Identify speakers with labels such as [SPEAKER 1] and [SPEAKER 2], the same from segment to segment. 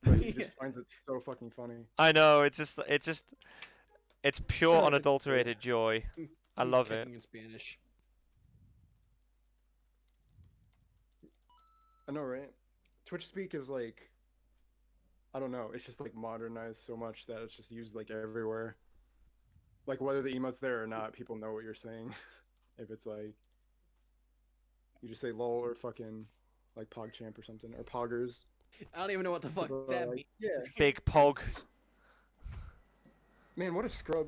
[SPEAKER 1] but he just finds it so fucking funny.
[SPEAKER 2] I know. It's pure unadulterated joy. I love it.
[SPEAKER 3] Kicking in Spanish.
[SPEAKER 1] I know, right? Twitch speak is like, I don't know. It's just like modernized so much that it's just used like everywhere. Like whether the emote's there or not, people know what you're saying. If it's like, you just say lol or fucking like PogChamp or something or Poggers.
[SPEAKER 3] I don't even know what the fuck
[SPEAKER 1] People are
[SPEAKER 3] that
[SPEAKER 1] like,
[SPEAKER 3] means.
[SPEAKER 1] yeah,
[SPEAKER 2] Big Pog.
[SPEAKER 1] man, what a scrub.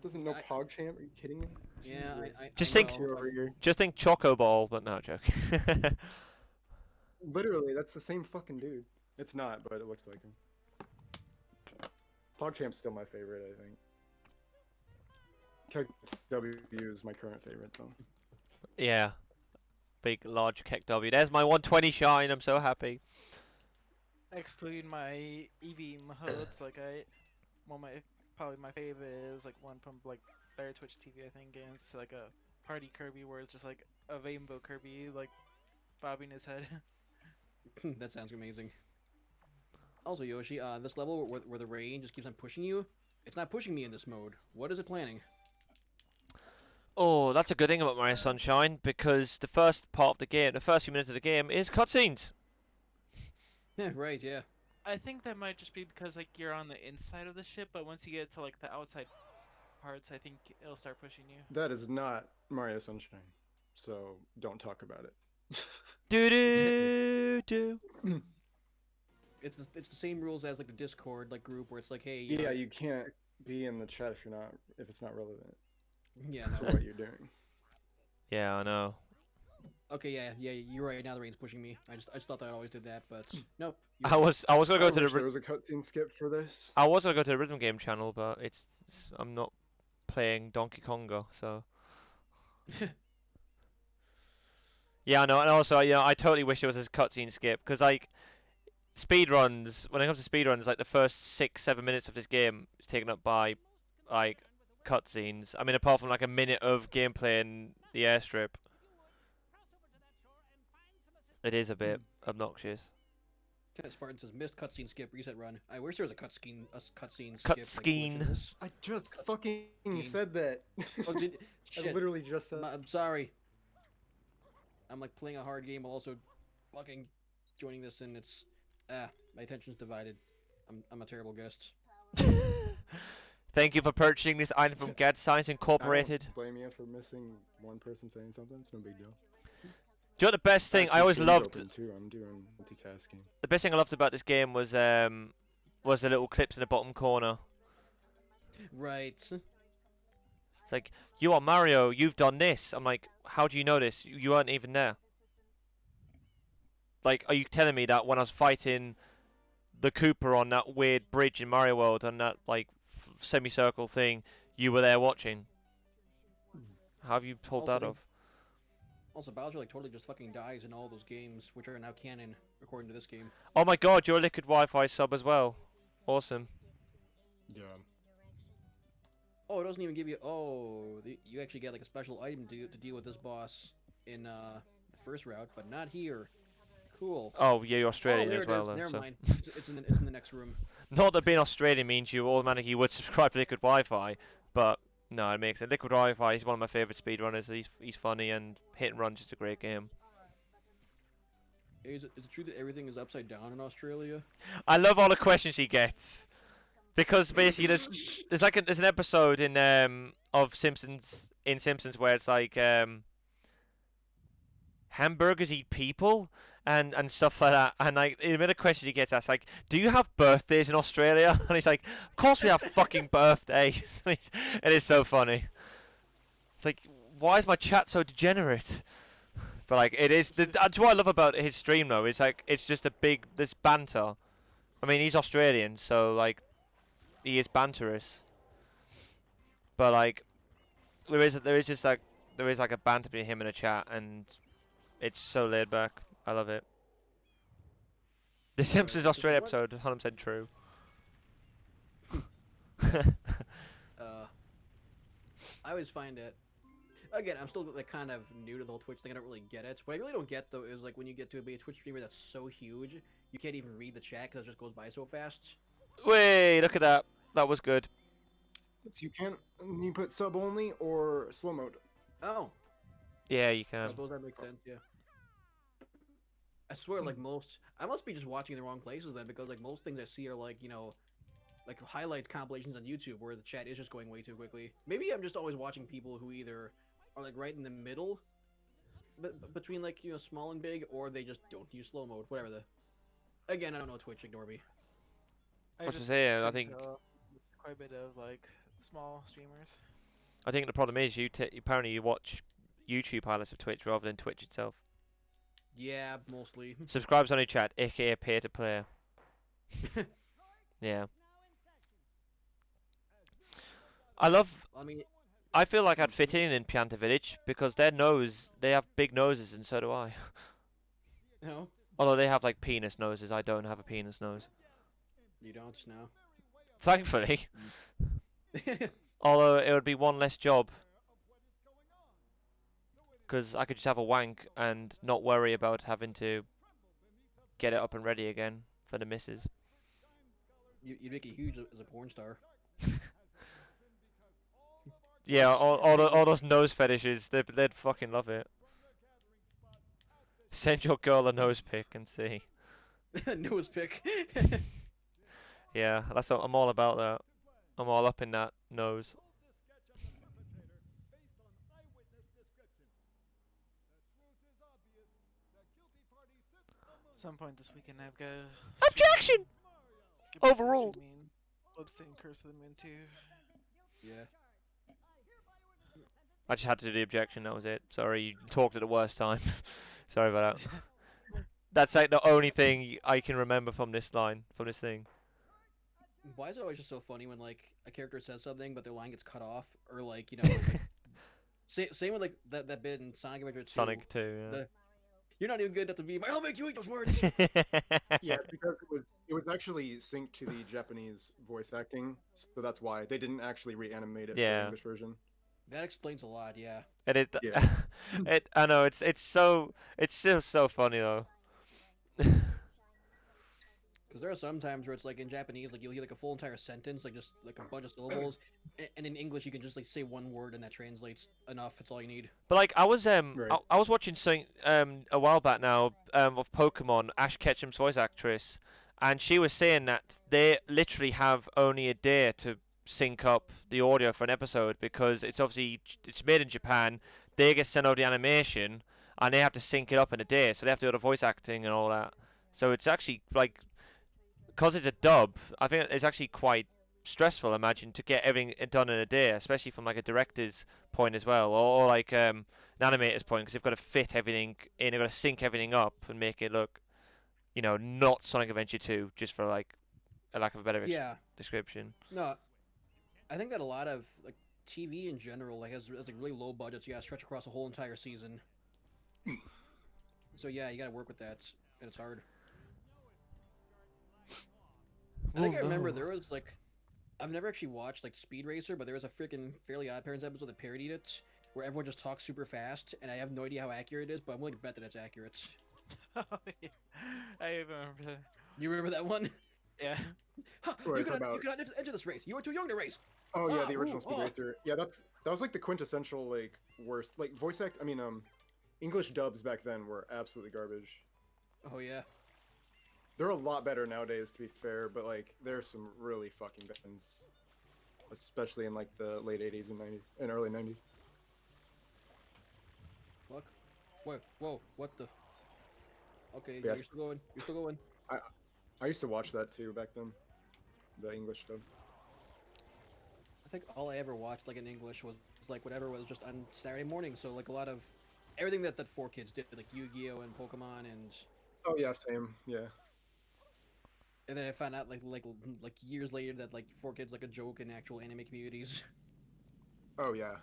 [SPEAKER 1] Doesn't know
[SPEAKER 3] I-
[SPEAKER 1] PogChamp? Are you kidding me?
[SPEAKER 3] Yeah,
[SPEAKER 1] Jesus.
[SPEAKER 2] Just
[SPEAKER 3] I
[SPEAKER 2] think-
[SPEAKER 3] know.
[SPEAKER 1] Over here.
[SPEAKER 2] Just think Choco Ball, but no, joking.
[SPEAKER 1] Literally, that's the same fucking dude. It's not, but it looks like him. PogChamp's still my favorite, I think. W is my current favorite, though.
[SPEAKER 2] Yeah. Big, large Keck W. There's my 120 shine. I'm so happy.
[SPEAKER 4] Excluding my EV modes, like probably my favorite is like one from like Better Twitch TV, I think, and it's like a party Kirby where it's just like a rainbow Kirby like bobbing his head.
[SPEAKER 3] That sounds amazing. Also, Yoshi, this level where the rain just keeps on pushing you, it's not pushing me in this mode. What is it planning?
[SPEAKER 2] Oh, that's a good thing about Mario Sunshine, because the first part of the game, the first few minutes of the game, is cutscenes.
[SPEAKER 3] Yeah, right, yeah.
[SPEAKER 4] I think that might just be because like you're on the inside of the ship, but once you get to like the outside parts, I think it'll start pushing you.
[SPEAKER 1] That is not Mario Sunshine, so don't talk about it.
[SPEAKER 2] Do do do.
[SPEAKER 3] It's the same rules as like the Discord like group where it's like, hey,
[SPEAKER 1] Yeah, you can't be in the chat if it's not relevant
[SPEAKER 3] yeah,
[SPEAKER 1] to
[SPEAKER 3] no.
[SPEAKER 1] what you're doing.
[SPEAKER 2] Yeah, I know.
[SPEAKER 3] Okay, yeah, you're right. Now the rain's pushing me. I just thought that I always did that, but nope.
[SPEAKER 2] I was gonna go to
[SPEAKER 1] wish
[SPEAKER 2] the
[SPEAKER 1] there was a cutscene skip for this.
[SPEAKER 2] I was gonna go to the Rhythm Game channel, but I'm not playing Donkey Konga, so. Yeah, I know, and also, I totally wish there was a cutscene skip, because like speedruns, when it comes to speedruns, like the first 6-7 minutes of this game is taken up by like cutscenes. I mean, apart from like a minute of gameplay in the airstrip, it is a bit obnoxious.
[SPEAKER 3] Cat Spartan says missed cutscene skip reset run. I wish there was a cutscene skip.
[SPEAKER 2] Cutscene.
[SPEAKER 3] Like, this.
[SPEAKER 1] I just fucking said that.
[SPEAKER 3] Oh, did
[SPEAKER 1] I
[SPEAKER 3] shit.
[SPEAKER 1] literally just said.
[SPEAKER 3] I'm sorry. I'm like playing a hard game while also fucking joining this, and it's my attention's divided. I'm a terrible guest.
[SPEAKER 2] Thank you for purchasing this item from Gad Science Incorporated.
[SPEAKER 1] I don't blame you for missing one person saying something. It's no big deal.
[SPEAKER 2] Do you know what the best thing I always
[SPEAKER 1] Stream's
[SPEAKER 2] loved?
[SPEAKER 1] open too. I'm doing multitasking.
[SPEAKER 2] The best thing I loved about this game was the little clips in the bottom corner.
[SPEAKER 3] Right.
[SPEAKER 2] It's like, you are Mario, you've done this. I'm like, how do you know this? You weren't even there. Like, are you telling me that when I was fighting the Cooper on that weird bridge in Mario World and that like semicircle thing, you were there watching? How have you pulled that off?
[SPEAKER 3] Also, Bowser like totally just fucking dies in all those games, which are now canon according to this game.
[SPEAKER 2] Oh my god, you're a Liquid Wi-Fi sub as well. Awesome.
[SPEAKER 1] Yeah.
[SPEAKER 3] Oh, it doesn't even give you. Oh, you actually get like a special item to deal with this boss in the first route, but not here. Cool.
[SPEAKER 2] Oh yeah, you're Australian
[SPEAKER 3] there
[SPEAKER 2] as
[SPEAKER 3] it
[SPEAKER 2] well.
[SPEAKER 3] is.
[SPEAKER 2] Though,
[SPEAKER 3] Never
[SPEAKER 2] so.
[SPEAKER 3] mind. It's in the next room.
[SPEAKER 2] Not that being Australian means you automatically would subscribe to Liquid Wi-Fi, but no, it makes it. Liquid Wi-Fi is one of my favourite speedrunners. He's funny, and Hit and Run's just a great game.
[SPEAKER 3] Is it true that everything is upside down in Australia?
[SPEAKER 2] I love all the questions he gets, because basically there's an episode in of Simpsons where it's like hamburgers eat people and stuff like that, and like in a minute question he gets asked like, do you have birthdays in Australia? And he's like, of course we have fucking birthdays. It is so funny. It's like, why is my chat so degenerate? But like, it is. That's what I love about his stream though. It's like, it's just this banter. I mean, he's Australian, so like, he is banterous. But like, there is like a banter between him and a chat, and it's so laid back. I love it. The Simpsons Australia episode, 100% true.
[SPEAKER 3] I always find it. again, I'm still like kind of new to the whole Twitch thing. I don't really get it. What I really don't get though is like when you get to be a Twitch streamer that's so huge, you can't even read the chat because it just goes by so fast.
[SPEAKER 2] Wait, look at that. That was good.
[SPEAKER 1] So you put sub only or slow mode.
[SPEAKER 3] Oh,
[SPEAKER 2] Yeah, you
[SPEAKER 3] I
[SPEAKER 2] can.
[SPEAKER 3] suppose that makes sense. Yeah. I swear, like I must be just watching in the wrong places then, because like most things I see are like like highlight compilations on YouTube where the chat is just going way too quickly. Maybe I'm just always watching people who either are like right in the middle, between like small and big, or they just don't use slow mode. Whatever the. Again, I don't know Twitch. Ignore me.
[SPEAKER 2] I was saying, I think
[SPEAKER 4] tell quite a bit of like small streamers.
[SPEAKER 2] the problem is apparently you watch YouTube highlights of Twitch rather than Twitch itself.
[SPEAKER 3] Yeah, mostly.
[SPEAKER 2] Subscribes on chat, aka pay to play. Yeah.
[SPEAKER 3] I mean,
[SPEAKER 2] I feel like I'd fit in Pianta Village because they have big noses and so do I.
[SPEAKER 3] you know,
[SPEAKER 2] Although they have like penis noses, I don't have a penis nose.
[SPEAKER 3] you don't know.
[SPEAKER 2] Thankfully. Although it would be one less job. Because I could just have a wank and not worry about having to get it up and ready again for the missus.
[SPEAKER 3] You'd make it huge as a porn star.
[SPEAKER 2] Yeah, all those nose fetishes, they'd fucking love it. Send your girl a nose pic and see.
[SPEAKER 3] Nose pick.
[SPEAKER 2] Yeah, I'm all about that. I'm all up in that nose.
[SPEAKER 4] Some point this weekend I've got
[SPEAKER 2] Objection! Overruled.
[SPEAKER 4] Bloodstained Curse of the Moon 2.
[SPEAKER 3] Yeah.
[SPEAKER 2] I just had to do the objection, that was it. Sorry, you talked at the worst time. Sorry about that. That's like the only thing I can remember from this thing.
[SPEAKER 3] Why is it always just so funny when like a character says something but their line gets cut off, or like same with like that bit in Sonic Adventure 2.
[SPEAKER 2] Sonic 2, yeah.
[SPEAKER 3] You're not even good enough to be. I'll make you eat those words.
[SPEAKER 1] Yeah, it's because it was actually synced to the Japanese voice acting, so that's why they didn't actually reanimate it for the English version.
[SPEAKER 3] That explains a lot. Yeah.
[SPEAKER 2] And
[SPEAKER 1] Yeah.
[SPEAKER 2] I know it's just so funny though.
[SPEAKER 3] Because there are some times where it's like in Japanese, like you'll hear like a full entire sentence, like just like a bunch of syllables, and in English you can just like say one word and that translates enough. It's all you need.
[SPEAKER 2] But like I was
[SPEAKER 1] Right.
[SPEAKER 2] I was watching something a while back now of Pokemon, Ash Ketchum's voice actress, and she was saying that they literally have only a day to sync up the audio for an episode because it's made in Japan. They get sent out the animation and they have to sync it up in a day, so they have to do the voice acting and all that. So it's actually like, because it's a dub, I think it's actually quite stressful, imagine, to get everything done in a day, especially from like a director's point as well, or like an animator's point, because they've got to fit everything in, they've got to sync everything up and make it look, not Sonic Adventure 2, just for like a lack of a better description.
[SPEAKER 3] No, I think that a lot of like TV in general has like really low budgets. You gotta stretch across a whole entire season. So yeah, you gotta work with that, and it's hard. I think I remember there was like, I've never actually watched like Speed Racer, but there was a freaking Fairly Odd Parents episode that parodied it, where everyone just talks super fast, and I have no idea how accurate it is, but I'm willing to bet that it's accurate.
[SPEAKER 4] Oh, yeah. I remember that.
[SPEAKER 3] You remember that one?
[SPEAKER 4] Yeah.
[SPEAKER 3] Ha,
[SPEAKER 1] Right,
[SPEAKER 3] you cannot
[SPEAKER 1] about-
[SPEAKER 3] enter this race. You are too young to race.
[SPEAKER 1] Oh yeah, the original
[SPEAKER 3] ooh,
[SPEAKER 1] Speed
[SPEAKER 3] oh.
[SPEAKER 1] Racer. Yeah, that was like the quintessential like worst like voice act. I mean, English dubs back then were absolutely garbage.
[SPEAKER 3] Oh yeah.
[SPEAKER 1] They're a lot better nowadays, to be fair, but like there's some really fucking bad ones, especially in like the late '80s and '90s and early '90s.
[SPEAKER 3] Look. Whoa, what the? Okay,
[SPEAKER 1] Yes.
[SPEAKER 3] you're still going. You're still going.
[SPEAKER 1] I used to watch that too back then, the English dub.
[SPEAKER 3] I think all I ever watched like in English was like whatever was just on Saturday morning. So like a lot of everything that 4Kids did, like Yu-Gi-Oh and Pokemon, and
[SPEAKER 1] Oh yeah, same. Yeah.
[SPEAKER 3] then I found out like years later that like 4Kids like a joke in actual anime communities.
[SPEAKER 1] Oh yeah.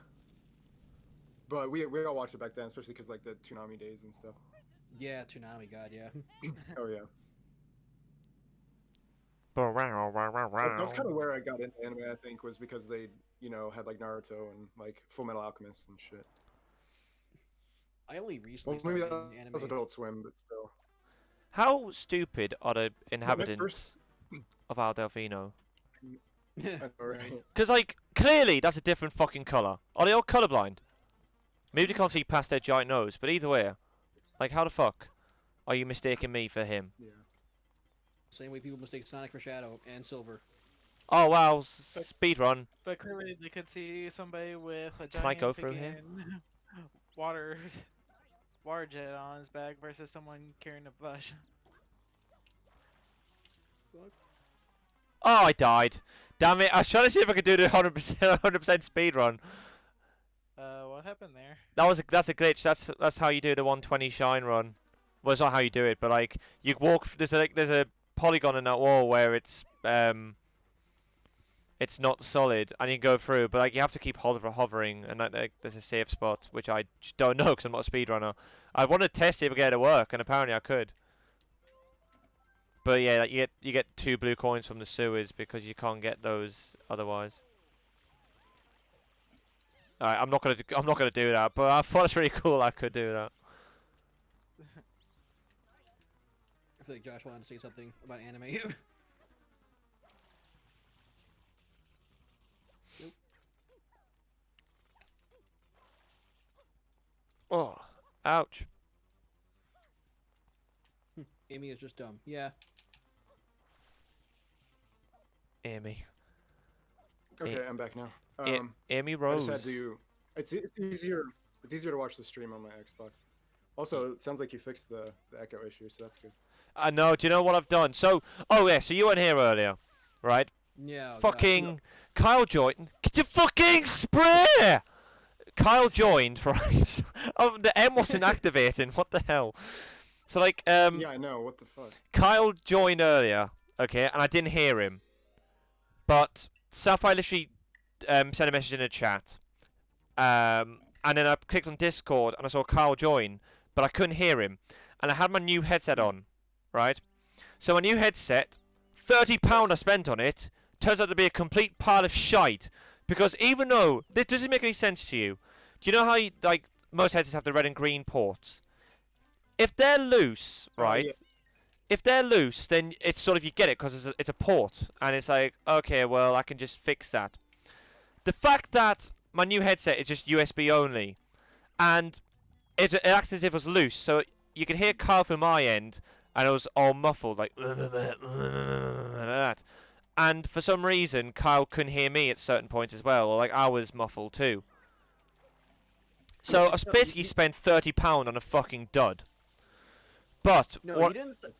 [SPEAKER 1] But we all watched it back then, especially because like the Toonami days and stuff.
[SPEAKER 3] Yeah, Toonami, God, yeah.
[SPEAKER 1] Oh yeah.
[SPEAKER 2] Wow.
[SPEAKER 1] That was kind of where I got into anime. I think was because they, had like Naruto and like Full Metal Alchemist and shit.
[SPEAKER 3] I only recently
[SPEAKER 1] Well, maybe
[SPEAKER 3] started
[SPEAKER 1] that
[SPEAKER 3] getting
[SPEAKER 1] was
[SPEAKER 3] anime.
[SPEAKER 1] Adult Swim, but still.
[SPEAKER 2] How stupid are the
[SPEAKER 1] My
[SPEAKER 2] inhabitants
[SPEAKER 1] first.
[SPEAKER 2] of Al Delfino?
[SPEAKER 1] I know,
[SPEAKER 3] Right.
[SPEAKER 1] right?
[SPEAKER 2] Because, like, clearly that's a different fucking colour. Are they all colourblind? Maybe they can't see past their giant nose, but either way, like, how the fuck are you mistaking me for him?
[SPEAKER 1] Yeah.
[SPEAKER 3] Same way people mistake Sonic for Shadow and Silver.
[SPEAKER 2] Oh, wow,
[SPEAKER 4] But-
[SPEAKER 2] speed run.
[SPEAKER 4] But clearly they could see somebody with a
[SPEAKER 2] Can I go
[SPEAKER 4] giant
[SPEAKER 2] through here?
[SPEAKER 4] freaking water water jet on his back versus someone carrying a bush.
[SPEAKER 2] Oh, I died. Damn it, I was trying to see if I could do the 100% speed run.
[SPEAKER 4] What happened there?
[SPEAKER 2] That's a glitch. That's how you do the 120 shine run. Well, it's not how you do it, but like you walk. There's a polygon in that wall where it's not solid, and you can go through. But like you have to keep hovering, and like, there's a safe spot, which I just don't know because I'm not a speedrunner. I want to test if I get it to work, and apparently I could. But yeah, like you get 2 blue coins from the sewers because you can't get those otherwise. Alright, I'm not gonna do that, but I thought it's really cool. I could do that.
[SPEAKER 3] I feel like Josh wanted to say something about anime.
[SPEAKER 2] Oh, ouch.
[SPEAKER 3] Amy is just dumb. Yeah.
[SPEAKER 2] Amy.
[SPEAKER 1] Okay, I'm back now.
[SPEAKER 2] Amy
[SPEAKER 1] I
[SPEAKER 2] Rose.
[SPEAKER 1] just had to. It's easier. It's easier to watch the stream on my Xbox. Also, it sounds like you fixed the echo issue, so that's good.
[SPEAKER 2] I know. Do you know what I've done? So, oh yeah. So you weren't here earlier, right?
[SPEAKER 3] Yeah.
[SPEAKER 2] Fucking Kyle joined. Could you fucking spray? Kyle joined, right? Oh, the M wasn't activating. What the hell? So like,
[SPEAKER 1] Yeah, I know. What the fuck?
[SPEAKER 2] Kyle joined earlier, okay, and I didn't hear him. But Sapphire literally sent a message in a chat. And then I clicked on Discord and I saw Kyle join, but I couldn't hear him. And I had my new headset on, right? So my new headset, £30 I spent on it, turns out to be a complete pile of shite. Because even though this doesn't make any sense to you, do you know how like most headsets have the red and green ports? If they're loose, right?
[SPEAKER 1] Yeah.
[SPEAKER 2] If they're loose, then it's sort of you get it because it's a port, and it's like okay, well I can just fix that. The fact that my new headset is just USB only, and it acts as if it was loose, so you can hear Carl from my end, and it was all muffled, like that. And for some reason, Kyle couldn't hear me at certain points as well, or like I was muffled too. So I basically spent £30 on a fucking dud. But
[SPEAKER 3] No,
[SPEAKER 2] what
[SPEAKER 3] you didn't.
[SPEAKER 1] That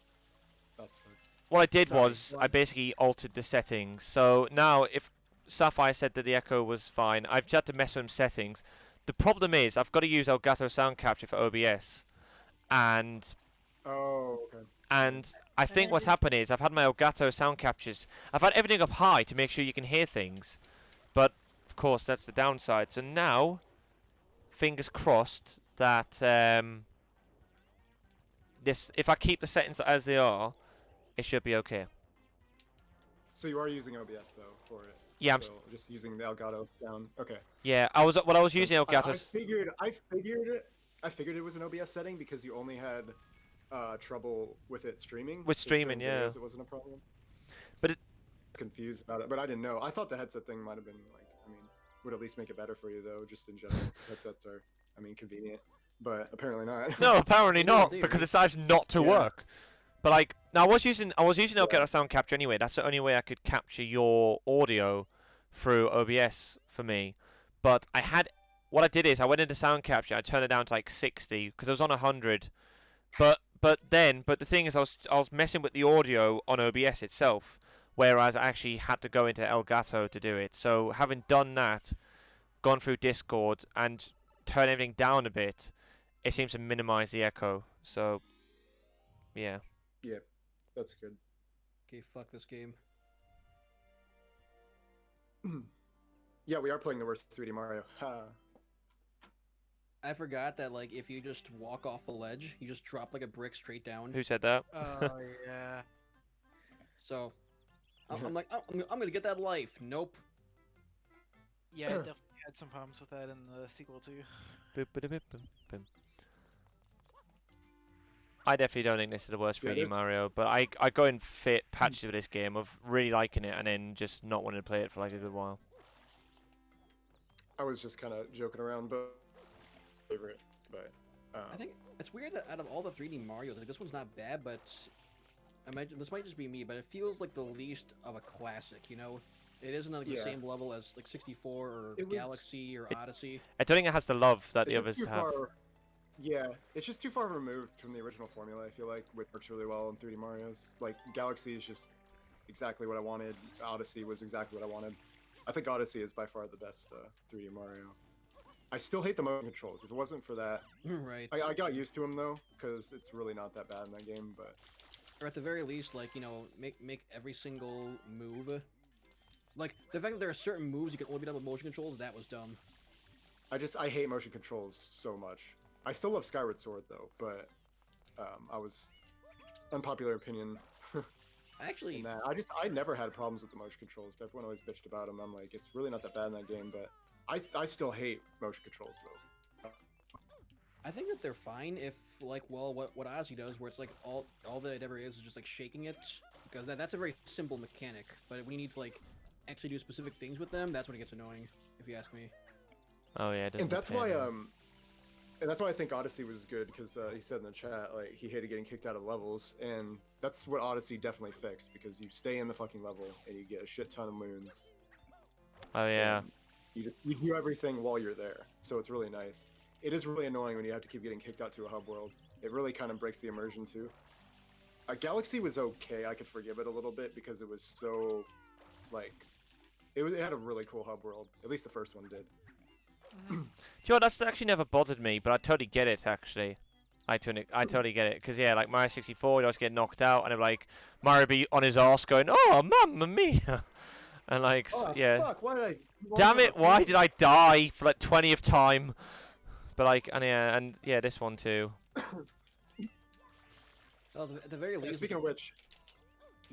[SPEAKER 1] sucks.
[SPEAKER 2] what I did
[SPEAKER 3] Sorry,
[SPEAKER 2] was
[SPEAKER 3] go
[SPEAKER 2] I
[SPEAKER 3] on.
[SPEAKER 2] basically altered the settings. So now if Sapphire said that the echo was fine, I've just had to mess with some settings. The problem is I've got to use Elgato Sound Capture for OBS, and
[SPEAKER 1] Oh, okay.
[SPEAKER 2] I think what's happened is I've had my Elgato Sound Captures. I've had everything up high to make sure you can hear things, but of course that's the downside. So now, fingers crossed that if I keep the settings as they are, it should be okay.
[SPEAKER 1] So you are using OBS though for it.
[SPEAKER 2] Yeah, I'm
[SPEAKER 1] still, just using the Elgato sound. Okay.
[SPEAKER 2] yeah. I was using Elgato.
[SPEAKER 1] I figured it was an OBS setting because you only had trouble with it streaming.
[SPEAKER 2] With
[SPEAKER 1] Just
[SPEAKER 2] streaming,
[SPEAKER 1] doing
[SPEAKER 2] yeah.
[SPEAKER 1] videos, it wasn't a problem.
[SPEAKER 2] But it-
[SPEAKER 1] I was confused about it, but I didn't know. I thought the headset thing might have been like, I mean, would at least make it better for you though, just in general. Because headsets are, I mean, convenient, but apparently not.
[SPEAKER 2] No, apparently
[SPEAKER 3] Yeah,
[SPEAKER 2] not,
[SPEAKER 3] they
[SPEAKER 2] because
[SPEAKER 3] do.
[SPEAKER 2] it decides not to
[SPEAKER 1] Yeah.
[SPEAKER 2] work. But like, now I was using Elgato
[SPEAKER 1] Yeah.
[SPEAKER 2] Sound Capture anyway. That's the only way I could capture your audio through OBS for me. But what I did is I went into Sound Capture. I turned it down to like 60 because I was on 100. But the thing is I was messing with the audio on OBS itself, whereas I actually had to go into Elgato to do it. So having done that, gone through Discord and turn everything down a bit, it seems to minimize the echo. So yeah.
[SPEAKER 1] Yeah, that's good.
[SPEAKER 3] Okay, fuck this game.
[SPEAKER 1] Yeah, we are playing the worst 3D Mario. Ha.
[SPEAKER 3] I forgot that like if you just walk off the ledge, you just drop like a brick straight down.
[SPEAKER 2] Who said that?
[SPEAKER 4] Oh yeah.
[SPEAKER 3] So I'm like, oh, I'm gonna get that life. Nope.
[SPEAKER 4] Yeah, I definitely had some problems with that in the sequel too.
[SPEAKER 2] Boop, boop, boop, boop, boop. I definitely don't think this is the worst
[SPEAKER 1] Yeah,
[SPEAKER 2] 3D
[SPEAKER 1] there's-
[SPEAKER 2] Mario, but I go in fit patches with this game of really liking it and then just not wanting to play it for like a good while.
[SPEAKER 1] I was just kind of joking around, but favorite. But
[SPEAKER 3] I think it's weird that out of all the 3D Mario's, like, this one's not bad, but this might just be me, but it feels like the least of a classic. You know, it isn't like the
[SPEAKER 1] Yeah.
[SPEAKER 3] same level as like 64 or
[SPEAKER 1] It was-
[SPEAKER 3] Galaxy or Odyssey.
[SPEAKER 2] I don't think it has the love that the
[SPEAKER 1] it's
[SPEAKER 2] others
[SPEAKER 1] just too
[SPEAKER 2] have.
[SPEAKER 1] far. Yeah, it's just too far removed from the original formula. I feel like which works really well in 3D Mario's. Like Galaxy is just exactly what I wanted. Odyssey was exactly what I wanted. I think Odyssey is by far the best 3D Mario. I still hate the motion controls. If it wasn't for that,
[SPEAKER 3] Right.
[SPEAKER 1] I got used to them though, because it's really not that bad in that game. But
[SPEAKER 3] Or at the very least, like, you know, make every single move. Like the fact that there are certain moves you can only be done with motion controls, that was dumb.
[SPEAKER 1] I hate motion controls so much. I still love Skyward Sword though, but I was unpopular opinion
[SPEAKER 3] Actually,
[SPEAKER 1] in that. I never had problems with the motion controls, but everyone always bitched about them. I'm like, it's really not that bad in that game, but I still hate motion controls though.
[SPEAKER 3] I think that they're fine if, like, well, what Ozzy does, where it's like all that it ever is just like shaking it, because that's a very simple mechanic. But we need to like actually do specific things with them. That's when it gets annoying, if you ask me.
[SPEAKER 2] Oh yeah, it doesn't
[SPEAKER 1] And that's
[SPEAKER 2] appear
[SPEAKER 1] why
[SPEAKER 2] now.
[SPEAKER 1] and that's why I think Odyssey was good, because he said in the chat like he hated getting kicked out of levels, and that's what Odyssey definitely fixed, because you stay in the fucking level and you get a shit ton of moons.
[SPEAKER 2] Oh yeah.
[SPEAKER 1] and you do everything while you're there, so it's really nice. It is really annoying when you have to keep getting kicked out to a hub world. It really kind of breaks the immersion too. Galaxy was okay. I could forgive it a little bit because it was so, like, it had a really cool hub world. At least the first one did.
[SPEAKER 2] Do you know what? That's actually never bothered me, but I totally get it actually. I totally get it, because yeah, like Mario 64, you always get knocked out, and I'm like Mario be on his arse going, "Oh, mamma mia," and like,
[SPEAKER 1] Oh
[SPEAKER 2] yeah.
[SPEAKER 1] fuck! Why did I?
[SPEAKER 2] Damn it! Why did I die for like 20th time? But like, and yeah, this one too.
[SPEAKER 3] Well, at the very
[SPEAKER 1] Yeah,
[SPEAKER 3] least.
[SPEAKER 1] speaking of which,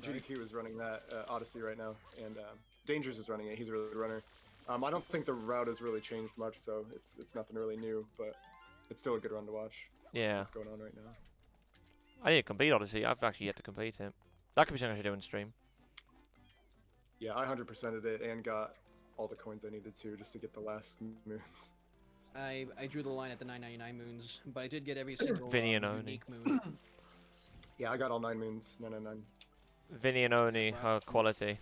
[SPEAKER 3] Sorry.
[SPEAKER 1] GDQ is running that Odyssey right now, and Dangers is running it. He's a really good runner. I don't think the route has really changed much, so it's nothing really new, but it's still a good run to watch.
[SPEAKER 2] Yeah.
[SPEAKER 1] What's going on right now?
[SPEAKER 2] I need to complete Odyssey. I've actually yet to complete it. That could be something I should do in stream.
[SPEAKER 1] Yeah, I 100%ed it and got all the coins I needed to just to get the last moons.
[SPEAKER 3] I drew the line at the 999 moons, but I did get every single
[SPEAKER 2] Vinny and Oni.
[SPEAKER 3] unique moon.
[SPEAKER 1] Yeah, I got all 9 moons. 999.
[SPEAKER 2] Vinny and Oni
[SPEAKER 3] Wow.
[SPEAKER 2] are quality.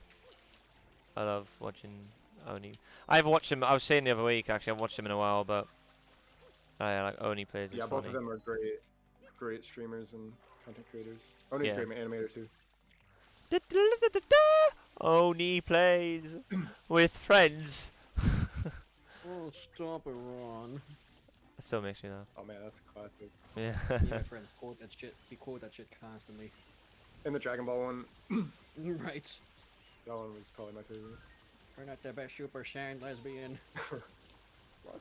[SPEAKER 2] I love watching Oni. I haven't watched him. I was saying the other week actually. I haven't watched him in a while, but yeah, like Oni plays.
[SPEAKER 1] Yeah,
[SPEAKER 2] is
[SPEAKER 1] both
[SPEAKER 2] funny.
[SPEAKER 1] of them are great streamers and content creators. Oni's
[SPEAKER 2] Yeah.
[SPEAKER 1] a great animator too.
[SPEAKER 2] Oni plays with friends.
[SPEAKER 3] Oh, stop it, Ron.
[SPEAKER 2] That still makes me laugh.
[SPEAKER 1] Oh man, that's a classic.
[SPEAKER 2] Yeah.
[SPEAKER 3] Me and my friends quote that shit. We quote that shit constantly.
[SPEAKER 1] And the Dragon Ball one,
[SPEAKER 3] Right.
[SPEAKER 1] that one was probably my favorite.
[SPEAKER 3] We're not the best Super Saiyan lesbian.
[SPEAKER 1] Fuck.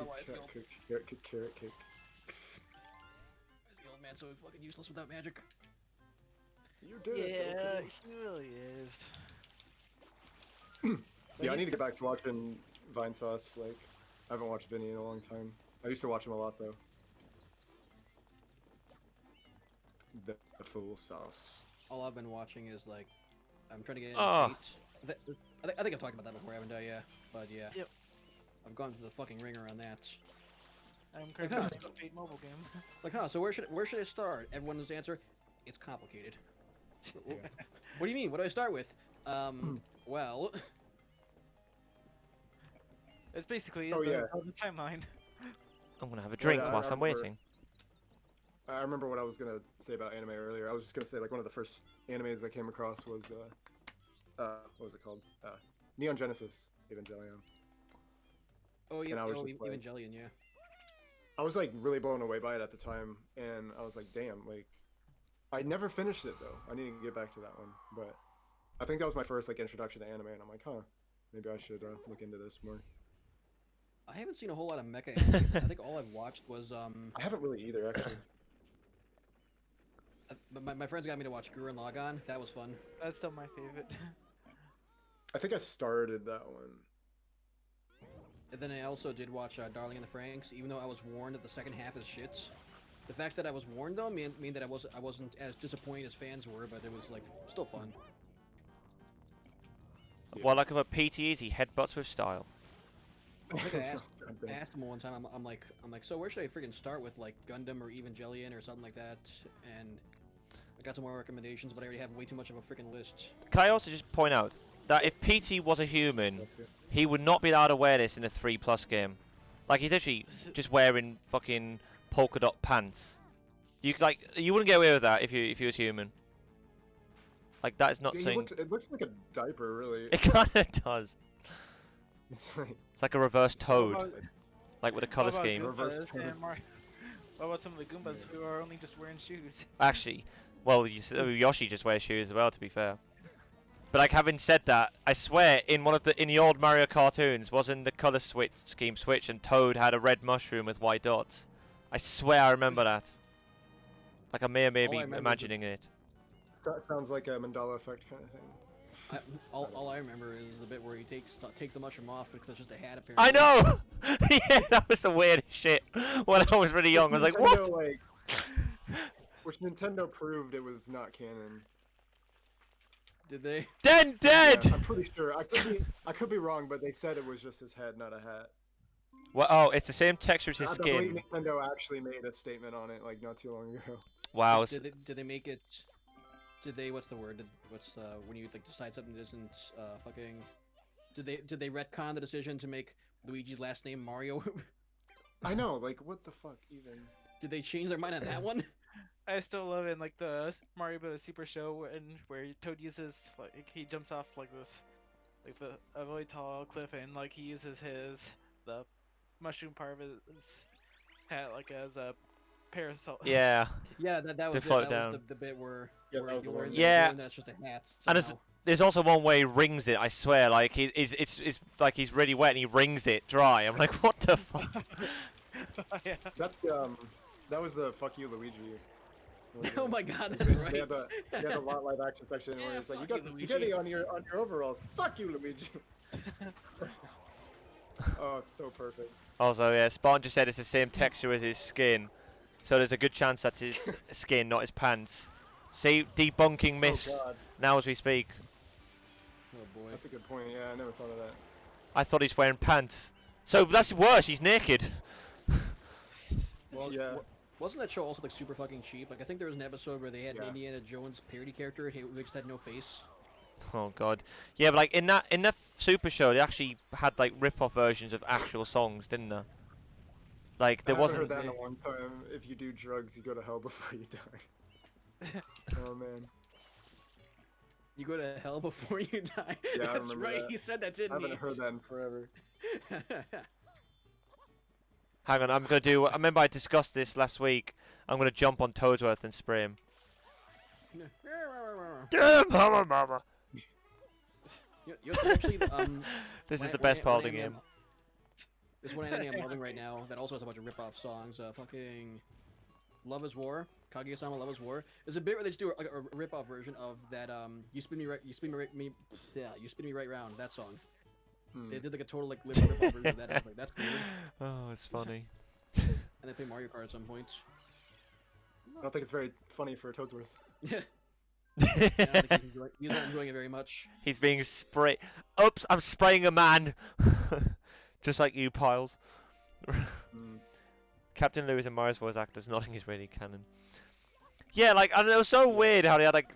[SPEAKER 3] why is the old-
[SPEAKER 1] Carrot cake.
[SPEAKER 3] Why is the old man so fucking useless without magic?
[SPEAKER 1] You did it.
[SPEAKER 4] Yeah,
[SPEAKER 1] Goku.
[SPEAKER 4] he really is.
[SPEAKER 1] Yeah, I need to get back to watching Vine Sauce. Like, I haven't watched Vinny in a long time. I used to watch him a lot though. The full sauce.
[SPEAKER 3] All I've been watching is like, I'm trying to get into
[SPEAKER 2] Oh.
[SPEAKER 3] Fate. I think I've talked about that before, haven't I? Yeah, but yeah.
[SPEAKER 4] Yep.
[SPEAKER 3] I've gone through the fucking ringer on that.
[SPEAKER 4] I'm currently playing the Fate mobile game.
[SPEAKER 3] Like, huh? So where should I start? Everyone's answer, it's complicated. What do you mean? What do I start with? Well,
[SPEAKER 4] It's basically
[SPEAKER 1] Oh, yeah.
[SPEAKER 4] the timeline.
[SPEAKER 2] I'm gonna have a drink
[SPEAKER 1] yeah,
[SPEAKER 2] whilst
[SPEAKER 1] I
[SPEAKER 2] I'm
[SPEAKER 1] remember.
[SPEAKER 2] waiting.
[SPEAKER 1] I remember what I was gonna say about anime earlier. I was just gonna say like one of the first animes I came across was what was it called? Neon Genesis Evangelion.
[SPEAKER 3] oh yeah,
[SPEAKER 1] And I was
[SPEAKER 3] oh,
[SPEAKER 1] just like-
[SPEAKER 3] Evangelion, yeah.
[SPEAKER 1] I was like really blown away by it at the time, and I was like, damn, like I never finished it though. I need to get back to that one, but I think that was my first like introduction to anime, and I'm like, huh, maybe I should look into this more.
[SPEAKER 3] I haven't seen a whole lot of mecha animes. I think all I've watched was
[SPEAKER 1] I haven't really either actually.
[SPEAKER 3] my friends got me to watch Gurren Lagann. That was fun.
[SPEAKER 4] That's still my favorite.
[SPEAKER 1] I think I started that one.
[SPEAKER 3] And then I also did watch Darling in the Franxx, even though I was warned that the second half is shit. The fact that I was warned though mean that I wasn't as disappointed as fans were, but it was like still fun.
[SPEAKER 2] What I like about PT is he headbutts with style.
[SPEAKER 3] I think I asked him one time. I'm like, so where should I freaking start with, like Gundam or Evangelion or something like that? And I got some more recommendations, but I already have way too much of a freaking list.
[SPEAKER 2] Can I also just point out that if PT was a human, he would not be allowed to wear this in a 3+ game. Like he's literally just wearing fucking polka dot pants. You wouldn't get away with that if he was human. Like that is not saying.
[SPEAKER 1] It looks like a diaper, really.
[SPEAKER 2] It kind of does.
[SPEAKER 1] It's like
[SPEAKER 2] It's like a reverse Toad,
[SPEAKER 4] about-
[SPEAKER 2] like with a
[SPEAKER 4] What
[SPEAKER 2] color
[SPEAKER 4] about
[SPEAKER 2] scheme.
[SPEAKER 1] Reverse
[SPEAKER 4] Goombas
[SPEAKER 1] Toad.
[SPEAKER 4] and what about some of the Goombas who are only just wearing shoes?
[SPEAKER 2] Actually, well, Yoshi just wears shoes as well. To be fair. But like having said that, I swear in the old Mario cartoons wasn't the color scheme switch and Toad had a red mushroom with white dots. I swear I remember that. Like I may or may
[SPEAKER 3] All I
[SPEAKER 2] be
[SPEAKER 3] remember is
[SPEAKER 2] imagining it.
[SPEAKER 1] sounds like a Mandela effect kind of thing.
[SPEAKER 3] All I remember is the bit where he takes the mushroom off because it's just a hat. Apparently.
[SPEAKER 2] I know. Yeah, that was the weirdest shit. When I was really young, I was like,
[SPEAKER 1] Nintendo,
[SPEAKER 2] what?
[SPEAKER 1] Which Nintendo proved it was not canon.
[SPEAKER 3] Did they?
[SPEAKER 2] Then dead.
[SPEAKER 1] Yeah, I'm pretty sure. I could be wrong, but they said it was just his head, not a hat.
[SPEAKER 2] Well, oh, it's the same texture as his
[SPEAKER 1] I believe
[SPEAKER 2] skin.
[SPEAKER 1] Nintendo actually made a statement on it like not too long ago.
[SPEAKER 2] Wow.
[SPEAKER 3] Did they make it? Did they? What's the word? When you like decide something isn't fucking? Did they retcon the decision to make Luigi's last name Mario?
[SPEAKER 1] I know, like what the fuck even?
[SPEAKER 3] Did they change their mind on that one?
[SPEAKER 4] I still love it in like the Mario Bros. Super Show where Toad uses like he jumps off like this, like a really tall cliff and like he uses the mushroom part of his hat like as a parasol.
[SPEAKER 2] Yeah.
[SPEAKER 3] Yeah, that was,
[SPEAKER 2] They
[SPEAKER 3] it.
[SPEAKER 2] float
[SPEAKER 3] That was
[SPEAKER 2] down.
[SPEAKER 3] the bit where
[SPEAKER 1] Yeah,
[SPEAKER 3] where
[SPEAKER 1] that was
[SPEAKER 3] you're
[SPEAKER 1] the
[SPEAKER 3] wearing
[SPEAKER 1] one.
[SPEAKER 3] the-
[SPEAKER 2] Yeah.
[SPEAKER 3] you're wearing that's just a hat.
[SPEAKER 2] And
[SPEAKER 3] Somehow.
[SPEAKER 2] there's also one way he rings it. I swear, like it's like he's really wet and he wrings it dry. I'm like, what the fuck?
[SPEAKER 4] Yeah.
[SPEAKER 1] That was the fuck you Luigi.
[SPEAKER 3] Oh my god, that's right.
[SPEAKER 1] They had the lot live action section where
[SPEAKER 3] Yeah,
[SPEAKER 1] it's like you
[SPEAKER 3] fuck
[SPEAKER 1] got
[SPEAKER 3] you,
[SPEAKER 1] you got
[SPEAKER 3] Luigi.
[SPEAKER 1] it on your overalls. Fuck you, Luigi. Oh, it's so perfect.
[SPEAKER 2] Also, yeah, Spawn just said it's the same texture as his skin, so there's a good chance that's his skin, not his pants. See, debunking myths
[SPEAKER 1] Oh god,
[SPEAKER 2] now as we speak.
[SPEAKER 3] Oh boy.
[SPEAKER 1] that's a good point. Yeah, I never thought of that.
[SPEAKER 2] I thought he's wearing pants. So that's worse. He's naked.
[SPEAKER 3] Well,
[SPEAKER 1] Yeah.
[SPEAKER 3] wasn't that show also like super fucking cheap? Like I think there was an episode where they had an
[SPEAKER 1] Yeah.
[SPEAKER 3] Indiana Jones parody character who just had no face.
[SPEAKER 2] Oh god. Yeah, but like in that Super Show, they actually had like rip-off versions of actual songs, didn't they? Like there
[SPEAKER 1] I haven't
[SPEAKER 2] wasn't.
[SPEAKER 1] heard that in a long time. If you do drugs, you go to hell before you die. Oh man.
[SPEAKER 3] You go to hell before you die.
[SPEAKER 1] Yeah, I
[SPEAKER 3] That's
[SPEAKER 1] remember
[SPEAKER 3] right.
[SPEAKER 1] that.
[SPEAKER 3] He said that,
[SPEAKER 1] I
[SPEAKER 3] didn't he?
[SPEAKER 1] haven't heard that in forever.
[SPEAKER 2] Hang on, I'm gonna do. I remember I discussed this last week. I'm gonna jump on Toadsworth and spray him. Damn, mama.
[SPEAKER 3] You know, actually,
[SPEAKER 2] This is
[SPEAKER 3] one-
[SPEAKER 2] the best
[SPEAKER 3] one
[SPEAKER 2] part of the
[SPEAKER 3] anime
[SPEAKER 2] game.
[SPEAKER 3] There's one anime I'm loving right now that also has a bunch of rip-off songs. Fucking Love Is War, Kaguya-sama Love Is War. There's a bit where they just do like a rip-off version of that. You spin me right round. That song.
[SPEAKER 1] Hmm.
[SPEAKER 3] They did like a total like rip-off version of that. I was like, that's weird.
[SPEAKER 2] Oh, it's funny.
[SPEAKER 3] And they play Mario Kart at some point.
[SPEAKER 1] I don't think it's very funny for Toadsworth.
[SPEAKER 3] Yeah, I don't think he's not enjoying it very much.
[SPEAKER 2] He's being sprayed. Oops, I'm spraying a man. Just like you, Piles.
[SPEAKER 1] Hmm.
[SPEAKER 2] Captain Lewis and Mars voice actors, nothing is really canon. Yeah, like, and it was so weird how they had like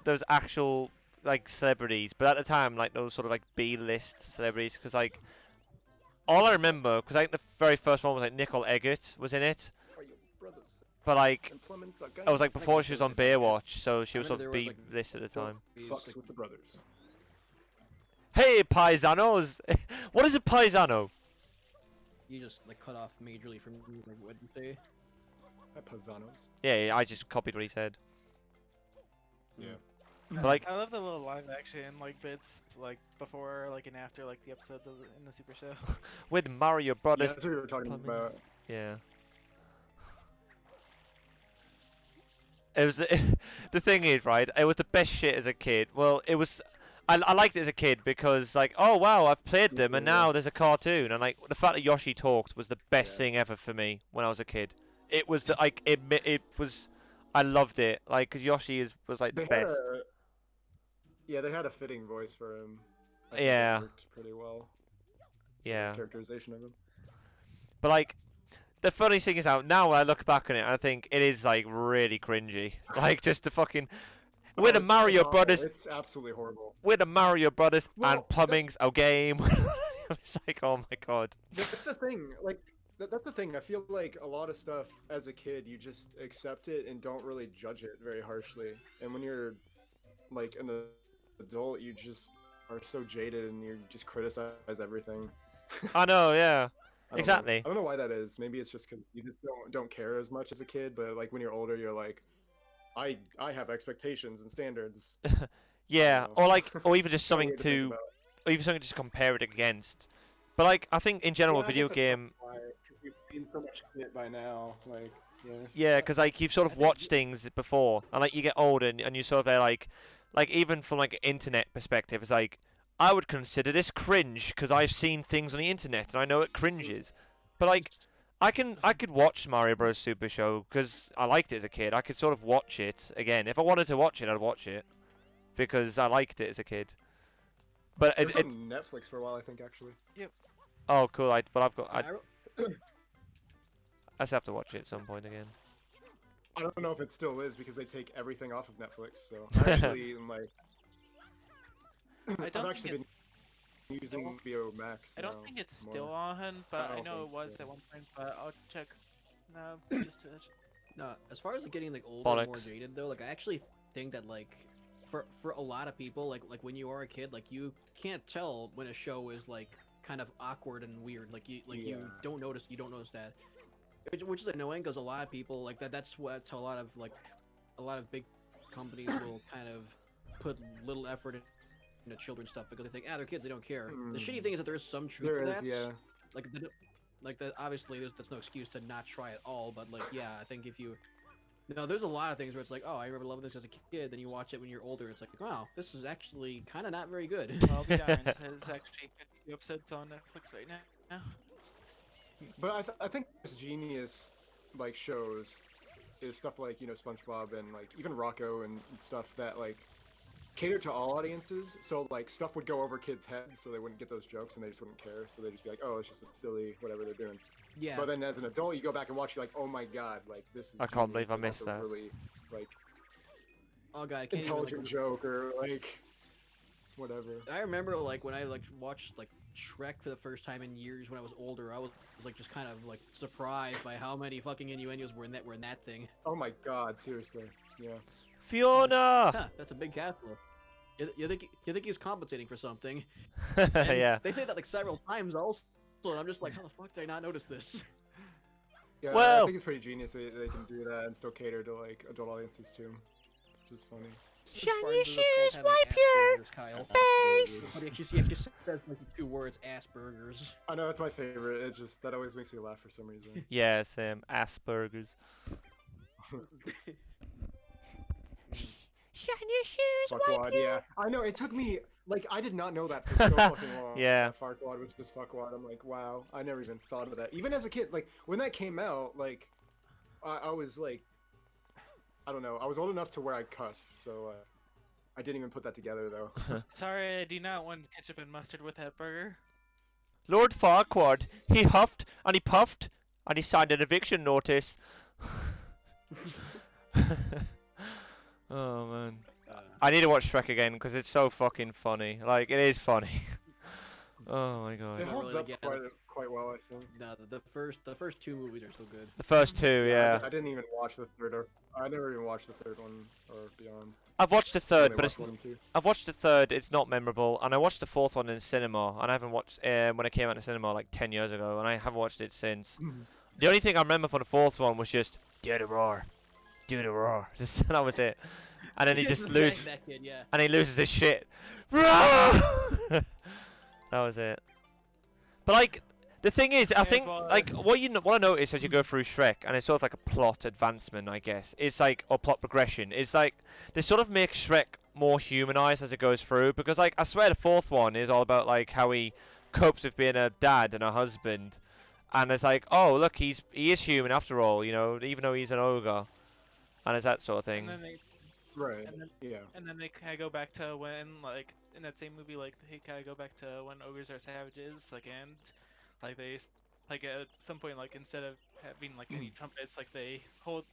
[SPEAKER 2] those actual like celebrities, but at the time like those sort of like B-list celebrities, because like all I remember, because I think the very first one was like Nicole Eggert was in it,
[SPEAKER 1] Are you brothers?
[SPEAKER 2] but like
[SPEAKER 1] Implements are
[SPEAKER 2] it was like before she was on Baywatch, so she
[SPEAKER 3] I
[SPEAKER 2] was sort of
[SPEAKER 3] remember there was,
[SPEAKER 2] B-list at the time.
[SPEAKER 3] He's
[SPEAKER 1] Fucks
[SPEAKER 3] like-
[SPEAKER 1] with the brothers.
[SPEAKER 2] Hey, paisanos! What is a paisano?
[SPEAKER 3] You just like cut off majorly from like what you say.
[SPEAKER 1] Paisanos.
[SPEAKER 2] Yeah, I just copied what he said.
[SPEAKER 1] Yeah.
[SPEAKER 2] But like,
[SPEAKER 4] I love the little live action like bits like before like and after like the episodes in the Super Show.
[SPEAKER 2] with Mario
[SPEAKER 1] Yeah,
[SPEAKER 2] Brothers.
[SPEAKER 1] that's what we were talking about.
[SPEAKER 2] Yeah. It was the thing is, right? It was the best shit as a kid. Well, it was. I liked it as a kid because like, oh wow, I've played them and
[SPEAKER 1] Yeah.
[SPEAKER 2] now there's a cartoon, and like the fact that Yoshi talked was the best
[SPEAKER 1] Yeah.
[SPEAKER 2] thing ever for me when I was a kid. It was like it was, I loved it. Like 'cause Yoshi was like the
[SPEAKER 1] They had
[SPEAKER 2] best.
[SPEAKER 1] they had a fitting voice for him. I think
[SPEAKER 2] Yeah.
[SPEAKER 1] it worked pretty well. The
[SPEAKER 2] Yeah.
[SPEAKER 1] characterization of him.
[SPEAKER 2] But like, the funny thing is now when I look back on it, I think it is like really cringy. Like just the fucking. We're the
[SPEAKER 1] it's
[SPEAKER 2] Mario
[SPEAKER 1] awful.
[SPEAKER 2] Brothers.
[SPEAKER 1] It's absolutely horrible.
[SPEAKER 2] We're the Mario Brothers,
[SPEAKER 1] Well,
[SPEAKER 2] and plumbing's a game. It's like, oh my god.
[SPEAKER 1] That's the thing. Like, that's the thing. I feel like a lot of stuff as a kid, you just accept it and don't really judge it very harshly. And when you're like an adult, you just are so jaded and you just criticize everything.
[SPEAKER 2] I know, yeah.
[SPEAKER 1] I don't
[SPEAKER 2] Exactly.
[SPEAKER 1] know. I don't know why that is. Maybe it's just because you just don't care as much as a kid. But like when you're older, you're like, I have expectations and standards.
[SPEAKER 2] Yeah,
[SPEAKER 1] know.
[SPEAKER 2] or like, or even just
[SPEAKER 1] Kinda
[SPEAKER 2] something
[SPEAKER 1] weird think
[SPEAKER 2] to,
[SPEAKER 1] about.
[SPEAKER 2] or even something to just compare it against. But like, I think in general,
[SPEAKER 1] Yeah, I
[SPEAKER 2] video
[SPEAKER 1] guess that's
[SPEAKER 2] game,
[SPEAKER 1] why, 'cause we've seen so much shit by now. Like, yeah.
[SPEAKER 2] yeah, because like you've sort of watched things before, and like you get older, and you sort of like even from like an internet perspective, it's like I would consider this cringe because I've seen things on the internet and I know it cringes. But like, I could watch Mario Bros. Super Show because I liked it as a kid. I could sort of watch it again if I wanted to watch it. I'd watch it because I liked it as a kid. But
[SPEAKER 1] It was
[SPEAKER 2] it
[SPEAKER 1] on Netflix for a while, I think, actually.
[SPEAKER 2] oh cool. But I've got
[SPEAKER 3] I
[SPEAKER 2] just have to watch it at some point again.
[SPEAKER 1] I don't know if it still is because they take everything off of Netflix. So I actually am like,
[SPEAKER 4] I
[SPEAKER 1] I've
[SPEAKER 4] don't
[SPEAKER 1] actually
[SPEAKER 4] think
[SPEAKER 1] been using HBO Max.
[SPEAKER 4] I don't
[SPEAKER 1] now
[SPEAKER 4] think it's
[SPEAKER 1] more.
[SPEAKER 4] still on, but I
[SPEAKER 1] don't
[SPEAKER 4] know it
[SPEAKER 1] think
[SPEAKER 4] was
[SPEAKER 1] so.
[SPEAKER 4] at one point. But I'll check now just to.
[SPEAKER 3] No, as far as like getting like older and more
[SPEAKER 2] Bollocks.
[SPEAKER 3] jaded though, like I actually think that like for a lot of people, like when you are a kid, like you can't tell when a show is like kind of awkward and weird. Like you
[SPEAKER 1] Yeah.
[SPEAKER 3] don't notice that, which is annoying because a lot of people like that's how a lot of big companies will kind of put little effort into children's stuff because they think they're kids, they don't care. The shitty thing is that there is some truth
[SPEAKER 1] There
[SPEAKER 3] to
[SPEAKER 1] is,
[SPEAKER 3] that.
[SPEAKER 1] yeah.
[SPEAKER 3] Like that obviously that's no excuse to not try at all, but like yeah, I think if you there's a lot of things where it's like, oh, I remember loving this as a kid, then you watch it when you're older, it's like, wow, this is actually kind of not very good.
[SPEAKER 4] I'll be darned. There's actually 52 episodes on Netflix right now.
[SPEAKER 1] But I think this genius like shows is stuff like SpongeBob and like even Rocco and stuff that like cater to all audiences. So like stuff would go over kids' heads, so they wouldn't get those jokes and they just wouldn't care. So they'd just be like, oh, it's just a silly whatever they're doing.
[SPEAKER 3] Yeah.
[SPEAKER 1] But then as an adult, you go back and watch, you're like, oh my god, like this is.
[SPEAKER 2] I can't believe
[SPEAKER 1] genius,
[SPEAKER 2] I
[SPEAKER 1] like,
[SPEAKER 2] missed
[SPEAKER 1] that's a
[SPEAKER 2] that.
[SPEAKER 1] Really like
[SPEAKER 3] Oh god, I can't
[SPEAKER 1] intelligent
[SPEAKER 3] even,
[SPEAKER 1] joke or like whatever.
[SPEAKER 3] I remember like when I like watched like Shrek for the first time in years when I was older, I was like just kind of like surprised by how many fucking innuendos were in that thing.
[SPEAKER 1] Oh my god, seriously, yeah.
[SPEAKER 2] Fiona.
[SPEAKER 3] Huh, that's a big castle. You think he's compensating for something?
[SPEAKER 2] Yeah.
[SPEAKER 3] They say that like several times also, and I'm just like, how the fuck did I not notice this?
[SPEAKER 1] Yeah, I
[SPEAKER 2] Well-
[SPEAKER 1] think it's pretty genius they can do that and still cater to like adult audiences too, which is funny.
[SPEAKER 3] Shiny
[SPEAKER 2] shoes, wipe your
[SPEAKER 3] Kyle.
[SPEAKER 2] face.
[SPEAKER 3] He actually says like the 2 words, Asperger's.
[SPEAKER 1] I know that's my favorite. It just that always makes me laugh for some reason.
[SPEAKER 2] Yeah, Sam. Asperger's. Shine your shoes,
[SPEAKER 1] Fuckwad, yeah. I know, it took me, like, I did not know that for so fucking long.
[SPEAKER 2] Yeah.
[SPEAKER 1] That Farquaad was just fuckwad. I'm like, wow, I never even thought of that. Even as a kid, like, when that came out, like, I was like, I don't know, I was old enough to where I cussed, so, I didn't even put that together, though.
[SPEAKER 4] Sorry, I do not want ketchup and mustard with that burger.
[SPEAKER 2] Lord Farquaad, he huffed and he puffed and he signed an eviction notice. Oh man, I need to watch Shrek again because it's so fucking funny. Like it is funny. Oh my god.
[SPEAKER 1] It
[SPEAKER 3] don't
[SPEAKER 1] holds
[SPEAKER 3] really
[SPEAKER 1] up
[SPEAKER 3] get
[SPEAKER 1] quite well, I think.
[SPEAKER 3] No, the first 2 movies are so good.
[SPEAKER 2] The first two, yeah.
[SPEAKER 1] I didn't even watch the third, or I never even watched the third one or beyond.
[SPEAKER 2] I've watched the
[SPEAKER 1] I
[SPEAKER 2] third,
[SPEAKER 1] only
[SPEAKER 2] but it's
[SPEAKER 1] watched 1 and 2.
[SPEAKER 2] I've watched the third. It's not memorable, and I watched the fourth one in cinema, and I haven't watched when it came out in the cinema like 10 years ago, and I haven't watched it since. The only thing I remember from the fourth one was just do the roar, just that was it, and then he just loses,
[SPEAKER 3] That kid, yeah.
[SPEAKER 2] and he loses his shit. Roar! That was it. But like, The thing is, I
[SPEAKER 4] Yes,
[SPEAKER 2] think
[SPEAKER 4] well,
[SPEAKER 2] like what I notice as you go through Shrek, and it's sort of like a plot advancement, I guess. It's like or plot progression. It's like they sort of make Shrek more humanized as it goes through, because like I swear the fourth one is all about like how he copes with being a dad and a husband, and it's like, oh look, he is human after all, you know, even though he's an ogre, and it's that sort of thing.
[SPEAKER 4] and then they
[SPEAKER 1] Right.
[SPEAKER 4] and then
[SPEAKER 1] Yeah.
[SPEAKER 4] and then they kind of go back to when, like, in that same movie, like they kind of go back to when ogres are savages, like, and like like at some point, like, instead of having like any trumpets, like they hold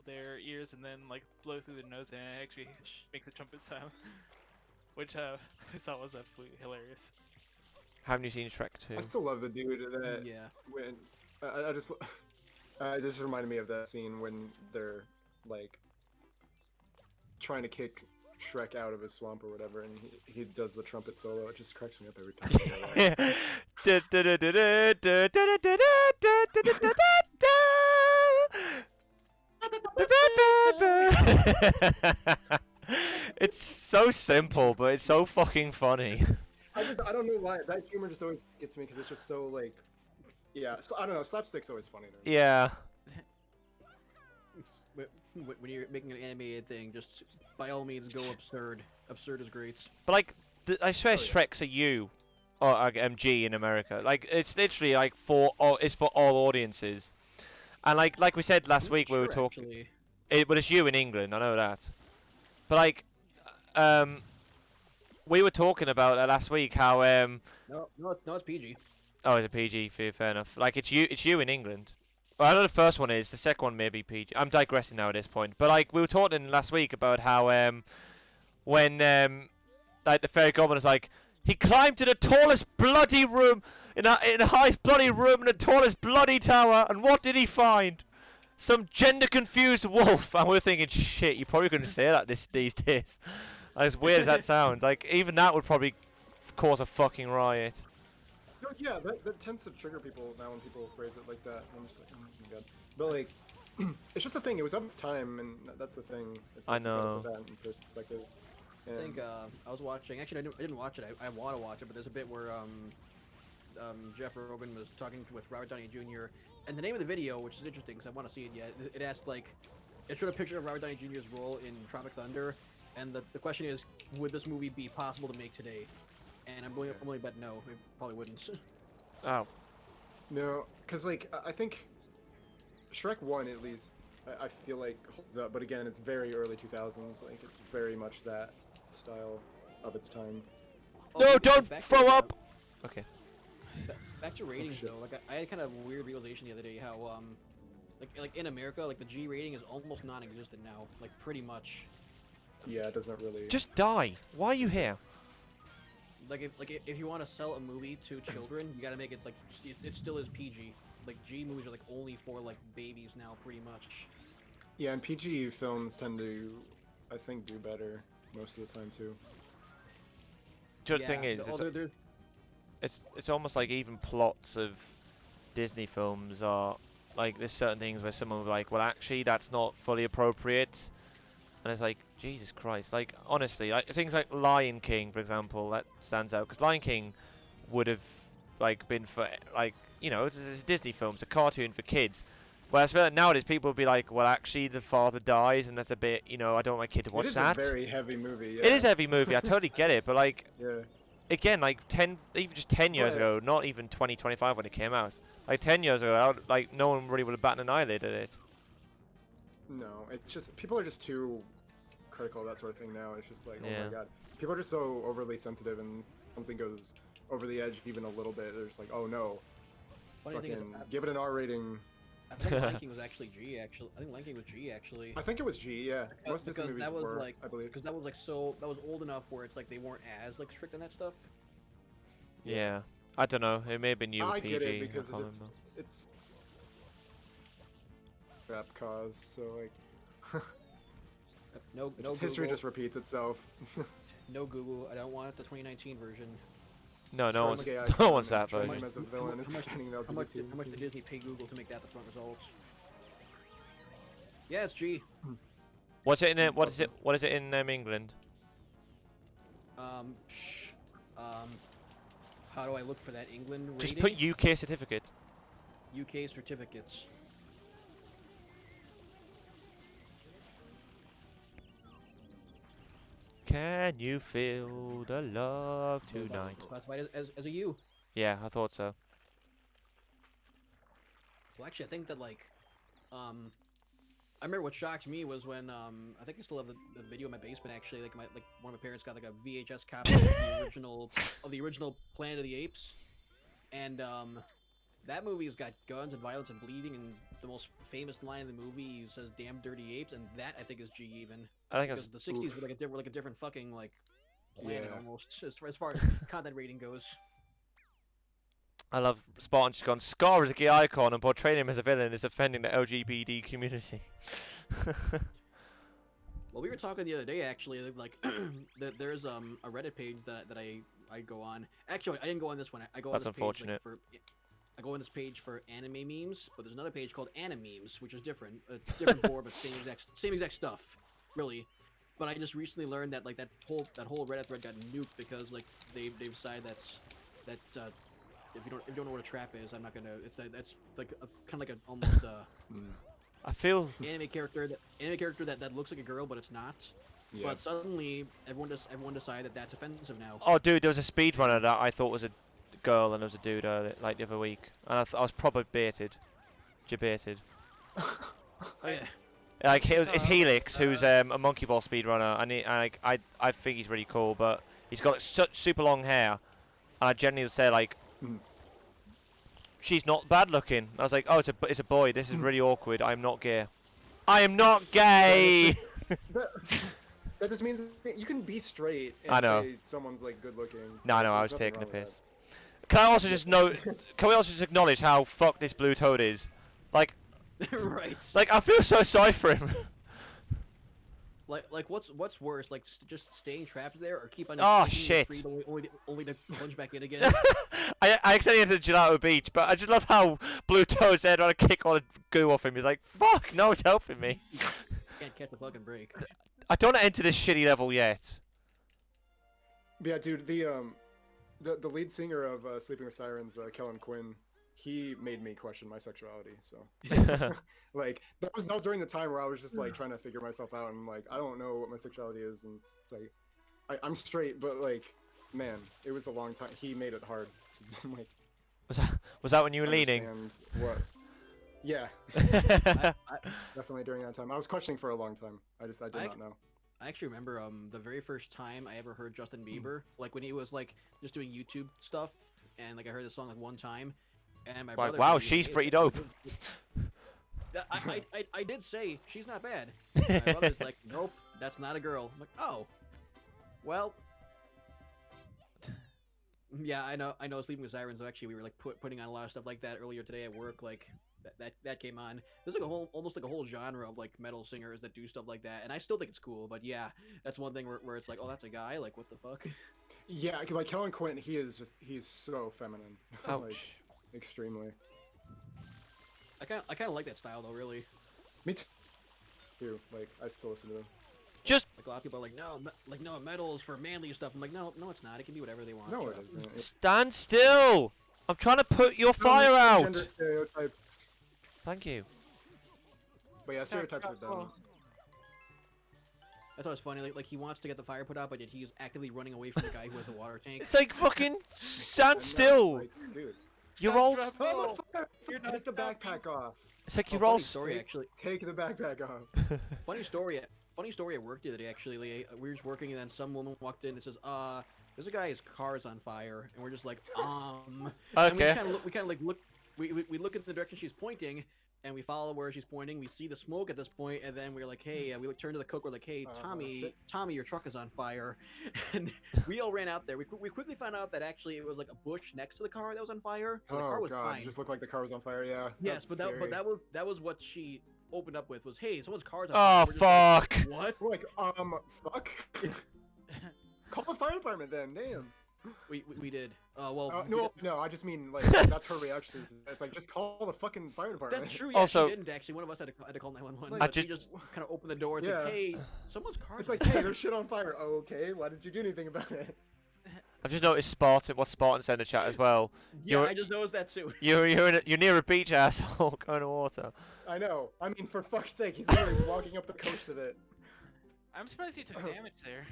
[SPEAKER 4] their ears and then like blow through their nose and it actually makes a trumpet sound, which I thought was absolutely hilarious.
[SPEAKER 2] Haven't you seen Shrek 2?
[SPEAKER 1] I still love the dude that
[SPEAKER 3] Yeah.
[SPEAKER 1] when I just this reminded me of that scene when they're like trying to kick Shrek out of his swamp or whatever, and he does the trumpet solo. It just cracks me up every time.
[SPEAKER 2] It's so simple, but it's so fucking funny.
[SPEAKER 1] I don't know why that humor just always gets me because it's just so like, yeah. So, I don't know. Slapstick's always funny to me.
[SPEAKER 2] Yeah.
[SPEAKER 3] When you're making an animated thing, just by all means go absurd. Absurd is great.
[SPEAKER 2] But like, I swear
[SPEAKER 1] Oh, yeah.
[SPEAKER 2] Shrek's a U, or MG in America. Like, it's literally like it's for all audiences. And like we said last week, we were talking.
[SPEAKER 3] Actually.
[SPEAKER 2] But it's you in England, I know that. But like, we were talking about last week how
[SPEAKER 3] No, it's PG.
[SPEAKER 2] oh, it's a PG. Fair enough. Like it's you in England. Well, I know the first one is. The second one may be PG. I'm digressing now at this point. But like we were talking last week about how when like the fairy godmother is like, he climbed to the tallest bloody room in the highest bloody room in the tallest bloody tower, and what did he find? Some gender confused wolf. And we're thinking, shit, you probably couldn't say that these days. As weird as that sounds, like even that would probably cause a fucking riot.
[SPEAKER 1] No, yeah, that tends to trigger people now when people phrase it like that. I'm just like, oh my god. But like, it's just a thing. It was of its time, and that's the thing. It's
[SPEAKER 2] I
[SPEAKER 1] like, you gotta
[SPEAKER 2] know.
[SPEAKER 1] put that in perspective.
[SPEAKER 3] I think I was watching. Actually, I didn't watch it. I want to watch it, but there's a bit where Jeff Rogan was talking with Robert Downey Jr. And the name of the video, which is interesting because I want to see it yet. It asked like, it showed a picture of Robert Downey Jr.'s role in Tropic Thunder, and the question is, would this movie be possible to make today? And I'm willing to bet no, it probably wouldn't.
[SPEAKER 2] Oh,
[SPEAKER 1] No, because like I think Shrek 1 at least I feel like holds up, but again it's very early 2000s. Like it's very much that style of its time.
[SPEAKER 2] no! Don't
[SPEAKER 3] back to,
[SPEAKER 2] throw up. Okay.
[SPEAKER 3] Back to ratings
[SPEAKER 1] shit.
[SPEAKER 3] though, like I had kind of a weird realization the other day how like in America, like the G rating is almost non-existent now, like pretty much.
[SPEAKER 1] Yeah, it doesn't really.
[SPEAKER 2] Just die. Why are you here?
[SPEAKER 3] Like if you want to sell a movie to children, you gotta make it like it still is PG. Like G movies are like only for like babies now, pretty much.
[SPEAKER 1] Yeah, and PG films tend to, I think, do better most of the time too.
[SPEAKER 2] The thing is, it's almost like even plots of Disney films are like there's certain things where someone will be like, well, actually, that's not fully appropriate, and it's like, Jesus Christ, like honestly, like things like Lion King, for example, that stands out because Lion King would have like been for like, you know, it's a Disney film, it's a cartoon for kids. Whereas I feel like nowadays people would be like, well, actually, the father dies, and that's a bit, you know, I don't want my kid to watch that.
[SPEAKER 1] It is a very heavy movie. Yeah.
[SPEAKER 2] It is a heavy movie. I totally get it, but like.
[SPEAKER 1] Yeah.
[SPEAKER 2] Again, like even just 10 years
[SPEAKER 1] Right.
[SPEAKER 2] ago, not even 2025 when it came out. Like 10 years ago, like no one really would have batted an eyelid at it.
[SPEAKER 1] No, it's just people are just too critical of that sort of thing now. It's just like, oh
[SPEAKER 2] Yeah.
[SPEAKER 1] my god, people are just so overly sensitive, and something goes over the edge even a little bit. They're just like, oh no,
[SPEAKER 3] Funny thing is,
[SPEAKER 1] fucking give it an R rating.
[SPEAKER 3] I think Lion King was actually G. Actually, I think Lion King was G. Actually.
[SPEAKER 1] I think it was G. Yeah, most Disney movies
[SPEAKER 3] that was
[SPEAKER 1] were,
[SPEAKER 3] like,
[SPEAKER 1] I believe.
[SPEAKER 3] because that was like that was old enough where it's like they weren't as like strict on that stuff.
[SPEAKER 2] Yeah. I don't know. It may have been you
[SPEAKER 1] I
[SPEAKER 2] with PG.
[SPEAKER 1] get it because
[SPEAKER 2] I can't
[SPEAKER 1] it's,
[SPEAKER 2] remember.
[SPEAKER 1] it's crap cause, so like
[SPEAKER 3] No, no
[SPEAKER 1] just history
[SPEAKER 3] Google,
[SPEAKER 1] just repeats itself.
[SPEAKER 3] no Google. I don't want the 2019 version.
[SPEAKER 2] No, no one's,
[SPEAKER 1] Okay,
[SPEAKER 2] no one's that
[SPEAKER 1] Troy
[SPEAKER 2] version.
[SPEAKER 1] Monument's a villain. It's defending
[SPEAKER 3] How much did Disney pay Google to make that the front results? Yeah, it's G.
[SPEAKER 2] What's it in? What is it? What is it in England?
[SPEAKER 3] Um, How do I look for that England rating?
[SPEAKER 2] Just put UK certificate.
[SPEAKER 3] UK certificates.
[SPEAKER 2] Can you feel the love tonight?
[SPEAKER 3] Classified as a U.
[SPEAKER 2] Yeah, I thought so.
[SPEAKER 3] Well, actually, I think that like, I remember what shocked me was when I think I still have the video in my basement. Actually, like one of my parents got like a VHS copy of the original Planet of the Apes, and that movie's got guns and violence and bleeding, and the most famous line in the movie says "damn dirty apes," and that I think is G even.
[SPEAKER 2] I think
[SPEAKER 3] Because
[SPEAKER 2] that's
[SPEAKER 3] the '60s were like a different fucking like planet
[SPEAKER 1] Yeah.
[SPEAKER 3] almost as far as content rating goes.
[SPEAKER 2] I love Spartan just gone. Scar is a gay icon, and portraying him as a villain is offending the LGBT community.
[SPEAKER 3] Well, we were talking the other day actually, like there's a Reddit page that I go on. Actually, I didn't go on this one. I go on
[SPEAKER 2] That's
[SPEAKER 3] this page
[SPEAKER 2] unfortunate.
[SPEAKER 3] I go on this page for anime memes, but there's another page called Animemes, which is different. Different board, but same exact stuff, really. But I just recently learned that like that whole Reddit thread got nuked because like they've decided that if you don't know what a trap is, I'm not gonna. That's like kind of like an almost
[SPEAKER 2] I feel
[SPEAKER 3] anime character that looks like a girl, but it's not.
[SPEAKER 1] Yeah.
[SPEAKER 3] But suddenly everyone decided that that's offensive now.
[SPEAKER 2] Oh, dude, there was a speedrunner that I thought was a girl, and there was a dude like the other week, and I was probably baited. Debated.
[SPEAKER 3] Oh, yeah.
[SPEAKER 2] Like it's
[SPEAKER 4] So,
[SPEAKER 2] Helix, who's a monkey ball speedrunner, and I think he's really cool, but he's got like, such super long hair, and I genuinely would say like,
[SPEAKER 1] Mhm.
[SPEAKER 2] she's not bad looking. I was like, oh, it's a boy. This is really awkward. I'm not gay. I am not gay.
[SPEAKER 1] That just means you can be straight and
[SPEAKER 2] I know.
[SPEAKER 1] say someone's like good looking.
[SPEAKER 2] No, I
[SPEAKER 1] There's
[SPEAKER 2] was
[SPEAKER 1] nothing
[SPEAKER 2] taking the
[SPEAKER 1] wrong with
[SPEAKER 2] piss. Can I also just know? Can we also just acknowledge how fucked this blue toad is? Like
[SPEAKER 3] Right.
[SPEAKER 2] I feel so sorry for him.
[SPEAKER 3] Like what's worse, like just staying trapped there or keep on
[SPEAKER 2] Oh,
[SPEAKER 3] keeping
[SPEAKER 2] shit.
[SPEAKER 3] free only to plunge back in again?
[SPEAKER 2] I accidentally entered Gelato Beach, but I just love how Blue Toad's there trying to kick all the goo off him. He's like, fuck, no one's helping me.
[SPEAKER 3] Can't catch a fucking break.
[SPEAKER 2] I don't want to enter this shitty level yet.
[SPEAKER 1] But yeah, dude, the lead singer of Sleeping with Sirens, Kellen Quinn, he made me question my sexuality. So like that was during the time where I was just like trying to figure myself out, and I'm like, I don't know what my sexuality is, and it's like I'm straight, but like, man, it was a long time. He made it hard to like
[SPEAKER 2] Was that when you were leaning?
[SPEAKER 1] understand what. Yeah,
[SPEAKER 3] I
[SPEAKER 1] definitely during that time. I was questioning for a long time. I did not know.
[SPEAKER 3] I actually remember the very first time I ever heard Justin Bieber, like when he was like just doing YouTube stuff, and like I heard the song like one time, and my
[SPEAKER 2] Like,
[SPEAKER 3] brother.
[SPEAKER 2] wow,
[SPEAKER 3] told me,
[SPEAKER 2] she's
[SPEAKER 3] "Hey,
[SPEAKER 2] pretty dope."
[SPEAKER 3] I did say she's not bad. My brother's like, nope, that's not a girl. I'm like, oh, well, yeah, I know. Sleeping with Sirens. Actually, we were like putting on a lot of stuff like that earlier today at work. Like that came on. There's like almost like a whole genre of like metal singers that do stuff like that, and I still think it's cool. But yeah, that's one thing where it's like, oh, that's a guy. Like, what the fuck?
[SPEAKER 1] Yeah, like Kellen Quinn, he's so feminine.
[SPEAKER 2] Ouch.
[SPEAKER 1] Like, extremely.
[SPEAKER 3] I kind of like that style though, really.
[SPEAKER 1] Me too. Like, I still listen to them.
[SPEAKER 2] Just
[SPEAKER 3] Like a lot of people are like, no, metal is for manly stuff. I'm like, no, it's not. It can be whatever they want.
[SPEAKER 1] No,
[SPEAKER 3] Shut
[SPEAKER 1] it
[SPEAKER 3] up.
[SPEAKER 1] isn't. It's
[SPEAKER 2] stand still. I'm trying to put your fire out.
[SPEAKER 1] gender stereotypes.
[SPEAKER 2] Thank you.
[SPEAKER 1] But yeah, stereotypes are dumb.
[SPEAKER 3] That's always funny. Like he wants to get the fire put out, but yet he's actively running away from the guy who has a water tank.
[SPEAKER 2] It's like fucking stand
[SPEAKER 1] And
[SPEAKER 2] still.
[SPEAKER 1] like, dude.
[SPEAKER 2] You're all.
[SPEAKER 4] Stop,
[SPEAKER 1] Oh,
[SPEAKER 4] Rebel. You're not
[SPEAKER 1] take the
[SPEAKER 4] stopping.
[SPEAKER 1] backpack off.
[SPEAKER 2] It's like
[SPEAKER 3] Oh,
[SPEAKER 2] you're all.
[SPEAKER 3] funny story, actually.
[SPEAKER 1] Take the backpack off.
[SPEAKER 3] Funny story at work the other day. Actually, we were just working, and then some woman walked in and says, there's a guy, his car's on fire," and we're just like, And
[SPEAKER 2] Okay.
[SPEAKER 3] we look at the direction she's pointing, and we follow where she's pointing. We see the smoke at this point, and then we're like, "Hey," we turn to the cook. We're like, "Hey,
[SPEAKER 1] shit.
[SPEAKER 3] Tommy, your truck is on fire," and we all ran out there. We quickly found out that actually it was like a bush next to the car that was on fire. So the car
[SPEAKER 1] Oh
[SPEAKER 3] was
[SPEAKER 1] god,
[SPEAKER 3] fine.
[SPEAKER 1] it just looked like the car was on fire. Yeah.
[SPEAKER 3] Yes,
[SPEAKER 1] that's
[SPEAKER 3] but
[SPEAKER 1] scary.
[SPEAKER 3] that was what she opened up with was, "Hey, someone's car's on
[SPEAKER 2] Oh
[SPEAKER 3] fire." We're just like,
[SPEAKER 2] fuck.
[SPEAKER 3] what?
[SPEAKER 1] We're like, fuck. Call the fire department then. Damn.
[SPEAKER 3] We did. Well,
[SPEAKER 1] No, I just mean like that's her reaction. It's like just call the fucking fire department.
[SPEAKER 3] that's true. Yeah,
[SPEAKER 2] Also-
[SPEAKER 3] she didn't actually. One of us had to call 911.
[SPEAKER 1] Like,
[SPEAKER 3] But
[SPEAKER 2] I
[SPEAKER 3] she just kind of opened the door. It's
[SPEAKER 1] Yeah.
[SPEAKER 3] like, "Hey, someone's car's
[SPEAKER 1] It's
[SPEAKER 3] on
[SPEAKER 1] like,
[SPEAKER 3] fire."
[SPEAKER 1] hey, there's shit on fire. Oh, okay. Why didn't you do anything about it?
[SPEAKER 2] I've just noticed Spartan. What Spartan said in the chat as well.
[SPEAKER 3] Yeah,
[SPEAKER 2] You're-
[SPEAKER 3] I just noticed that too.
[SPEAKER 2] You're near a beach, asshole. Going to water.
[SPEAKER 1] I know. I mean, for fuck's sake, he's literally walking up the coast of it.
[SPEAKER 4] I'm surprised he took damage there.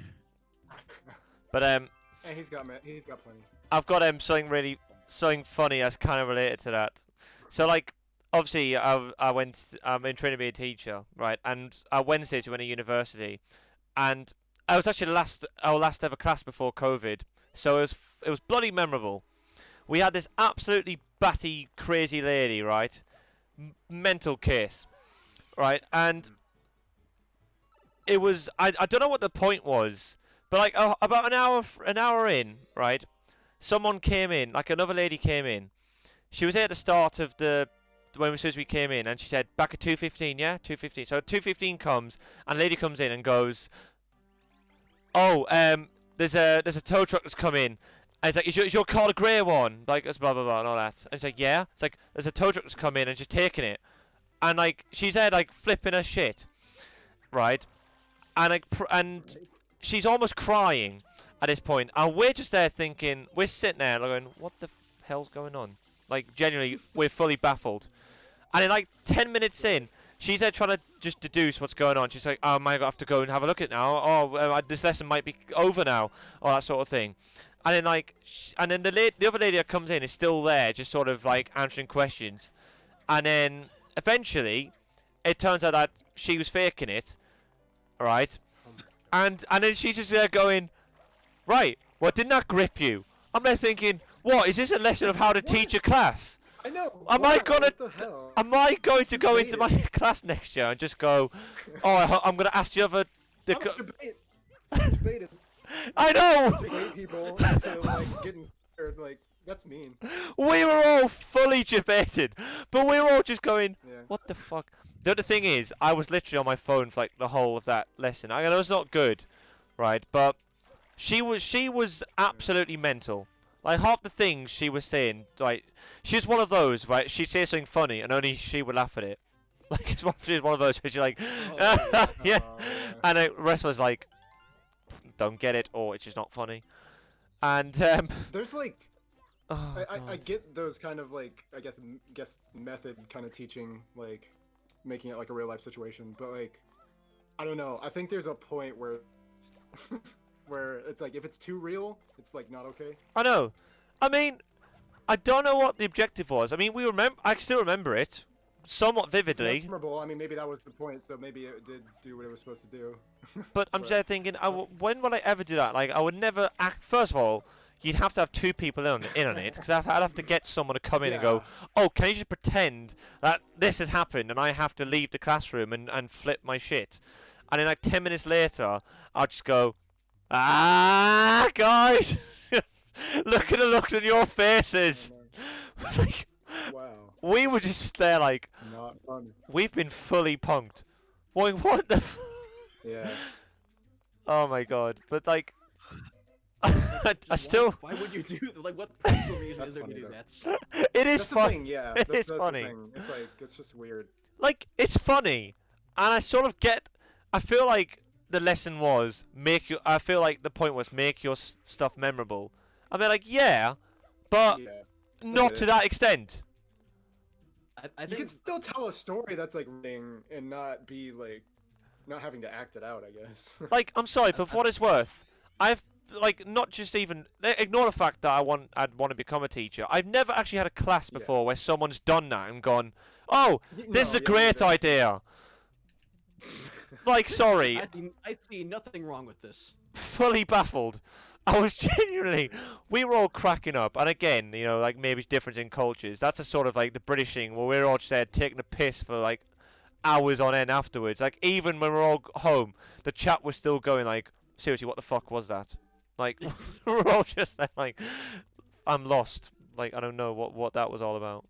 [SPEAKER 2] But
[SPEAKER 1] Hey, he's got plenty.
[SPEAKER 2] I've got something funny that's kind of related to that. So like, obviously, I'm in training to be a teacher, right? And Wednesdays we went to university, and I was actually our last ever class before COVID, so it was bloody memorable. We had this absolutely batty, crazy lady, right? Mental case, right? And it was I don't know what the point was, but like about an hour in, right? Someone came in, like another lady came in. She was there at the start of when we came in, and she said back at 2:15, yeah, 2:15. So 2:15 comes, and a lady comes in and goes, "Oh, there's a tow truck that's come in." And it's like, is your car a grey one? Like, it's blah blah blah and all that. And it's like, yeah. It's like, there's a tow truck that's come in and she's taking it, and like she's there like flipping her shit, right? And like, and she's almost crying at this point, and we're just there thinking, we're sitting there going, what the hell's going on? Like, genuinely, we're fully baffled. And then like 10 minutes in, she's there trying to just deduce what's going on. She's like, oh my God, I have to go and have a look at it now. Oh, this lesson might be over now, or that sort of thing. And then like, and then the other lady that comes in is still there, just sort of like answering questions. And then eventually, it turns out that she was faking it, right? And then she's just there going, right, well, didn't that grip you? I'm there thinking, what, is this a lesson of how to teach a class?
[SPEAKER 1] I know.
[SPEAKER 2] Am I
[SPEAKER 1] what the hell?
[SPEAKER 2] Am I going to go
[SPEAKER 1] Debate
[SPEAKER 2] into my class next year and just go, oh, I'm going to ask the other...
[SPEAKER 1] Debated.
[SPEAKER 2] I know!
[SPEAKER 1] Debate people into like getting scared. Like, that's mean.
[SPEAKER 2] We were all fully debated, but we were all just going,
[SPEAKER 1] Yeah.
[SPEAKER 2] what the fuck? The other thing is, I was literally on my phone for like the whole of that lesson. I know it's not good, right? But she was absolutely mental. Like half the things she was saying, like she's one of those, right? She'd say something funny and only she would laugh at it. Like she's one of those where she's like,
[SPEAKER 3] Oh,
[SPEAKER 2] yeah,
[SPEAKER 1] Oh,
[SPEAKER 2] and the rest was like, don't get it, or it's just not funny. And
[SPEAKER 1] There's like,
[SPEAKER 2] oh,
[SPEAKER 1] I
[SPEAKER 2] God.
[SPEAKER 1] get those kind of like, I guess method kind of teaching, like making it like a real life situation, but like, I don't know. I think there's a point where, where it's like if it's too real, it's like not okay.
[SPEAKER 2] I know. I mean, I don't know what the objective was. I mean, I still remember it somewhat
[SPEAKER 1] It's
[SPEAKER 2] vividly.
[SPEAKER 1] memorable. I mean, maybe that was the point. So maybe it did do what it was supposed to do.
[SPEAKER 2] But I'm just there thinking, when would I ever do that? Like, I would never act. First of all, you'd have to have two people in on it, because I'd have to get someone to come in and go, oh, can you just pretend that this has happened and I have to leave the classroom and flip my shit? And then like 10 minutes later, I'll just go, ah, guys, look at the looks on your faces. It's like,
[SPEAKER 1] Wow.
[SPEAKER 2] we were just there like,
[SPEAKER 1] Not fun.
[SPEAKER 2] we've been fully punked. What the
[SPEAKER 1] Yeah.
[SPEAKER 2] Oh my God. But like, I still...
[SPEAKER 3] Why would you do that? Like, what practical reason
[SPEAKER 1] That's
[SPEAKER 3] is there to
[SPEAKER 1] funny,
[SPEAKER 3] do
[SPEAKER 1] though.
[SPEAKER 3] that?
[SPEAKER 2] It is
[SPEAKER 1] That's the
[SPEAKER 2] fun.
[SPEAKER 1] thing, yeah.
[SPEAKER 2] It
[SPEAKER 1] That's,
[SPEAKER 2] is
[SPEAKER 1] that's
[SPEAKER 2] funny.
[SPEAKER 1] The thing. It's like, it's just weird.
[SPEAKER 2] Like, it's funny. And I sort of get... I feel like the lesson was, I feel like the point was, make your stuff memorable. I mean, like, yeah, but
[SPEAKER 1] Yeah.
[SPEAKER 2] not
[SPEAKER 1] get
[SPEAKER 2] to
[SPEAKER 1] it.
[SPEAKER 2] that extent.
[SPEAKER 3] I
[SPEAKER 1] You
[SPEAKER 3] think
[SPEAKER 1] can still tell a story that's like reading and not be like, not having to act it out, I guess.
[SPEAKER 2] Like, I'm sorry, but for what it's worth, I've like not just even ignore the fact that I'd want to become a teacher. I've never actually had a class
[SPEAKER 1] Yeah.
[SPEAKER 2] before where someone's done that and gone, "Oh, this is
[SPEAKER 1] No,
[SPEAKER 2] a
[SPEAKER 1] yeah,
[SPEAKER 2] great
[SPEAKER 1] neither.
[SPEAKER 2] idea." Like, sorry,
[SPEAKER 3] I see nothing wrong with this.
[SPEAKER 2] fully baffled. I was genuinely, we were all cracking up, and again, you know, like maybe it's difference in cultures. That's a sort of like the British thing where we're all just there taking the piss for like hours on end afterwards. Like even when we're all home, the chat was still going. Like, seriously, what the fuck was that? Like, we're all just there, like, I'm lost. Like, I don't know what that was all about.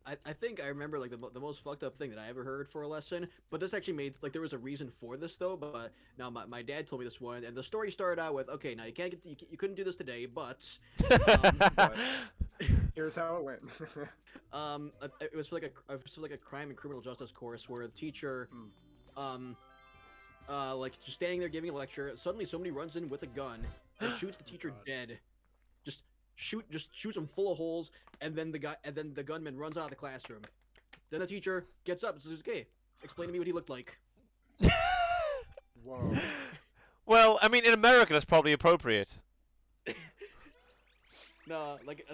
[SPEAKER 3] I think I remember like the most fucked up thing that I ever heard for a lesson, but this actually made like there was a reason for this though. But now my dad told me this one, and the story started out with, okay, now you couldn't do this today, but
[SPEAKER 1] Here's how it went.
[SPEAKER 3] it was for like a crime and criminal justice course where the teacher like just standing there giving a lecture. Suddenly somebody runs in with a gun and shoots the teacher
[SPEAKER 1] God.
[SPEAKER 3] dead. Just shoots him full of holes, and then the gunman runs out of the classroom. Then the teacher gets up and says, "Okay, explain to me what he looked like."
[SPEAKER 1] Whoa.
[SPEAKER 2] Well, I mean, in America, that's probably appropriate.
[SPEAKER 3] No, like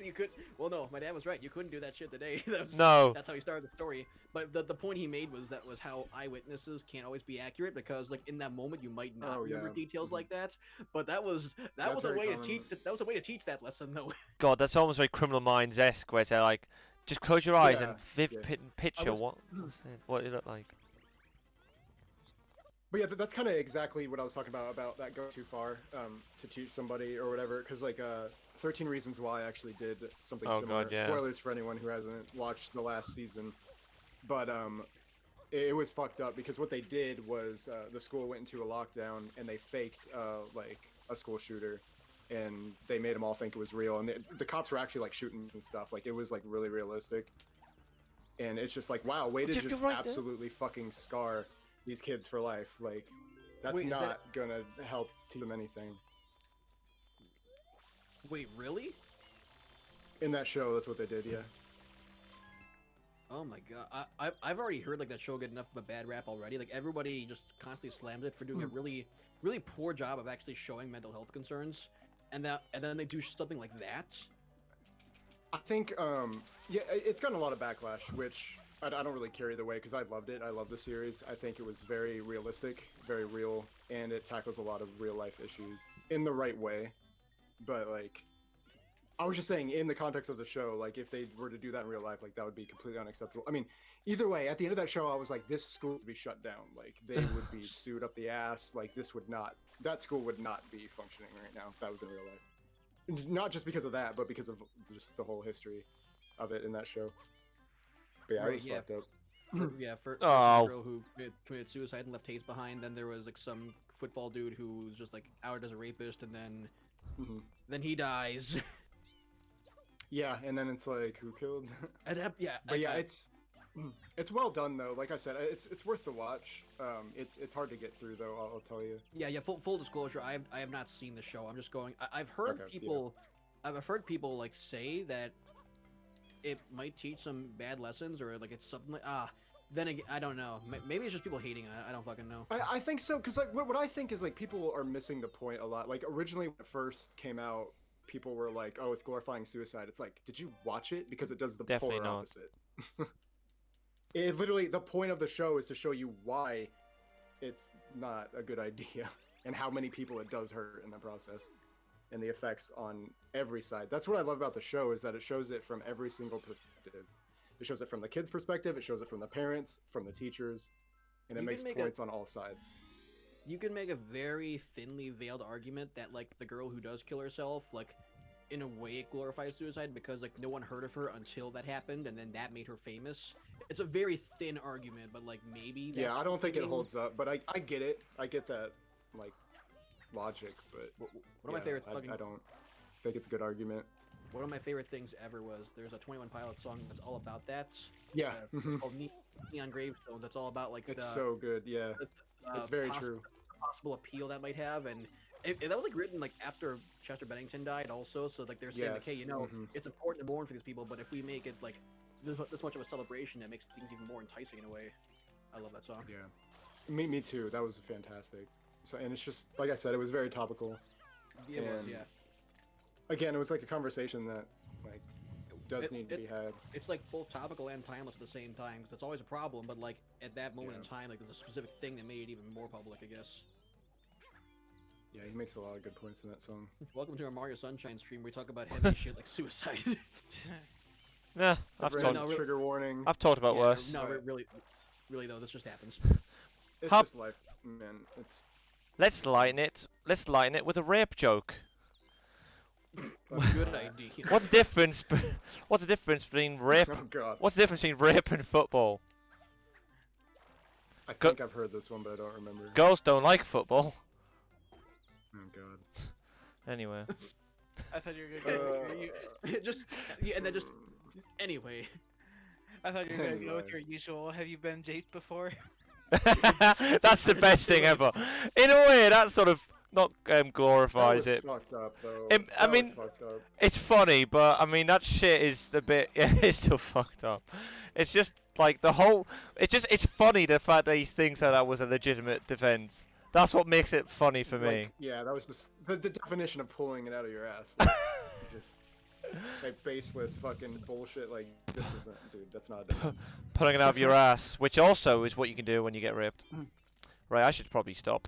[SPEAKER 3] you could. Well, no, my dad was right. You couldn't do that shit today.
[SPEAKER 2] No.
[SPEAKER 3] That's how he started the story. But the point he made was how eyewitnesses can't always be accurate because like in that moment you might not remember details like that. But that was a
[SPEAKER 1] very
[SPEAKER 3] way to
[SPEAKER 1] common.
[SPEAKER 3] teach. That was a way to teach that lesson though.
[SPEAKER 2] God, that's almost very Criminal Minds-esque, where they're like, just close your eyes and
[SPEAKER 1] Yeah.
[SPEAKER 2] picture
[SPEAKER 3] was-
[SPEAKER 2] what it looked like.
[SPEAKER 1] But yeah, that's kind of exactly what I was talking about that going too far to teach somebody or whatever. Because like 13 Reasons Why actually did something
[SPEAKER 2] Oh,
[SPEAKER 1] similar.
[SPEAKER 2] God, yeah.
[SPEAKER 1] Spoilers for anyone who hasn't watched the last season. But it was fucked up because what they did was the school went into a lockdown and they faked like a school shooter, and they made them all think it was real. And the cops were actually like shooting and stuff. Like it was like really realistic. And it's just like, wow, way to
[SPEAKER 2] You're
[SPEAKER 1] just
[SPEAKER 2] right there.
[SPEAKER 1] absolutely fucking scar these kids for life. Like that's
[SPEAKER 3] Wait, is
[SPEAKER 1] not gonna help teach them anything.
[SPEAKER 3] Wait, really?
[SPEAKER 1] In that show, that's what they did. Yeah.
[SPEAKER 3] Oh my god, I've already heard like that show get enough of a bad rap already. Like everybody just constantly slams it for doing a really poor job of actually showing mental health concerns, and then they do something like that.
[SPEAKER 1] I think yeah, it's gotten a lot of backlash, which I don't really care either way because I loved it. I love the series. I think it was very realistic, very real, and it tackles a lot of real life issues in the right way. But like, I was just saying, in the context of the show, like if they were to do that in real life, like that would be completely unacceptable. I mean, either way, at the end of that show, I was like, this school needs to be shut down. Like they would be sued up the ass. Like that school would not be functioning right now if that was in real life. Not just because of that, but because of just the whole history of it in that show. But yeah, it was fucked up.
[SPEAKER 3] For
[SPEAKER 2] Oh.
[SPEAKER 3] a girl who committed suicide and left tapes behind. Then there was like some football dude who was just like outed as a rapist, and then he dies.
[SPEAKER 1] Yeah, and then it's like, who killed?
[SPEAKER 3] And
[SPEAKER 1] But yeah, it's well done though. Like I said, it's worth the watch. It's hard to get through though. I'll tell you.
[SPEAKER 3] Yeah. Full disclosure, I have not seen the show. I'm just going. I've heard
[SPEAKER 1] Okay,
[SPEAKER 3] people, I've heard people like say that it might teach some bad lessons or like it's something like Then again, I don't know. Maybe it's just people hating on it. I don't fucking know.
[SPEAKER 1] I think so, because like what I think is like people are missing the point a lot. Like originally when it first came out, people were like, "Oh, it's glorifying suicide." It's like, did you watch it? Because it does the
[SPEAKER 2] Definitely
[SPEAKER 1] polar
[SPEAKER 2] not.
[SPEAKER 1] opposite. It literally, the point of the show is to show you why it's not a good idea and how many people it does hurt in the process and the effects on every side. That's what I love about the show, is that it shows it from every single perspective. It shows it from the kids' perspective, it shows it from the parents, from the teachers, and it
[SPEAKER 3] You
[SPEAKER 1] makes
[SPEAKER 3] can make
[SPEAKER 1] points on all sides.
[SPEAKER 3] You can make a very thinly veiled argument that like the girl who does kill herself, like in a way it glorifies suicide because like no one heard of her until that happened, and then that made her famous. It's a very thin argument, but like maybe.
[SPEAKER 1] Yeah,
[SPEAKER 3] that's
[SPEAKER 1] I don't think it
[SPEAKER 3] something-
[SPEAKER 1] holds up, but I get it. I get that, like, logic, but
[SPEAKER 3] One of my favorite fucking.
[SPEAKER 1] I don't think it's a good argument.
[SPEAKER 3] One of my favorite things ever was there's a 21 Pilots song that's all about that.
[SPEAKER 1] Yeah, mhm.
[SPEAKER 3] Called Neon Gravestones. That's all about like
[SPEAKER 1] It's
[SPEAKER 3] the,
[SPEAKER 1] so good. Yeah, it's very true.
[SPEAKER 3] possible appeal that might have, and that was like written like after Chester Bennington died also, so like they're saying like, hey,
[SPEAKER 1] Yes,
[SPEAKER 3] you know,
[SPEAKER 1] mhm.
[SPEAKER 3] it's important to mourn for these people, but if we make it like this much of a celebration, it makes things even more enticing in a way. I love that song.
[SPEAKER 1] Yeah, me too. That was fantastic. So, and it's just like I said, it was very topical.
[SPEAKER 3] It was,
[SPEAKER 1] And-
[SPEAKER 3] yeah.
[SPEAKER 1] Again, it was like a conversation that like does
[SPEAKER 3] It-
[SPEAKER 1] need to be had.
[SPEAKER 3] It's like both topical and timeless at the same time, because that's always a problem, but like at that moment in
[SPEAKER 1] Yeah.
[SPEAKER 3] time, like there's a specific thing that made it even more public, I guess.
[SPEAKER 1] Yeah, he makes a lot of good points in that song.
[SPEAKER 3] Welcome to our Mario Sunshine stream where we talk about heavy shit like suicide.
[SPEAKER 2] Yeah, I've
[SPEAKER 1] Every
[SPEAKER 2] talked.
[SPEAKER 3] no,
[SPEAKER 1] trigger warning.
[SPEAKER 2] I've talked about
[SPEAKER 3] Yeah,
[SPEAKER 2] worse.
[SPEAKER 3] No,
[SPEAKER 1] Right.
[SPEAKER 3] really though, this just happens.
[SPEAKER 1] It's
[SPEAKER 2] How-
[SPEAKER 1] just life, man. It's
[SPEAKER 2] Let's lighten it. Let's lighten it with a rape joke.
[SPEAKER 3] Good idea.
[SPEAKER 2] What's the difference? What's the difference between rape?
[SPEAKER 1] oh god.
[SPEAKER 2] What's the difference between rape and football?
[SPEAKER 1] I
[SPEAKER 2] Go-
[SPEAKER 1] think I've heard this one, but I don't remember.
[SPEAKER 2] Girls don't like football.
[SPEAKER 1] Oh god.
[SPEAKER 2] Anyway.
[SPEAKER 4] I thought you were gonna go.
[SPEAKER 3] just and then just anyway.
[SPEAKER 4] I thought you were gonna go with
[SPEAKER 1] Anyway.
[SPEAKER 4] your usual. Have you been japed before?
[SPEAKER 2] That's the best thing ever. In a way, that sort of
[SPEAKER 1] That
[SPEAKER 2] glorifies
[SPEAKER 1] was
[SPEAKER 2] it.
[SPEAKER 1] fucked up though.
[SPEAKER 2] I
[SPEAKER 1] That was
[SPEAKER 2] mean,
[SPEAKER 1] fucked up.
[SPEAKER 2] it's funny, but I mean that shit is a bit. Yeah, it's still fucked up. It's just like the whole. It's funny the fact that he thinks that was a legitimate defense. That's what makes it funny for me.
[SPEAKER 1] Like, yeah, that was just the definition of pulling it out of your ass. Like, just like baseless fucking bullshit. Like this isn't, dude. That's not a defense.
[SPEAKER 2] Pulling it out of your ass, which also is what you can do when you get ripped. Right, I should probably stop.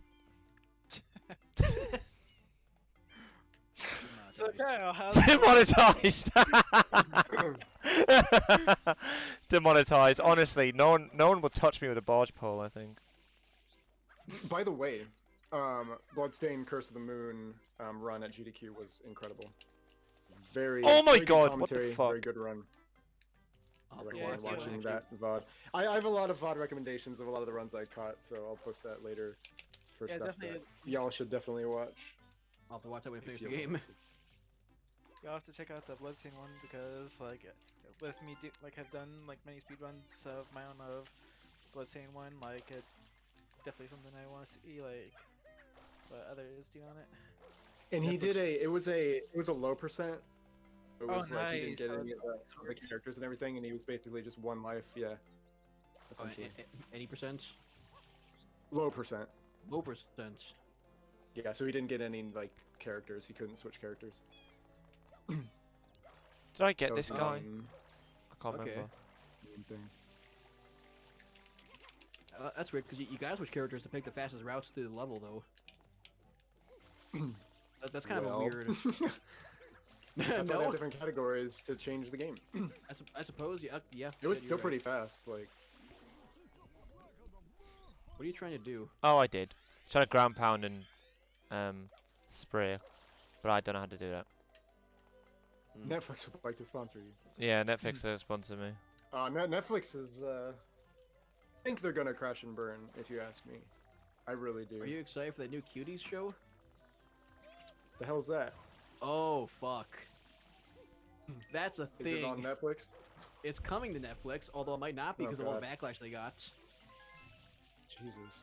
[SPEAKER 4] So Kyle, how's
[SPEAKER 2] Demonetized. Demonetized. Honestly, no one will touch me with a barge pole. I think.
[SPEAKER 1] By the way, Bloodstained Curse of the Moon run at GDQ was incredible. Very.
[SPEAKER 2] Oh my
[SPEAKER 1] very good
[SPEAKER 2] God, what the
[SPEAKER 1] commentary,
[SPEAKER 2] fuck?
[SPEAKER 1] Very good run. I
[SPEAKER 3] Yeah,
[SPEAKER 1] recommend
[SPEAKER 4] yeah,
[SPEAKER 1] watching
[SPEAKER 3] actually.
[SPEAKER 1] that VOD. I have a lot of VOD recommendations of a lot of the runs I caught, so I'll post that later for
[SPEAKER 4] Yeah,
[SPEAKER 1] stuff
[SPEAKER 4] definitely.
[SPEAKER 1] that y'all should definitely watch.
[SPEAKER 3] I'll have to watch that when I finish
[SPEAKER 1] if
[SPEAKER 3] the
[SPEAKER 1] you
[SPEAKER 3] game.
[SPEAKER 1] want to.
[SPEAKER 4] You'll have to check out the Bloodstained one because, like, with me, I've done like many speedruns of my own of Bloodstained one. Like, it definitely something I want to see. Like, what others do on it.
[SPEAKER 1] And he
[SPEAKER 3] Netflix.
[SPEAKER 1] did it was a low percent. It
[SPEAKER 4] Oh,
[SPEAKER 1] was like he didn't
[SPEAKER 4] nice.
[SPEAKER 1] get
[SPEAKER 4] That
[SPEAKER 1] any of the
[SPEAKER 4] works.
[SPEAKER 1] characters and everything, and he was basically just one life. Yeah,
[SPEAKER 3] Oh,
[SPEAKER 1] essentially
[SPEAKER 3] any percent?
[SPEAKER 1] low percent.
[SPEAKER 3] Low percent.
[SPEAKER 1] Yeah, so he didn't get any like characters. He couldn't switch characters.
[SPEAKER 2] Did I get
[SPEAKER 1] That
[SPEAKER 2] this
[SPEAKER 1] was
[SPEAKER 2] guy?
[SPEAKER 1] the
[SPEAKER 2] I can't
[SPEAKER 3] okay.
[SPEAKER 2] remember.
[SPEAKER 1] main thing.
[SPEAKER 3] That's weird because you gotta switch characters to pick the fastest routes through the level, though. That's kind of a weird.
[SPEAKER 1] That's why they
[SPEAKER 3] No,
[SPEAKER 1] have different categories to change the game.
[SPEAKER 3] I suppose. Yeah, yeah.
[SPEAKER 1] It was
[SPEAKER 3] yeah,
[SPEAKER 1] still
[SPEAKER 3] you're
[SPEAKER 1] pretty
[SPEAKER 3] right.
[SPEAKER 1] fast. Like,
[SPEAKER 3] What are you trying to do?
[SPEAKER 2] Oh, I did. Trying to ground pound and spray, but I don't know how to do that.
[SPEAKER 1] Netflix would like to sponsor you.
[SPEAKER 2] Yeah, Netflix sponsor me.
[SPEAKER 1] Netflix is. I think they're gonna crash and burn. If you ask me, I really do.
[SPEAKER 3] Are you excited for that new Cuties show?
[SPEAKER 1] The hell's that?
[SPEAKER 3] Oh fuck. That's a
[SPEAKER 1] Is
[SPEAKER 3] thing.
[SPEAKER 1] it on Netflix?
[SPEAKER 3] It's coming to Netflix, although it might not be
[SPEAKER 1] Oh,
[SPEAKER 3] because of all the
[SPEAKER 1] God.
[SPEAKER 3] backlash they got.
[SPEAKER 1] Jesus.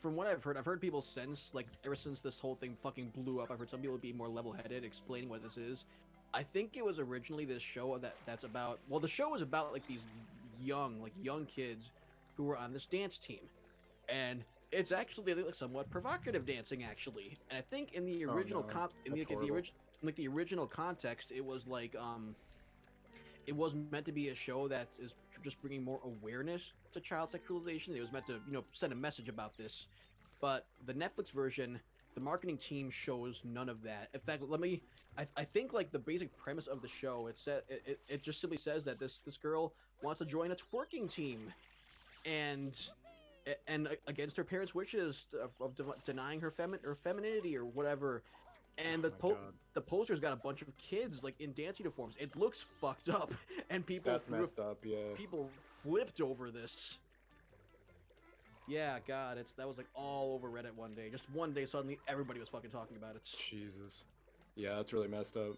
[SPEAKER 3] From what I've heard people since, like, ever since this whole thing fucking blew up, I've heard some people be more level-headed explaining what this is. I think it was originally this show that's about, well, the show was about, like, these young kids who were on this dance team. And it's actually, like, somewhat provocative dancing, actually. And I think in the
[SPEAKER 1] Oh,
[SPEAKER 3] original,
[SPEAKER 1] no. That's horrible.
[SPEAKER 3] the original context, it was, like, it was meant to be a show that is just bringing more awareness to child sexualization. It was meant to, send a message about this. But the Netflix version, the marketing team shows none of that. In fact, I think like the basic premise of the show, it just simply says that this girl wants to join a twerking team, and against her parents' wishes of denying her femininity or whatever. And
[SPEAKER 1] Oh my God.
[SPEAKER 3] the poster's got a bunch of kids like in dance uniforms. It looks fucked up, and
[SPEAKER 1] That's messed up. Yeah.
[SPEAKER 3] people flipped over this. Yeah, God, that was like all over Reddit one day. Just one day, suddenly everybody was fucking talking about it.
[SPEAKER 1] Jesus. Yeah, that's really messed up.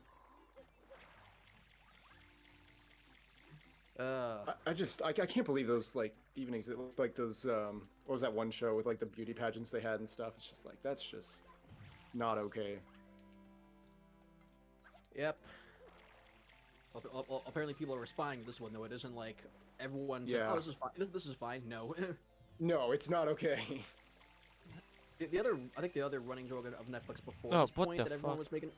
[SPEAKER 1] I can't believe those like evenings. It looks like those what was that one show with like the beauty pageants they had and stuff. It's just like that's just not okay.
[SPEAKER 3] Yep. Apparently, people are responding to this one though. It isn't like everyone's like,
[SPEAKER 1] Yeah.
[SPEAKER 3] "Oh, this is fine. This is fine." No.
[SPEAKER 1] No, it's not okay.
[SPEAKER 3] I think the other running joke of Netflix before
[SPEAKER 2] Oh,
[SPEAKER 3] this
[SPEAKER 2] what
[SPEAKER 3] point
[SPEAKER 2] the
[SPEAKER 3] that everyone
[SPEAKER 2] fuck?
[SPEAKER 3] was making.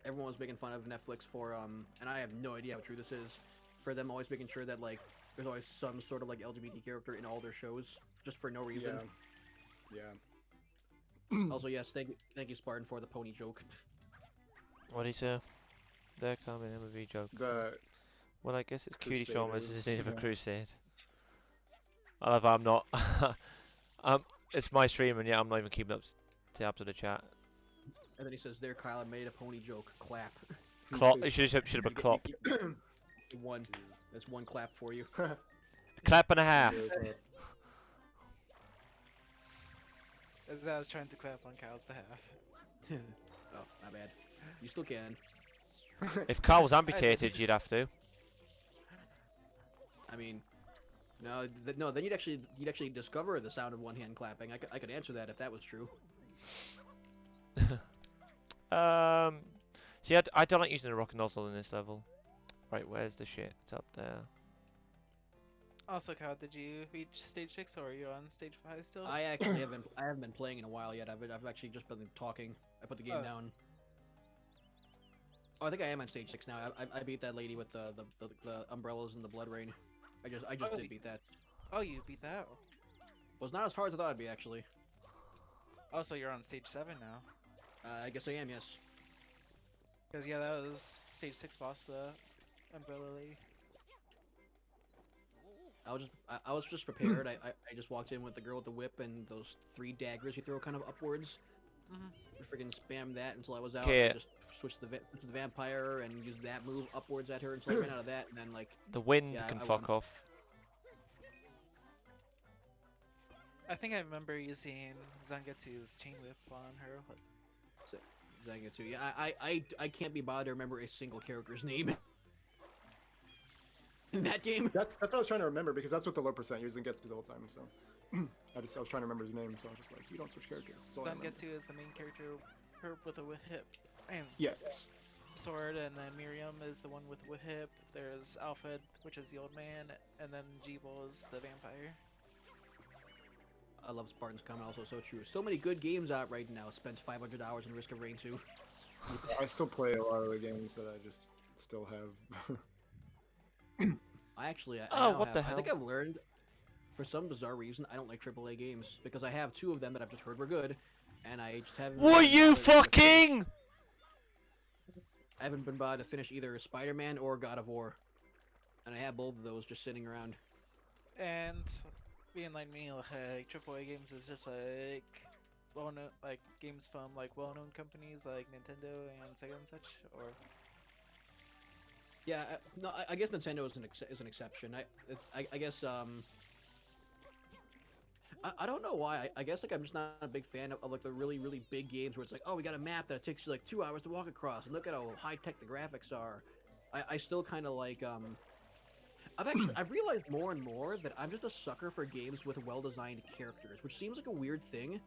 [SPEAKER 3] Everyone was making fun of Netflix for and I have no idea how true this is, for them always making sure that like there's always some sort of like LGBT character in all their shows just for no reason.
[SPEAKER 1] Yeah.
[SPEAKER 3] Also, yes, thank you Spartan for the pony joke.
[SPEAKER 2] What do you say? There coming in with a joke.
[SPEAKER 1] The
[SPEAKER 2] Well, I guess it's cutie traumas. This is
[SPEAKER 1] Crusaders,
[SPEAKER 2] of a
[SPEAKER 1] yeah.
[SPEAKER 2] crusade. I love how I'm not. It's my stream, and yeah, I'm not even keeping up tabs of the chat.
[SPEAKER 3] And then he says, "There, Kyle, I made a pony joke. Clap."
[SPEAKER 2] Clop. You should have put clop.
[SPEAKER 3] One. That's one clap for you.
[SPEAKER 2] Clap and a half.
[SPEAKER 4] As I was trying to clap on Kyle's behalf.
[SPEAKER 3] Oh, my bad. You still can.
[SPEAKER 2] If Carl was amputated, you'd have to.
[SPEAKER 3] I mean, No, then you'd actually discover the sound of one hand clapping. I could answer that if that was true.
[SPEAKER 2] See, I don't like using a rocket nozzle in this level. Right, where's the shit? It's up there.
[SPEAKER 4] Also, Kyle, did you reach stage 6 or are you on stage 5 still?
[SPEAKER 3] I actually haven't been playing in a while yet. I've actually just been talking. I put the game
[SPEAKER 4] Oh.
[SPEAKER 3] down. Oh, I think I am on stage 6 now. I beat that lady with the umbrellas and the blood rain. I just
[SPEAKER 4] Oh,
[SPEAKER 3] did beat that.
[SPEAKER 4] Oh, you beat that.
[SPEAKER 3] Well, it's not as hard as I thought it'd be actually.
[SPEAKER 4] Oh, so you're on stage 7 now.
[SPEAKER 3] I guess I am. Yes.
[SPEAKER 4] Because, yeah, that was stage 6 boss, the Umbrella Lady.
[SPEAKER 3] I was just prepared. I just walked in with the girl with the whip and those 3 daggers you throw kind of upwards.
[SPEAKER 4] Mhm.
[SPEAKER 3] I freaking spammed that until I was out.
[SPEAKER 2] Okay.
[SPEAKER 3] I just switched to the vampire and used that move upwards at her until I ran out of that, and then like
[SPEAKER 2] The wind
[SPEAKER 3] Yeah,
[SPEAKER 2] can
[SPEAKER 3] I
[SPEAKER 2] fuck off.
[SPEAKER 4] I think I remember using Zangetsu's chain whip on her.
[SPEAKER 3] Zangetsu. Yeah, I can't be bothered to remember a single character's name in that game.
[SPEAKER 1] That's what I was trying to remember because that's what the low percent using gets to the whole time. So I was trying to remember his name, so I was just like, you don't switch characters. That's all I remember.
[SPEAKER 4] Zangetsu is the main character, her with a whip and
[SPEAKER 1] Yes.
[SPEAKER 4] sword, and then Miriam is the one with the whip. There's Alfred, which is the old man, and then Jibo is the vampire.
[SPEAKER 3] I love Spartan's comment. Also, so true. So many good games out right now. Spends $500 on Risk of Rain 2.
[SPEAKER 1] I still play a lot of the games that I just still have.
[SPEAKER 3] I actually, I
[SPEAKER 2] Oh,
[SPEAKER 3] now
[SPEAKER 2] what the
[SPEAKER 3] have, I think
[SPEAKER 2] hell?
[SPEAKER 3] I've learned, for some bizarre reason, I don't like AAA games because I have 2 of them that I've just heard were good, and I just haven't.
[SPEAKER 2] Were
[SPEAKER 3] been
[SPEAKER 2] you
[SPEAKER 3] bothered to finish-
[SPEAKER 2] fucking?
[SPEAKER 3] I haven't been bothered to finish either Spider-Man or God of War, and I have both of those just sitting around.
[SPEAKER 4] And being like me, like AAA games is just like well-known, like games from like well-known companies like Nintendo and Sega and such, or
[SPEAKER 3] Yeah, no, I guess Nintendo is an exception. I guess I don't know why. I guess like I'm just not a big fan of like the really big games where it's like, oh, we got a map that takes you like 2 hours to walk across, and look at how high tech the graphics are. I still kind of like I've realized more and more that I'm just a sucker for games with well designed characters, which seems like a weird thing,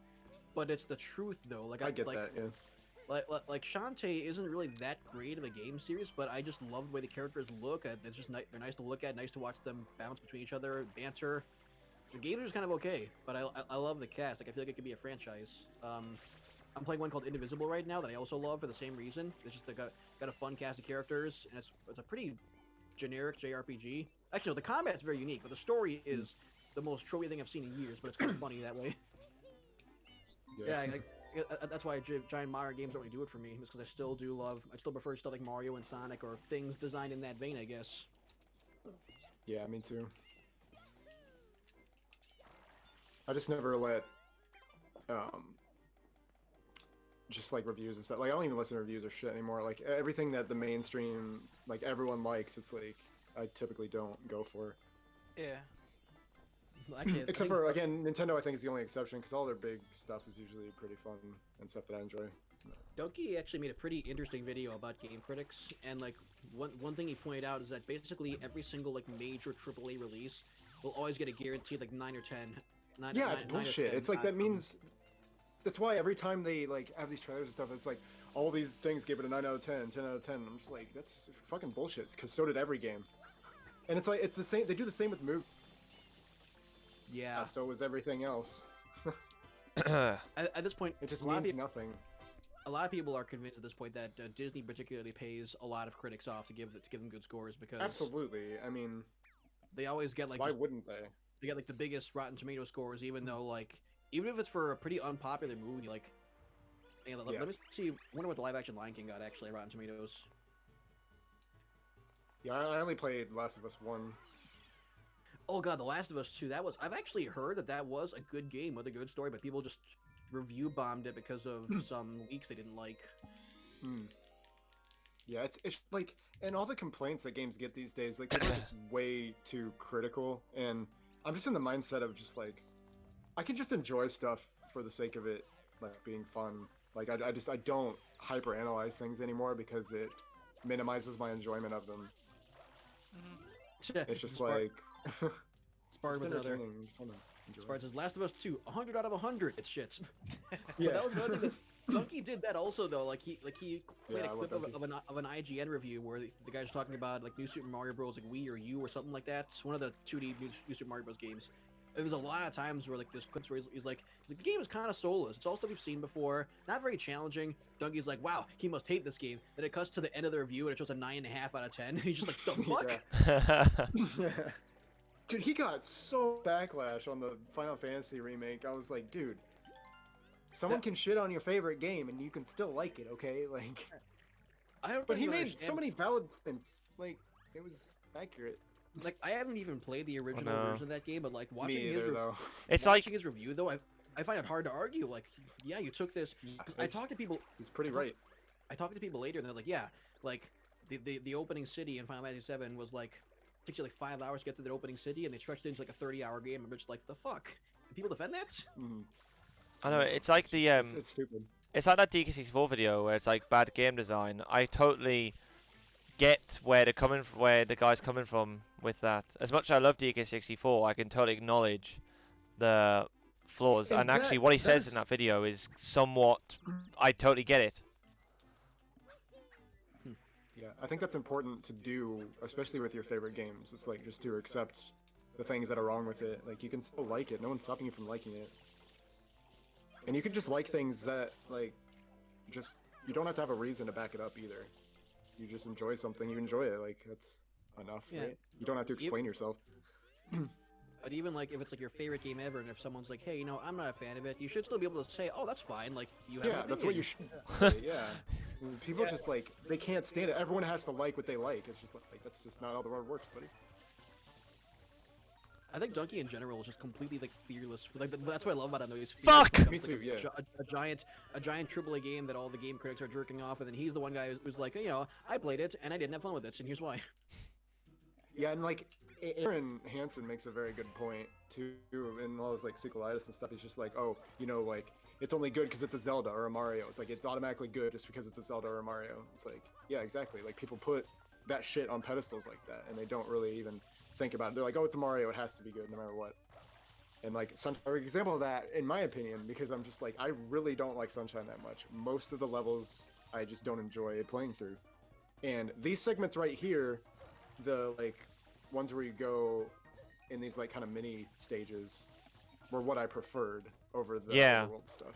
[SPEAKER 3] but it's the truth though. Like
[SPEAKER 1] I get
[SPEAKER 3] like,
[SPEAKER 1] that, yeah.
[SPEAKER 3] like Shantae isn't really that great of a game series, but I just love the way the characters look. It's just they're nice to look at, nice to watch them bounce between each other, banter. The games are just kind of okay, but I love the cast. Like I feel like it could be a franchise. I'm playing one called Indivisible right now that I also love for the same reason. It's just got a fun cast of characters, and it's a pretty generic JRPG. Actually, no, the combat's very unique, but the story is the most tropey thing I've seen in years. But it's kind of funny that way. Yeah, that's why giant Mario games don't really do it for me. Is because I still prefer stuff like Mario and Sonic or things designed in that vein, I guess.
[SPEAKER 1] Yeah, me too. I just never let just like reviews and stuff. Like I don't even listen to reviews or shit anymore. Like everything that the mainstream, like everyone likes, it's like I typically don't go for.
[SPEAKER 4] yeah.
[SPEAKER 3] Well, actually,
[SPEAKER 1] Except for again, Nintendo, I think is the only exception because all their big stuff is usually pretty fun and stuff that I enjoy.
[SPEAKER 3] Donkey actually made a pretty interesting video about game critics, and like one thing he pointed out is that basically every single like major AAA release will always get a guaranteed like 9 or 10.
[SPEAKER 1] Yeah, it's bullshit. It's like that means that's why every time they like have these trailers and stuff, it's like all these things give it a 9 out of 10, 10 out of 10. I'm just like, that's fucking bullshit. Because so did every game, and it's like it's the same. They do the same with movies.
[SPEAKER 3] Yeah.
[SPEAKER 1] So was everything else.
[SPEAKER 3] At this point,
[SPEAKER 1] It just
[SPEAKER 3] a lot of
[SPEAKER 1] means
[SPEAKER 3] people,
[SPEAKER 1] nothing.
[SPEAKER 3] a lot of people are convinced at this point that Disney particularly pays a lot of critics off to give them good scores because
[SPEAKER 1] Absolutely. I mean,
[SPEAKER 3] they always get like
[SPEAKER 1] why wouldn't they?
[SPEAKER 3] they get like the biggest Rotten Tomato scores, even though like even if it's for a pretty unpopular movie, like hey, let me see. I wonder what the live action Lion King got actually at Rotten Tomatoes.
[SPEAKER 1] Yeah, I only played Last of Us 1.
[SPEAKER 3] Oh god, The Last of Us 2. I've actually heard that was a good game with a good story, but people just review bombed it because of some leaks they didn't like.
[SPEAKER 1] Yeah, it's like, and all the complaints that games get these days, like people are just way too critical, and I'm just in the mindset of just like, I can just enjoy stuff for the sake of it, like being fun. Like I don't hyper analyze things anymore because it minimizes my enjoyment of them. It's just like
[SPEAKER 3] Spartan
[SPEAKER 1] It's
[SPEAKER 3] with another.
[SPEAKER 1] entertaining. You just wanna enjoy
[SPEAKER 3] Spartan
[SPEAKER 1] it.
[SPEAKER 3] says Last of Us 2, 100 out of 100. It's shit. But
[SPEAKER 1] Yeah.
[SPEAKER 3] that was another thing that Donkey did that also though. Like he played
[SPEAKER 1] Yeah,
[SPEAKER 3] a
[SPEAKER 1] I love
[SPEAKER 3] clip
[SPEAKER 1] Donkey.
[SPEAKER 3] of an IGN review where the guy's talking about like New Super Mario Bros. Like Wii or U or something like that. It's one of the 2D New Super Mario Bros. Games. And there's a lot of times where like there's clips where he's like the game is kind of soulless. It's all stuff we've seen before. Not very challenging. Donkey's like, wow, he must hate this game. Then it cuts to the end of the review and it shows a 9.5 out of 10. He's just like, the fuck?
[SPEAKER 1] Yeah. Dude, he got so backlash on the Final Fantasy remake. I was like, dude, someone can shit on your favorite game and you can still like it, okay? Like,
[SPEAKER 3] I don't.
[SPEAKER 1] but he
[SPEAKER 3] really
[SPEAKER 1] made
[SPEAKER 3] understand-
[SPEAKER 1] so many valid points. Like, it was accurate.
[SPEAKER 3] Like I haven't even played the original
[SPEAKER 2] no.
[SPEAKER 3] version of that game, but like watching
[SPEAKER 1] Me
[SPEAKER 3] his
[SPEAKER 1] either, though.
[SPEAKER 2] It's like
[SPEAKER 3] watching his review though, I find it hard to argue. Like, yeah, you took this. 'Cause I
[SPEAKER 1] It's-
[SPEAKER 3] talked to people.
[SPEAKER 1] He's pretty right.
[SPEAKER 3] I talked to people later, and they're like, yeah, like the opening city in Final Fantasy VII was like takes you like 5 hours to get to the opening city, and they stretched it into like a 30-hour game. I'm just like, the fuck? People defend that?
[SPEAKER 1] Mhm.
[SPEAKER 2] I know it's like the
[SPEAKER 1] It's stupid.
[SPEAKER 2] it's like that DK64 video where it's like bad game design. I totally get where the guy's coming from with that. As much as I love DK64, I can totally acknowledge the flaws.
[SPEAKER 1] And
[SPEAKER 2] And actually,
[SPEAKER 1] that-
[SPEAKER 2] what he
[SPEAKER 1] that
[SPEAKER 2] says
[SPEAKER 1] is-
[SPEAKER 2] in that video is somewhat. I totally get it.
[SPEAKER 1] Yeah, I think that's important to do, especially with your favorite games. It's like just to accept the things that are wrong with it. Like, you can still like it. No one's stopping you from liking it. And you can just like things that, like, just, you don't have to have a reason to back it up either. You just enjoy something, you enjoy it. Like, that's enough,
[SPEAKER 3] Yeah.
[SPEAKER 1] right? You don't have to explain yourself.
[SPEAKER 3] But even like if it's like your favorite game ever, and if someone's like, hey, you know, I'm not a fan of it, you should still be able to say, oh, that's fine. Like you have.
[SPEAKER 1] Yeah,
[SPEAKER 3] an
[SPEAKER 1] that's what you
[SPEAKER 3] opinion.
[SPEAKER 1] should say, yeah. And people just, like, they can't stand it. Everyone has to like what they like. It's just like, that's just not how the world works, buddy.
[SPEAKER 3] I think Donkey in general is just completely like fearless. Like that's what I love about him. Though. He's
[SPEAKER 2] Fuck!
[SPEAKER 3] fearless when it
[SPEAKER 1] Me
[SPEAKER 3] comes to,
[SPEAKER 1] too,
[SPEAKER 3] like,
[SPEAKER 1] yeah.
[SPEAKER 3] a giant AAA game that all the game critics are jerking off, and then he's the one guy who's like, you know, I played it and I didn't have fun with it, and here's why.
[SPEAKER 1] Yeah, and like Aaron Hansen makes a very good point too in all his like sequelitis and stuff. He's just like, oh, you know, like it's only good because it's a Zelda or a Mario. It's like it's automatically good just because it's a Zelda or a Mario. It's like, yeah, exactly. Like people put that shit on pedestals like that, and they don't really even think about it. They're like, oh, it's a Mario, it has to be good no matter what. And like Sunshine, an example of that, in my opinion, because I'm just like, I really don't like Sunshine that much. Most of the levels I just don't enjoy playing through. And these segments right here, the like ones where you go in these like kind of mini stages, were what I preferred over the
[SPEAKER 2] Yeah.
[SPEAKER 1] world stuff.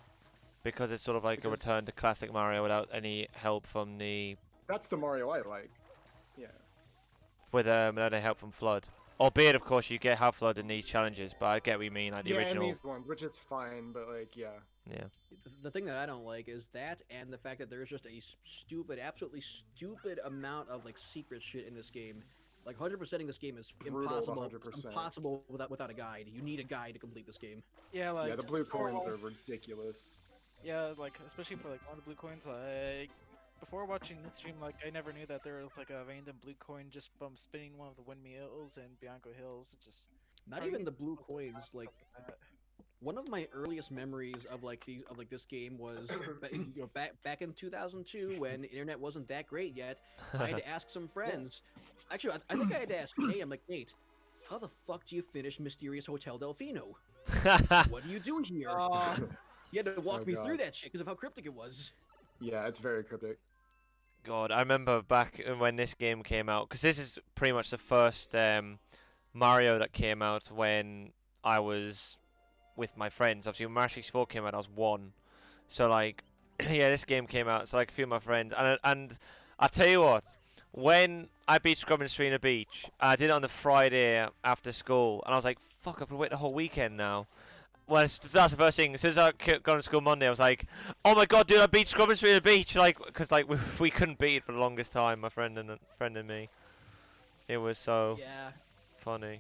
[SPEAKER 2] Because it's sort of like a
[SPEAKER 1] Because-
[SPEAKER 2] return to classic Mario without any help from the
[SPEAKER 1] That's the Mario I like. Yeah.
[SPEAKER 2] without any help from Flood. Albeit, of course, you get Half Flood in these challenges, but I get what you mean, like the
[SPEAKER 1] Yeah,
[SPEAKER 2] original.
[SPEAKER 1] and these ones, which is fine, but like, yeah.
[SPEAKER 2] Yeah.
[SPEAKER 3] The thing that I don't like is that, and the fact that there's just a stupid, absolutely stupid amount of like secret shit in this game. Like 100%ing this game is
[SPEAKER 1] Brutal,
[SPEAKER 3] impossible.
[SPEAKER 1] 100%.
[SPEAKER 3] Impossible without a guide. You need a guide to complete this game.
[SPEAKER 4] Yeah, like
[SPEAKER 1] Yeah, the blue
[SPEAKER 4] before
[SPEAKER 1] coins
[SPEAKER 4] all-
[SPEAKER 1] are ridiculous.
[SPEAKER 4] Yeah, like especially for like one of the blue coins, like before watching Livestream, like I never knew that there was like a random blue coin just from spinning one of the windmills in Bianco Hills. It just
[SPEAKER 3] Not
[SPEAKER 4] Are
[SPEAKER 3] even
[SPEAKER 4] you-
[SPEAKER 3] the blue coins. Like
[SPEAKER 4] that.
[SPEAKER 3] one of my earliest memories of like this game was back in 2002 when the internet wasn't that great yet. I had to ask some friends. Actually, I think I had to ask Nate. I'm like, Nate, how the fuck do you finish Mysterious Hotel Delfino? What do you do here? You had to walk
[SPEAKER 1] Oh,
[SPEAKER 3] me through
[SPEAKER 1] God.
[SPEAKER 3] that shit because of how cryptic it was.
[SPEAKER 1] Yeah, it's very cryptic.
[SPEAKER 2] God, I remember back when this game came out, because this is pretty much the first Mario that came out when I was with my friends. Obviously, when Mario 64 came out, I was 1. So, like, yeah, this game came out, so, like, a few of my friends. And I tell you what, when I beat Scrubbing Serena Beach, I did it on the Friday after school, and I was like, fuck, I've got to wait the whole weekend now. Well, that's the first thing. As soon as I got to school Monday, I was like, "Oh my god, dude! I beat Scrubbing Street Beach!" Like, because like we couldn't beat it for the longest time, my friend and me. It was so
[SPEAKER 3] Yeah.
[SPEAKER 2] funny.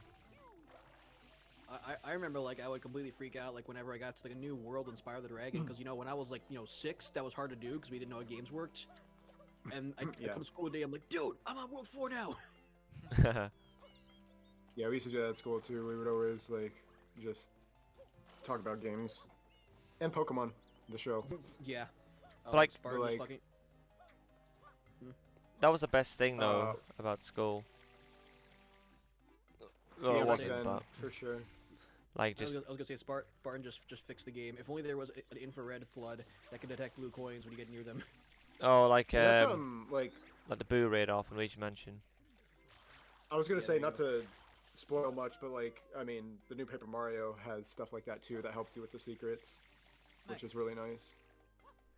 [SPEAKER 3] I remember like I would completely freak out like whenever I got to like a new world in Spyro the Dragon because you know when I was like 6 that was hard to do because we didn't know how games worked, and I
[SPEAKER 1] Yeah.
[SPEAKER 3] come to school today I'm like dude I'm on World 4 now.
[SPEAKER 1] Yeah, we used to do that at school too. We would always like just talk about games and Pokemon, the show.
[SPEAKER 3] Yeah.
[SPEAKER 2] Like-
[SPEAKER 3] Spyro was
[SPEAKER 1] like-
[SPEAKER 3] fucking.
[SPEAKER 2] That was the best thing though about school. Well,
[SPEAKER 1] yeah,
[SPEAKER 2] it
[SPEAKER 1] back
[SPEAKER 2] wasn't,
[SPEAKER 1] then,
[SPEAKER 2] but
[SPEAKER 1] for sure.
[SPEAKER 2] like
[SPEAKER 3] I was,
[SPEAKER 2] just
[SPEAKER 3] gonna, I was gonna say Spartan just fixed the game. If only there was an infrared flood that could detect blue coins when you get near them.
[SPEAKER 2] like
[SPEAKER 1] Yeah, that's like
[SPEAKER 2] like the boo radar from Luigi Mansion.
[SPEAKER 1] I was gonna
[SPEAKER 3] Yeah,
[SPEAKER 1] say
[SPEAKER 3] there you
[SPEAKER 1] not to spoil much, but like I mean the new Paper Mario has stuff like that too that helps you with the secrets, which is
[SPEAKER 4] Nice.
[SPEAKER 1] really nice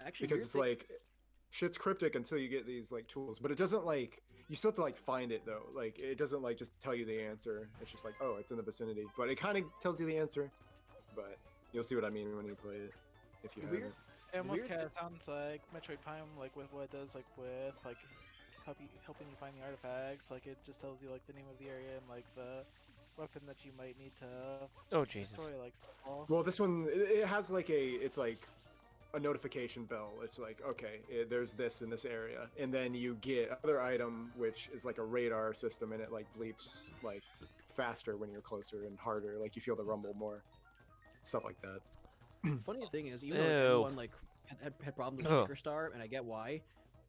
[SPEAKER 3] Actually,
[SPEAKER 1] because
[SPEAKER 3] weird
[SPEAKER 1] it's
[SPEAKER 3] thing.
[SPEAKER 1] like shit's cryptic until you get these like tools, but it doesn't like you still have to like find it though. Like it doesn't like just tell you the answer. It's just like oh it's in the vicinity, but it kind of tells you the answer. But you'll see what I mean when you play it if you
[SPEAKER 3] The
[SPEAKER 1] haven't.
[SPEAKER 3] weird-
[SPEAKER 4] It almost
[SPEAKER 3] weird
[SPEAKER 4] kind of sounds like Metroid Prime, like with what it does, like with like helping you find the artifacts. Like it just tells you like the name of the area and like the weapon that you might need to
[SPEAKER 2] Oh Jesus!
[SPEAKER 4] destroy, like stuff.
[SPEAKER 1] Well, this one it has like it's like a notification bell. It's like okay, there's this in this area, and then you get another item which is like a radar system, and it like bleeps like faster when you're closer and harder. Like you feel the rumble more, stuff like that.
[SPEAKER 3] Funny thing is, even though like,
[SPEAKER 2] Ew.
[SPEAKER 3] everyone like had problems with
[SPEAKER 2] Ugh.
[SPEAKER 3] Sticker Star, and I get why,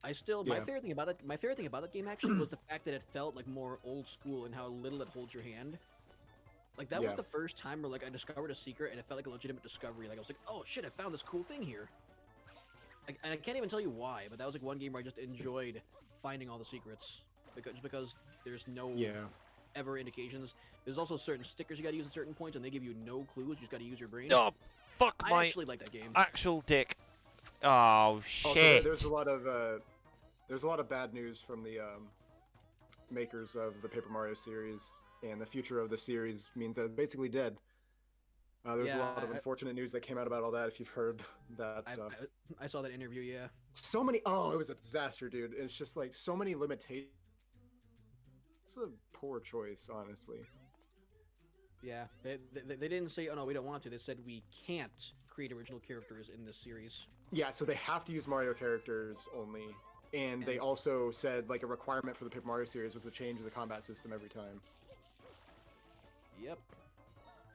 [SPEAKER 3] I still my
[SPEAKER 1] Yeah.
[SPEAKER 3] favorite thing about it. My favorite thing about that game actually was the fact that it felt like more old school and how little it holds your hand. Like that was
[SPEAKER 1] Yeah.
[SPEAKER 3] the first time where like I discovered a secret and it felt like a legitimate discovery. Like I was like, oh shit, I found this cool thing here. Like, and I can't even tell you why, but that was like one game where I just enjoyed finding all the secrets because there's no
[SPEAKER 1] Yeah.
[SPEAKER 3] ever indications. There's also certain stickers you gotta use at certain points, and they give you no clues. You just gotta use your brain.
[SPEAKER 2] Oh fuck
[SPEAKER 3] I
[SPEAKER 2] my
[SPEAKER 3] actually like that game.
[SPEAKER 2] actual dick! Oh
[SPEAKER 1] Also,
[SPEAKER 2] shit!
[SPEAKER 1] there's a lot of bad news from the makers of the Paper Mario series, and the future of the series means that it's basically dead. There's a
[SPEAKER 3] Yeah,
[SPEAKER 1] lot of unfortunate news that came out about all that. If you've heard that stuff,
[SPEAKER 3] I saw that interview. Yeah.
[SPEAKER 1] so many. Oh, it was a disaster, dude. It's just like so many limitations. It's a poor choice, honestly.
[SPEAKER 3] Yeah, they didn't say, oh no, we don't want to. They said we can't create original characters in this series.
[SPEAKER 1] Yeah, so they have to use Mario characters only, and they also said like a requirement for the Paper Mario series was to change the combat system every time.
[SPEAKER 3] Yep.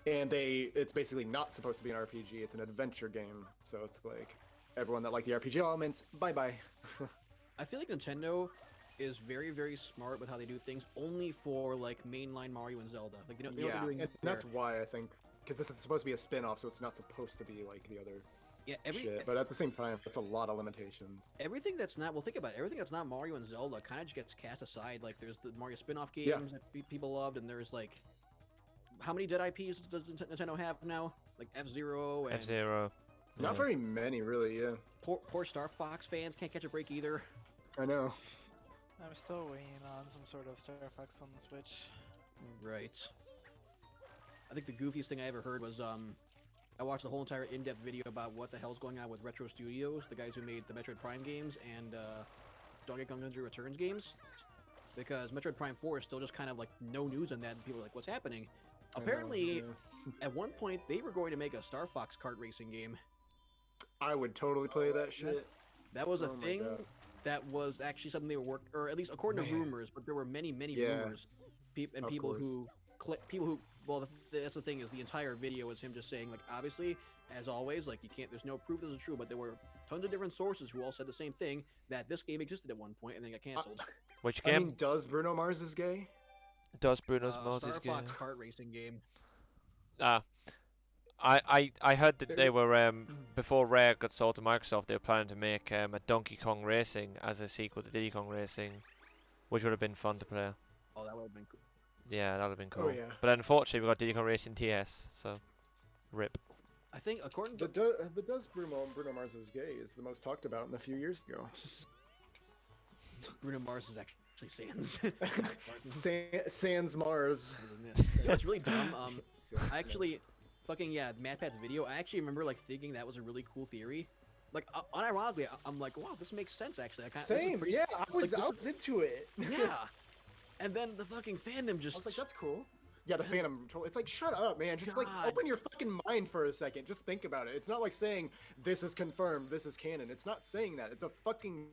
[SPEAKER 1] And it's basically not supposed to be an RPG. It's an adventure game, so it's like everyone that liked the RPG elements, bye bye.
[SPEAKER 3] I feel like Nintendo is very, very smart with how they do things, only for like mainline Mario and Zelda. Like they know what
[SPEAKER 1] Yeah,
[SPEAKER 3] they're doing.
[SPEAKER 1] and
[SPEAKER 3] there.
[SPEAKER 1] that's why I think because this is supposed to be a spin-off, so it's not supposed to be like the other
[SPEAKER 3] Yeah,
[SPEAKER 1] shit. But at the same time, it's a lot of limitations.
[SPEAKER 3] everything that's not. Well, think about it. Everything that's not Mario and Zelda kind of just gets cast aside. Like there's the Mario spin-off games
[SPEAKER 1] Yeah.
[SPEAKER 3] that people loved, and there's like, how many dead IPs does Nintendo have now? Like F-Zero and
[SPEAKER 2] F-Zero.
[SPEAKER 1] Not very many, really. Yeah,
[SPEAKER 3] poor Star Fox fans can't catch a break either.
[SPEAKER 1] I know.
[SPEAKER 4] I'm still waiting on some sort of Star Fox on the Switch.
[SPEAKER 3] Right. I think the goofiest thing I ever heard was I watched the whole entire in-depth video about what the hell's going on with Retro Studios, the guys who made the Metroid Prime games and Donkey Kong Country Returns games, because Metroid Prime 4 is still just kind of like no news on that, and people are like, what's happening?
[SPEAKER 1] I know,
[SPEAKER 3] Apparently,
[SPEAKER 1] yeah.
[SPEAKER 3] at one point, they were going to make a Star Fox kart racing game.
[SPEAKER 1] I would totally play that shit.
[SPEAKER 3] That was a
[SPEAKER 1] Oh my
[SPEAKER 3] thing
[SPEAKER 1] God.
[SPEAKER 3] that was actually something they were working, or at least according to
[SPEAKER 1] Man.
[SPEAKER 3] rumors, but there were many
[SPEAKER 1] Yeah.
[SPEAKER 3] rumors. And
[SPEAKER 1] Of
[SPEAKER 3] people
[SPEAKER 1] course.
[SPEAKER 3] who, well, that's the thing is the entire video is him just saying, like, obviously, as always, like, you can't, there's no proof this is true, but there were tons of different sources who all said the same thing, that this game existed at one point and then got canceled.
[SPEAKER 2] Which
[SPEAKER 1] I
[SPEAKER 2] game
[SPEAKER 1] mean, does Bruno Mars is gay?
[SPEAKER 2] does Bruno's Moses
[SPEAKER 3] Star
[SPEAKER 2] game?
[SPEAKER 3] Fox kart racing game.
[SPEAKER 2] I heard that they were before Rare got sold to Microsoft, they were planning to make a Donkey Kong Racing as a sequel to Diddy Kong Racing, which would have been fun to play.
[SPEAKER 3] Oh, that would have been cool.
[SPEAKER 2] Yeah, that would have been cool.
[SPEAKER 1] Oh yeah.
[SPEAKER 2] But unfortunately, we got Diddy Kong Racing TS, so rip.
[SPEAKER 3] I think according to
[SPEAKER 1] The does Bruno Mars is gay is the most talked about in a few years ago.
[SPEAKER 3] Bruno Mars is actually Sans.
[SPEAKER 1] Sans Mars.
[SPEAKER 3] It's really dumb. I actually, fucking yeah, MatPat's video. I actually remember like thinking that was a really cool theory. Like unironically, I'm like, wow, this makes sense actually.
[SPEAKER 1] Same, yeah. I was into it.
[SPEAKER 3] Yeah. And then the fucking fandom just.
[SPEAKER 1] I was like, that's cool. Yeah, the Phantom Troll. It's like, shut up, man. Just like
[SPEAKER 3] God.
[SPEAKER 1] open your fucking mind for a second. Just think about it. It's not like saying this is confirmed, this is canon. It's not saying that. It's a fucking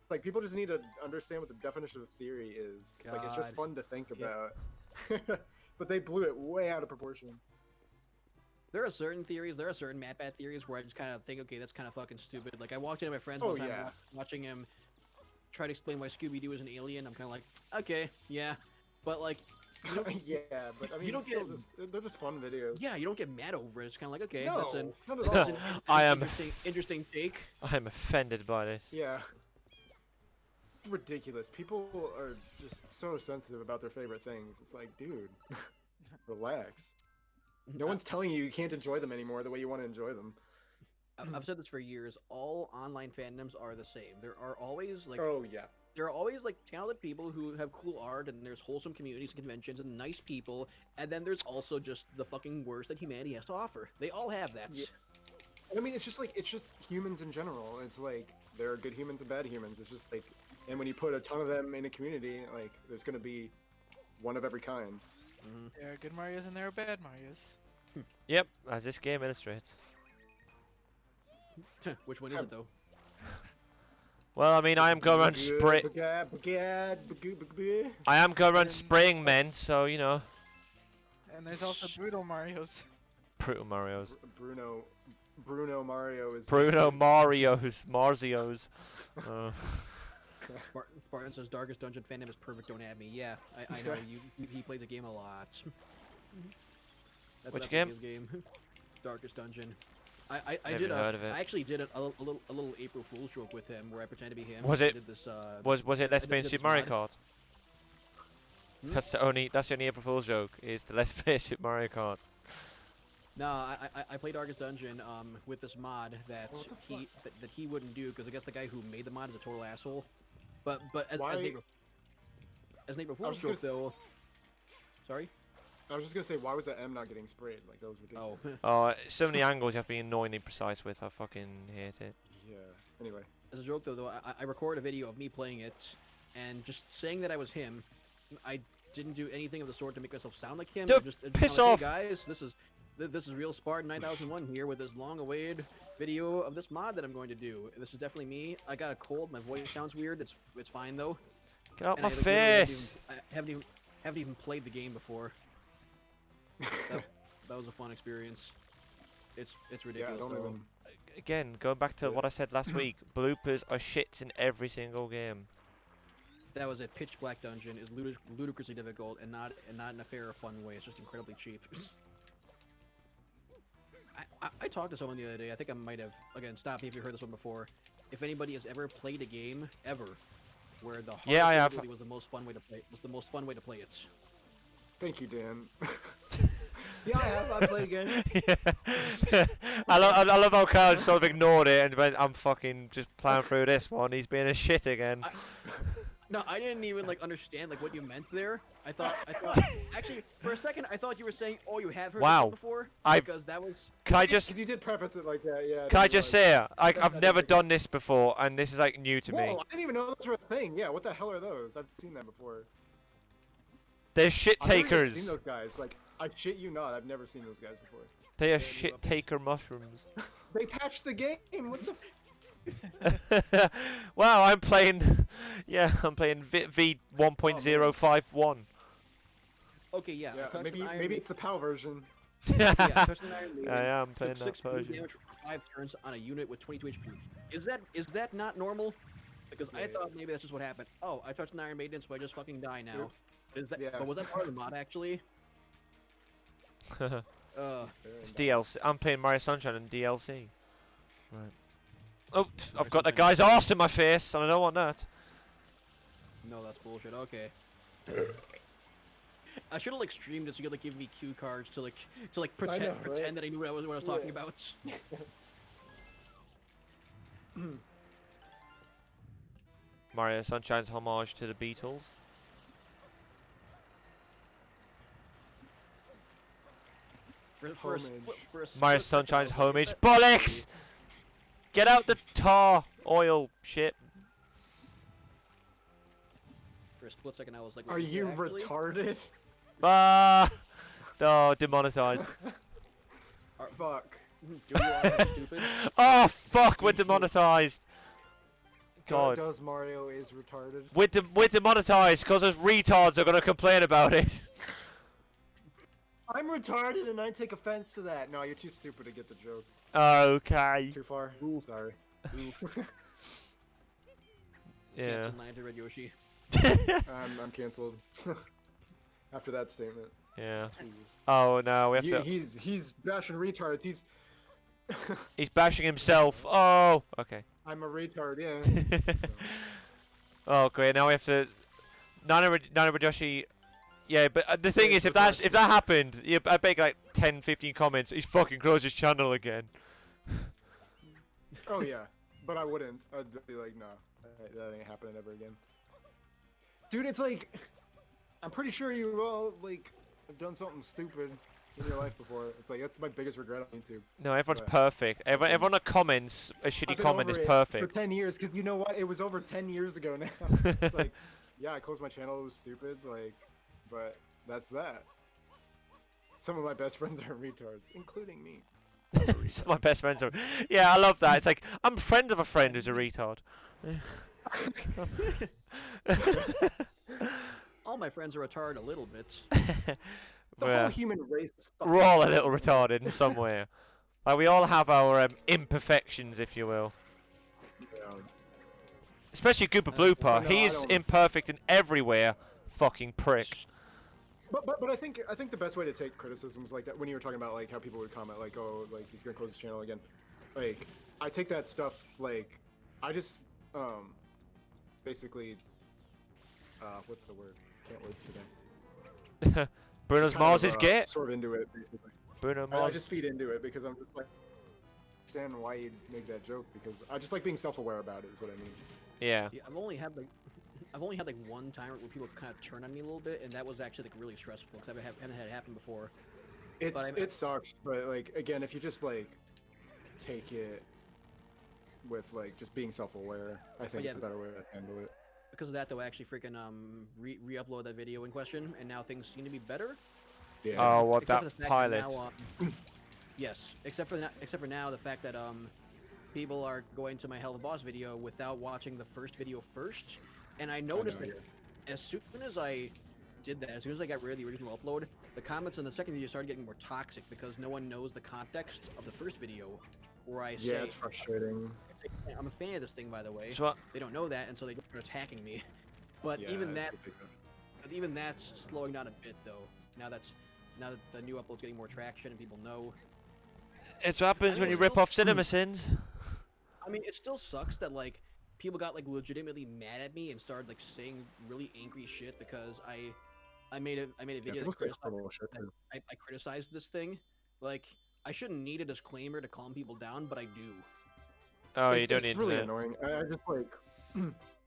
[SPEAKER 1] like people just need to understand what the definition of theory is. It's like it's just
[SPEAKER 3] God.
[SPEAKER 1] fun to think
[SPEAKER 3] Yeah.
[SPEAKER 1] about. But they blew it way out of proportion.
[SPEAKER 3] There are certain theories, there are certain MatPat theories where I just kind of think, okay, that's kind of fucking stupid. Like I walked into my friend's
[SPEAKER 1] Oh,
[SPEAKER 3] one time
[SPEAKER 1] yeah.
[SPEAKER 3] watching him try to explain why Scooby-Doo is an alien. I'm kind of like, okay, yeah, but like
[SPEAKER 1] yeah, but I mean,
[SPEAKER 3] you don't
[SPEAKER 1] still
[SPEAKER 3] get-
[SPEAKER 1] they're just fun videos.
[SPEAKER 3] Yeah, you don't get mad over it. It's kind of like, okay,
[SPEAKER 1] No,
[SPEAKER 3] that's an,
[SPEAKER 1] not
[SPEAKER 3] that's
[SPEAKER 1] at
[SPEAKER 3] an,
[SPEAKER 1] all.
[SPEAKER 2] I am
[SPEAKER 3] interesting take.
[SPEAKER 2] I am offended by this.
[SPEAKER 1] Yeah. Ridiculous. People are just so sensitive about their favorite things. It's like, dude, relax. No one's telling you can't enjoy them anymore the way you want to enjoy them.
[SPEAKER 3] I've said this for years. All online fandoms are the same. There are always like
[SPEAKER 1] Oh yeah.
[SPEAKER 3] there are always like talented people who have cool art, and there's wholesome communities and conventions and nice people, and then there's also just the fucking worst that humanity has to offer. They all have that.
[SPEAKER 1] Yeah. I mean, it's just humans in general. It's like there are good humans and bad humans. It's just like, and when you put a ton of them in a community, like there's gonna be one of every kind.
[SPEAKER 4] There are good Marios and there are bad Marios.
[SPEAKER 2] Yep, as this game illustrates.
[SPEAKER 3] Which one is it though?
[SPEAKER 2] Well, I mean, I am going around I am going around spraying men, so you know.
[SPEAKER 4] And there's also brutal Marios.
[SPEAKER 2] Brutal Mario's.
[SPEAKER 1] Bruno Mario is
[SPEAKER 2] Bruno Mario's. Marzios.
[SPEAKER 3] Spartan says Darkest Dungeon fandom is perfect. Don't add me. Yeah, I know. He plays the game a lot.
[SPEAKER 2] Which
[SPEAKER 3] definitely
[SPEAKER 2] game?
[SPEAKER 3] his game. Darkest Dungeon. I
[SPEAKER 2] Never
[SPEAKER 3] did
[SPEAKER 2] heard of it.
[SPEAKER 3] I actually did a little April Fool's joke with him where I pretended to be him.
[SPEAKER 2] Was
[SPEAKER 3] I
[SPEAKER 2] it-
[SPEAKER 3] did this,
[SPEAKER 2] Was it Let's
[SPEAKER 3] I
[SPEAKER 2] Play
[SPEAKER 3] did
[SPEAKER 2] Super
[SPEAKER 3] this
[SPEAKER 2] Mario
[SPEAKER 3] mod.
[SPEAKER 2] Kart?
[SPEAKER 3] Hmm?
[SPEAKER 2] That's the only April Fool's joke, is the Let's Play Super Mario Kart.
[SPEAKER 3] No, I played Darkest Dungeon with this mod that
[SPEAKER 1] What the
[SPEAKER 3] that he wouldn't do because I guess the guy who made the mod is a total asshole. But as
[SPEAKER 1] Why-
[SPEAKER 3] an April
[SPEAKER 1] I was
[SPEAKER 3] Fool's joke
[SPEAKER 1] just gonna
[SPEAKER 3] though. Sorry.
[SPEAKER 1] I was just gonna say, why was that M not getting sprayed? Like that was ridiculous.
[SPEAKER 3] Oh.
[SPEAKER 2] Oh, so many angles you have to be annoyingly precise with. I fucking hate it.
[SPEAKER 1] Yeah. Anyway.
[SPEAKER 3] As a joke though, I recorded a video of me playing it, and just saying that I was him. I didn't do anything of the sort to make myself sound like him.
[SPEAKER 2] Dude,
[SPEAKER 3] I just
[SPEAKER 2] piss
[SPEAKER 3] kinda like,
[SPEAKER 2] off.
[SPEAKER 3] hey guys. This is real Spartan 9001 here with this long-awaited video of this mod that I'm going to do. This is definitely me. I got a cold. My voice sounds weird. It's fine though.
[SPEAKER 2] Get out
[SPEAKER 3] And
[SPEAKER 2] my
[SPEAKER 3] I, like, literally
[SPEAKER 2] face!
[SPEAKER 3] haven't even played the game before. That was a fun experience. It's
[SPEAKER 1] Yeah.
[SPEAKER 3] ridiculous.
[SPEAKER 1] Don't
[SPEAKER 3] though.
[SPEAKER 1] even.
[SPEAKER 2] Again, going back to
[SPEAKER 1] Yeah.
[SPEAKER 2] what I said last week, bloopers are shits in every single game.
[SPEAKER 3] That was a pitch black dungeon. Is ludicrously difficult and not in a fair or fun way. It's just incredibly cheap. I talked to someone the other day. I think I might have. Again, stop me if you heard this one before. If anybody has ever played a game ever where the hardest
[SPEAKER 2] Yeah, I have.
[SPEAKER 3] difficulty was the most fun way to play it.
[SPEAKER 1] Thank you, Dan.
[SPEAKER 3] Yeah, I have. I played again.
[SPEAKER 2] Yeah. I love how Carl sort of ignored it and went, I'm fucking just plowing through this one. He's being a shit again.
[SPEAKER 3] No, I didn't even like understand like what you meant there. I thought actually for a second I thought you were saying, oh, you have heard
[SPEAKER 2] Wow.
[SPEAKER 3] this one before,
[SPEAKER 2] I've-
[SPEAKER 3] because that was.
[SPEAKER 2] Can I just
[SPEAKER 1] Because you did preface it like that, yeah.
[SPEAKER 2] can I just say it? I've
[SPEAKER 1] That's
[SPEAKER 2] never
[SPEAKER 1] like-
[SPEAKER 2] done this before, and this is like new to
[SPEAKER 1] Whoa,
[SPEAKER 2] me.
[SPEAKER 1] I didn't even know those were a thing. Yeah, what the hell are those? I've seen that before.
[SPEAKER 2] They're shit
[SPEAKER 1] I've never even
[SPEAKER 2] takers.
[SPEAKER 1] seen those guys. Like, I shit you not, I've never seen those guys before.
[SPEAKER 2] They are
[SPEAKER 3] They
[SPEAKER 2] shit
[SPEAKER 3] love-
[SPEAKER 2] taker mushrooms.
[SPEAKER 1] They patched the game. What the?
[SPEAKER 2] Wow, I'm playing. Yeah, I'm playing V 1.051.
[SPEAKER 3] Okay, yeah. I
[SPEAKER 1] Yeah,
[SPEAKER 3] touched
[SPEAKER 1] maybe
[SPEAKER 3] an Iron
[SPEAKER 1] maybe
[SPEAKER 3] Maiden-
[SPEAKER 1] it's the PAL version.
[SPEAKER 3] yeah, I touched an Iron Maiden,
[SPEAKER 2] I am playing
[SPEAKER 3] took
[SPEAKER 2] that
[SPEAKER 3] 6 wound
[SPEAKER 2] version.
[SPEAKER 3] damage for 5 turns on a unit with 22 HP. Is that not normal? Because I
[SPEAKER 1] Yeah.
[SPEAKER 3] thought maybe that's just what happened. Oh, I touched an Iron Maiden, so I just fucking die now.
[SPEAKER 1] Oops.
[SPEAKER 3] Is that?
[SPEAKER 1] Yeah.
[SPEAKER 3] But was that part of the mod actually?
[SPEAKER 1] Fair
[SPEAKER 2] It's
[SPEAKER 1] enough.
[SPEAKER 2] DLC. I'm playing Mario Sunshine and DLC. Right. Oh,
[SPEAKER 3] Mario
[SPEAKER 2] I've got the
[SPEAKER 3] Sunshine
[SPEAKER 2] guy's
[SPEAKER 3] is-
[SPEAKER 2] arse in my face, and I don't want that.
[SPEAKER 3] No, that's bullshit. Okay. I should have like streamed it so you could like give me cue cards to pretend
[SPEAKER 1] know, right?
[SPEAKER 3] pretend that I knew what I was talking
[SPEAKER 1] Yeah.
[SPEAKER 3] about.
[SPEAKER 2] Mario Sunshine's homage to the Beatles.
[SPEAKER 3] For a
[SPEAKER 1] Homage.
[SPEAKER 3] for a
[SPEAKER 2] Mario
[SPEAKER 3] split second, I
[SPEAKER 2] Sunshine's
[SPEAKER 3] was like,
[SPEAKER 2] homage.
[SPEAKER 3] is that
[SPEAKER 2] Bollocks! Get out the tar oil shit.
[SPEAKER 3] For a split second, I was like,
[SPEAKER 1] Are
[SPEAKER 3] wait, is
[SPEAKER 1] you
[SPEAKER 3] it actually?
[SPEAKER 1] retarded?
[SPEAKER 2] Ah! Oh, demonetized.
[SPEAKER 1] Fuck.
[SPEAKER 3] Do you are stupid?
[SPEAKER 2] Oh, fuck, we're
[SPEAKER 1] Do you feel-
[SPEAKER 2] demonetized. God.
[SPEAKER 1] Does Mario is retarded?
[SPEAKER 2] We're demonetized because those retards are going to complain about it.
[SPEAKER 1] I'm retarded and I take offense to that. No, you're too stupid to get the joke.
[SPEAKER 2] Okay.
[SPEAKER 1] Too far? Sorry.
[SPEAKER 2] Yeah.
[SPEAKER 3] Cancel 9 to Red Yoshi.
[SPEAKER 1] I'm cancelled. After that statement.
[SPEAKER 2] Yeah.
[SPEAKER 1] Jesus.
[SPEAKER 2] Oh no, we have to.
[SPEAKER 1] He's bashing retards.
[SPEAKER 2] He's bashing himself. Oh. Okay.
[SPEAKER 1] I'm a retard. Yeah.
[SPEAKER 2] Oh great. Now we have to. Nanabadoshi. Yeah, but the thing
[SPEAKER 1] Yeah,
[SPEAKER 2] is, if
[SPEAKER 1] but
[SPEAKER 2] that happened, I bet like 10, 15 comments. He's fucking closed his channel again.
[SPEAKER 1] Oh yeah, but I wouldn't. I'd be like, no, that ain't happening ever again. Dude, it's like, I'm pretty sure you all like have done something stupid in your life before. It's like that's my biggest regret on YouTube.
[SPEAKER 2] No, everyone's
[SPEAKER 1] But
[SPEAKER 2] perfect. Everyone that comments a shitty
[SPEAKER 1] I've been
[SPEAKER 2] comment
[SPEAKER 1] over
[SPEAKER 2] is
[SPEAKER 1] it
[SPEAKER 2] perfect.
[SPEAKER 1] for 10 years, because you know what? It was over 10 years ago now. It's like, yeah, I closed my channel. It was stupid. Like, but that's that. Some of my best friends are retards, including me.
[SPEAKER 2] Some of my best friends are. Yeah, I love that. It's like I'm a friend of a friend who's a retard.
[SPEAKER 3] All my friends are retarded a little bit.
[SPEAKER 1] The whole human race is fucking
[SPEAKER 2] We're all a little retarded in some way. Like we all have our imperfections, if you will.
[SPEAKER 1] Yeah.
[SPEAKER 2] Especially Gooper
[SPEAKER 1] No,
[SPEAKER 2] Blooper.
[SPEAKER 1] I
[SPEAKER 2] He is
[SPEAKER 1] don't-
[SPEAKER 2] imperfect in everywhere. Fucking prick.
[SPEAKER 1] But I think the best way to take criticisms like that, when you were talking about like how people would comment like, oh, like he's gonna close his channel again, like I take that stuff like I just basically what's the word? Can't words today.
[SPEAKER 2] Bruno
[SPEAKER 1] Just
[SPEAKER 2] Mars
[SPEAKER 1] kind
[SPEAKER 2] is
[SPEAKER 1] of,
[SPEAKER 2] gay.
[SPEAKER 1] Sort of into it basically.
[SPEAKER 2] Bruno
[SPEAKER 1] I
[SPEAKER 2] Mars.
[SPEAKER 1] just feed into it because I'm just like understand why you'd make that joke, because I just like being self-aware about it is what I mean.
[SPEAKER 2] Yeah.
[SPEAKER 3] Yeah, I've only had like one time where people kind of turn on me a little bit, and that was actually like really stressful because I haven't had it happen before.
[SPEAKER 1] It sucks, but like again, if you just like take it with like just being self-aware, I think
[SPEAKER 3] yeah,
[SPEAKER 1] it's a better way to handle it.
[SPEAKER 3] Because of that, though, I actually freaking re-upload that video in question, and now things seem to be better.
[SPEAKER 1] Yeah.
[SPEAKER 2] Oh, what
[SPEAKER 3] Except
[SPEAKER 2] that
[SPEAKER 3] for the fact
[SPEAKER 2] pilot?
[SPEAKER 3] Now, yes, except for now the fact that people are going to my Hell of a Boss video without watching the first video first, and I noticed that as soon as I did that, as soon as I got rid of the original upload, the comments on the second video started getting more toxic because no one knows the context of the first video, where I say,
[SPEAKER 1] Yeah, it's frustrating.
[SPEAKER 3] I'm a fan of this thing, by the way.
[SPEAKER 2] So what?
[SPEAKER 3] They don't know that, and so they are attacking me. But
[SPEAKER 1] Yeah,
[SPEAKER 3] even
[SPEAKER 1] it's
[SPEAKER 3] that,
[SPEAKER 1] ridiculous.
[SPEAKER 3] that's slowing down a bit, though. Now that the new upload's getting more traction and people know.
[SPEAKER 2] It's what happens
[SPEAKER 3] I
[SPEAKER 2] when
[SPEAKER 3] mean,
[SPEAKER 2] you
[SPEAKER 3] it's
[SPEAKER 2] rip off cinema sins.
[SPEAKER 3] I mean, it still sucks that like people got like legitimately mad at me and started like saying really angry shit because I made a
[SPEAKER 1] Yeah,
[SPEAKER 3] video
[SPEAKER 1] people
[SPEAKER 3] that
[SPEAKER 1] say horrible shit too.
[SPEAKER 3] I criticized this thing. Like I shouldn't need a disclaimer to calm people down, but I do.
[SPEAKER 2] Oh, you
[SPEAKER 1] It's-
[SPEAKER 2] don't
[SPEAKER 1] it's
[SPEAKER 2] need
[SPEAKER 1] really
[SPEAKER 2] to.
[SPEAKER 1] annoying. I just like,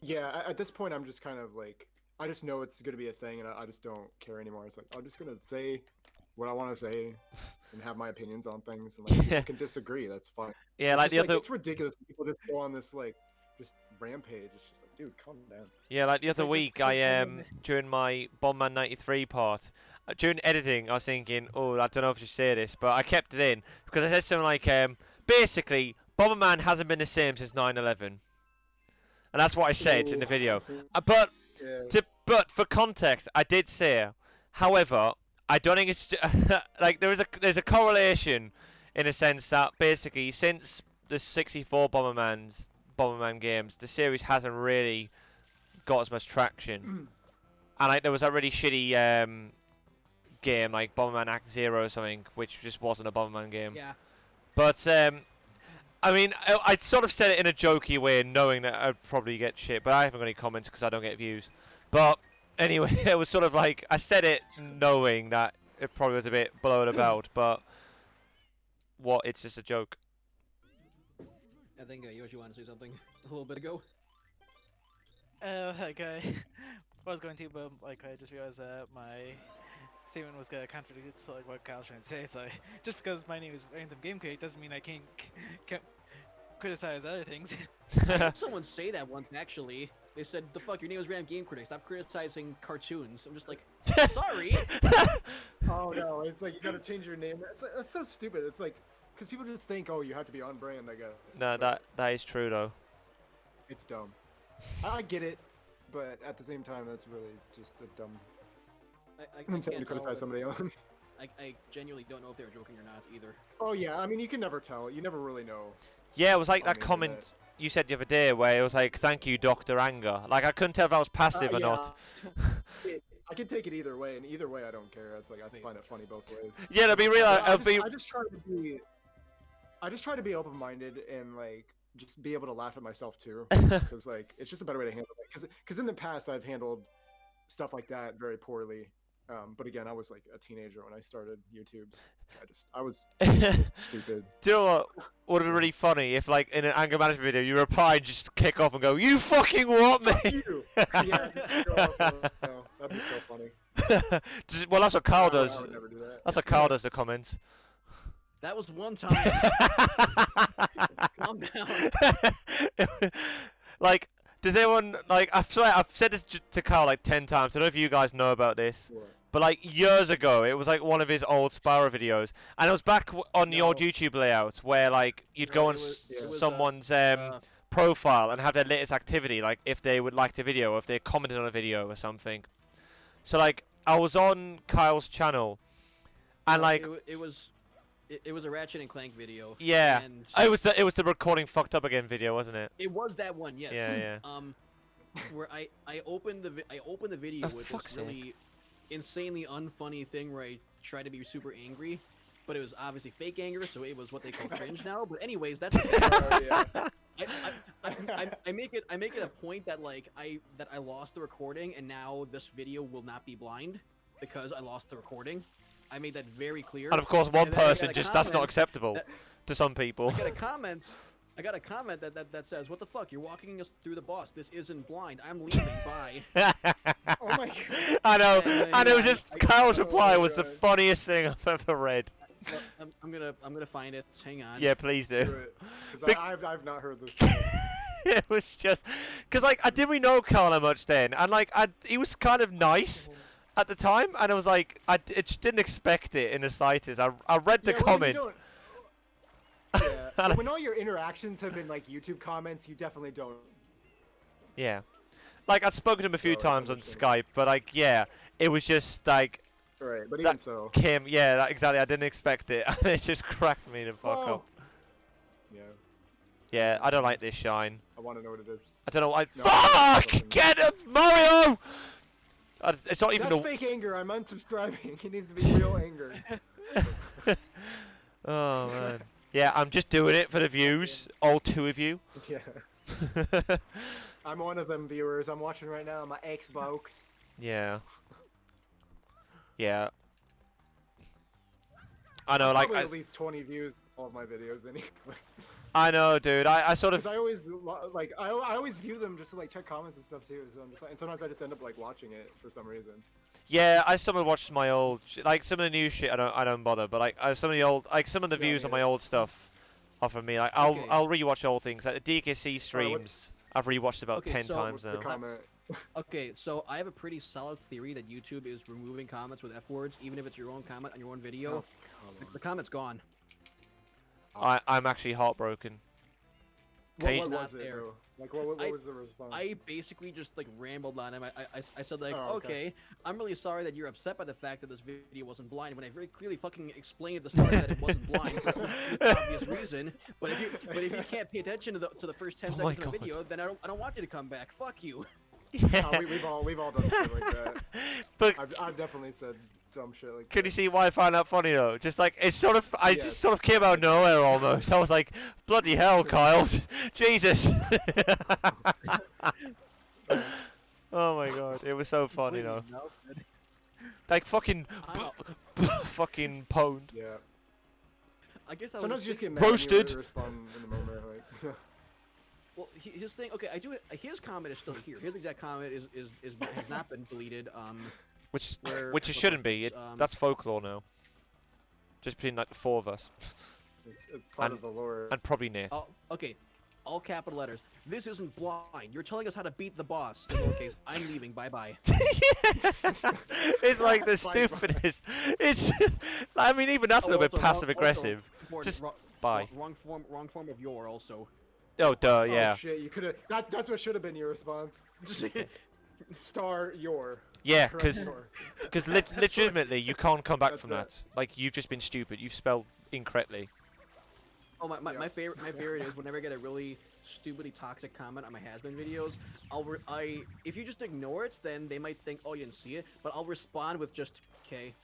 [SPEAKER 1] yeah. At this point, I'm just kind of like, I just know it's gonna be a thing, and I just don't care anymore. It's like I'm just gonna say what I want to say and have my opinions on things, and like people can disagree. That's fine.
[SPEAKER 2] Yeah,
[SPEAKER 1] It's
[SPEAKER 2] like
[SPEAKER 1] just,
[SPEAKER 2] the other.
[SPEAKER 1] it's ridiculous. People just go on this like just rampage. It's just like, dude, calm down.
[SPEAKER 2] Yeah, like the other
[SPEAKER 4] like just
[SPEAKER 2] week,
[SPEAKER 4] click
[SPEAKER 2] I
[SPEAKER 4] on
[SPEAKER 2] during my Bombman 93 part, during editing, I was thinking, oh, I don't know if I should say this, but I kept it in because I said something like, basically, Bomberman hasn't been the same since 9/11, and that's what I said in the video. But
[SPEAKER 1] Yeah.
[SPEAKER 2] but for context, I did say, however, I don't think it's like there's a correlation in a sense that basically since the 64 Bomberman games, the series hasn't really got as much traction. And like there was a really shitty game like Bomberman Act Zero or something, which just wasn't a Bomberman game.
[SPEAKER 3] Yeah.
[SPEAKER 2] But I mean, I sort of said it in a jokey way, knowing that I'd probably get shit. But I haven't got any comments because I don't get views. But anyway, it was sort of like I said it knowing that it probably was a bit blown about. But what? It's just a joke.
[SPEAKER 3] I think Yoshi wanted to say something a little bit ago.
[SPEAKER 4] Like I was going to, but like I just realized that my statement was gonna contradict to like what Kyle's trying to say. It's like just because my name is Random Game Critic doesn't mean I can't criticize other things.
[SPEAKER 3] I heard someone say that once actually. They said, "The fuck, your name is Random Game Critic. Stop criticizing cartoons." I'm just like, sorry.
[SPEAKER 1] Oh no, it's like you gotta change your name. That's so stupid. It's like because people just think, oh, you have to be on brand, I guess.
[SPEAKER 2] No,
[SPEAKER 1] but
[SPEAKER 2] that is true though.
[SPEAKER 1] it's dumb. I get it, but at the same time, that's really just a dumb
[SPEAKER 3] I
[SPEAKER 1] thing to
[SPEAKER 3] can't
[SPEAKER 1] criticize
[SPEAKER 3] tell,
[SPEAKER 1] somebody on.
[SPEAKER 3] I genuinely don't know if they were joking or not either.
[SPEAKER 1] Oh yeah, I mean you can never tell. You never really know.
[SPEAKER 2] Yeah, it was like
[SPEAKER 1] on
[SPEAKER 2] that
[SPEAKER 1] the
[SPEAKER 2] comment
[SPEAKER 1] internet.
[SPEAKER 2] you said the other day where it was like, "Thank you, Dr. Anger." Like I couldn't tell if that was passive or
[SPEAKER 1] Yeah.
[SPEAKER 2] not.
[SPEAKER 1] I can take it either way, and either way I don't care. It's like I find it funny both ways.
[SPEAKER 2] Yeah, to be real,
[SPEAKER 1] I just try to be open-minded and like just be able to laugh at myself too, because like it's just a better way to handle it. Because in the past I've handled stuff like that very poorly. But again, I was like a teenager when I started YouTube. I was stupid.
[SPEAKER 2] Do you know what would have been really funny if, like, in an anger management video, you reply and just kick off and go, "You fucking what,
[SPEAKER 1] Fuck
[SPEAKER 2] me?"
[SPEAKER 1] you. Yeah, just go off. No, that'd be so funny.
[SPEAKER 2] Well, that's what Carl
[SPEAKER 1] I
[SPEAKER 2] does.
[SPEAKER 1] would never do that.
[SPEAKER 2] That's what Carl does. The comments.
[SPEAKER 3] That was one time. Calm down.
[SPEAKER 2] Like, does anyone like? I've said this to Carl like 10 times. I don't know if you guys know about this.
[SPEAKER 1] What?
[SPEAKER 2] But like years ago, it was like one of his old Spyro videos, and it was back on the old
[SPEAKER 3] No.
[SPEAKER 2] YouTube layout where like you'd go on
[SPEAKER 3] it was,
[SPEAKER 2] someone's profile and have their latest activity, like if they would like the video, or if they commented on a video or something. So like I was on Kyle's channel, and like
[SPEAKER 3] it was a Ratchet and Clank video.
[SPEAKER 2] yeah,
[SPEAKER 3] And
[SPEAKER 2] it was the recording fucked up again video, wasn't it?
[SPEAKER 3] it was that one, yes.
[SPEAKER 2] Yeah.
[SPEAKER 3] Where I opened the video
[SPEAKER 2] Oh,
[SPEAKER 3] with
[SPEAKER 2] fuck's
[SPEAKER 3] this really insanely unfunny thing where I tried to be super angry, but it was obviously fake anger, so it was what they call cringe now. But anyways, that's
[SPEAKER 1] Yeah.
[SPEAKER 3] I make it a point that like I lost the recording, and now this video will not be blind because I lost the recording. I made that very clear.
[SPEAKER 2] And of course, one
[SPEAKER 3] And then I
[SPEAKER 2] person
[SPEAKER 3] got a
[SPEAKER 2] just that's not
[SPEAKER 3] comment
[SPEAKER 2] acceptable
[SPEAKER 3] that-
[SPEAKER 2] to some people.
[SPEAKER 3] I got a comment that says, "What the fuck? You're walking us through the boss. This isn't blind. I'm leaving. Bye."
[SPEAKER 1] Oh my god.
[SPEAKER 2] I know,
[SPEAKER 3] And then,
[SPEAKER 2] and it was
[SPEAKER 3] yeah,
[SPEAKER 2] just
[SPEAKER 3] I-
[SPEAKER 2] Kyle's
[SPEAKER 1] oh
[SPEAKER 2] reply
[SPEAKER 1] my
[SPEAKER 2] was the
[SPEAKER 1] God.
[SPEAKER 2] funniest thing I've ever read.
[SPEAKER 3] Well, I'm gonna find it. Hang on.
[SPEAKER 2] Yeah, please do.
[SPEAKER 1] Do it. 'Cause
[SPEAKER 2] Big-
[SPEAKER 1] I've not heard this.
[SPEAKER 2] It was just because like I didn't really know Kyle that much then, and like he was kind of nice at the time, and I was like I just didn't expect it in the slightest. I read the
[SPEAKER 1] Yeah, well,
[SPEAKER 2] comment.
[SPEAKER 1] you don't- Yeah. When all your interactions have been like YouTube comments, you definitely don't.
[SPEAKER 2] Yeah, like I'd spoken to him a few
[SPEAKER 1] So it's
[SPEAKER 2] times on
[SPEAKER 1] understandable.
[SPEAKER 2] Skype, but like yeah, it was just like
[SPEAKER 1] Right, but
[SPEAKER 2] That-
[SPEAKER 1] even so.
[SPEAKER 2] Kim. Yeah, exactly. I didn't expect it, and it just cracked me the fuck
[SPEAKER 1] Oh.
[SPEAKER 2] up.
[SPEAKER 1] Yeah,
[SPEAKER 2] Yeah, I don't like this shine.
[SPEAKER 1] I want to know what it is.
[SPEAKER 2] I don't know why.
[SPEAKER 1] No,
[SPEAKER 2] Fuck!
[SPEAKER 1] fucking-
[SPEAKER 2] Get him, Mario! It's not even
[SPEAKER 1] That's
[SPEAKER 2] a.
[SPEAKER 1] fake anger. I'm unsubscribing. It needs to be real anger.
[SPEAKER 2] Oh man. Yeah, I'm just doing it for the views. All 2 of you.
[SPEAKER 1] Yeah. I'm one of them viewers. I'm watching right now on my Xbox.
[SPEAKER 2] Yeah. Yeah. I know, like
[SPEAKER 1] Probably at least 20 views on all of my videos anyway.
[SPEAKER 2] I know, dude. I sort of.
[SPEAKER 1] Because I always like I always view them just to like check comments and stuff too. So I'm just like, and sometimes I just end up like watching it for some reason.
[SPEAKER 2] Yeah, I sort of watched my old, like some of the new shit. I don't bother, but like some of the old, like some of the
[SPEAKER 1] Yeah,
[SPEAKER 2] views on
[SPEAKER 1] yeah.
[SPEAKER 2] my old stuff, off of me. Like
[SPEAKER 3] Okay.
[SPEAKER 2] I'll rewatch old things. Like the DKC streams, I've rewatched about
[SPEAKER 3] Okay,
[SPEAKER 2] 10
[SPEAKER 3] so
[SPEAKER 2] times
[SPEAKER 1] The
[SPEAKER 2] now.
[SPEAKER 1] comment.
[SPEAKER 3] Okay, so I have a pretty solid theory that YouTube is removing comments with F words, even if it's your own comment on your own video.
[SPEAKER 1] Oh,
[SPEAKER 3] The comment's gone.
[SPEAKER 2] I'm actually heartbroken. Can you-
[SPEAKER 1] What
[SPEAKER 3] Not
[SPEAKER 1] was it
[SPEAKER 3] there.
[SPEAKER 1] though? Like what
[SPEAKER 3] I-
[SPEAKER 1] was the response?
[SPEAKER 3] I basically just like rambled on him. I said like,
[SPEAKER 1] Oh,
[SPEAKER 3] okay.
[SPEAKER 1] okay.
[SPEAKER 3] I'm really sorry that you're upset by the fact that this video wasn't blind, when I very clearly fucking explained at the start that it wasn't blind for this obvious reason. But if you can't pay attention to the first 10
[SPEAKER 2] Oh my
[SPEAKER 3] seconds of the
[SPEAKER 2] God.
[SPEAKER 3] video, then I don't want you to come back. Fuck you.
[SPEAKER 2] Yeah.
[SPEAKER 1] We've all done shit like that.
[SPEAKER 2] But
[SPEAKER 1] I've definitely said dumb shit like
[SPEAKER 2] can
[SPEAKER 1] that.
[SPEAKER 2] you see why I find that funny though? Just like it's sort of, I
[SPEAKER 1] Yes.
[SPEAKER 2] just sort of came out of nowhere almost. I was like, bloody hell, Kyle, Jesus. Oh my god, it was so funny though. Like fucking,
[SPEAKER 3] I-
[SPEAKER 2] fucking pwned.
[SPEAKER 1] Yeah.
[SPEAKER 3] I guess I was
[SPEAKER 1] Sometimes you just get
[SPEAKER 3] thinking-
[SPEAKER 1] mad and
[SPEAKER 2] Roasted.
[SPEAKER 1] you respond in the moment. Like,
[SPEAKER 3] Well, his thing. Okay, I do it. His comment is still here. His exact comment has not been deleted.
[SPEAKER 2] Which
[SPEAKER 3] Where-
[SPEAKER 2] it shouldn't be. That's folklore now. Just between like the 4 of us,
[SPEAKER 1] it's part
[SPEAKER 2] And-
[SPEAKER 1] of the lore.
[SPEAKER 2] and probably Nate.
[SPEAKER 3] Oh, okay. All capital letters. This isn't blind. You're telling us how to beat the boss. In lowercase. I'm leaving. Bye bye.
[SPEAKER 2] Yes! It's like the
[SPEAKER 1] Bye-bye.
[SPEAKER 2] stupidest. It's. I mean, even that's a little bit passive aggressive. Just bye.
[SPEAKER 3] Wrong form of your also.
[SPEAKER 2] Oh, duh,
[SPEAKER 1] Oh
[SPEAKER 2] yeah.
[SPEAKER 1] shit! You could have. That's what should have been your response. Star your.
[SPEAKER 2] Yeah,
[SPEAKER 1] Correct
[SPEAKER 2] because
[SPEAKER 1] your.
[SPEAKER 2] legitimately, you can't come back
[SPEAKER 1] That's
[SPEAKER 2] from
[SPEAKER 1] right.
[SPEAKER 2] that. Like, you've just been stupid. You've spelled incorrectly.
[SPEAKER 3] Oh my,
[SPEAKER 1] Yeah.
[SPEAKER 3] my favorite is whenever I get a really stupidly toxic comment on my has-been videos. If you just ignore it, then they might think, oh, you didn't see it. But I'll respond with just K.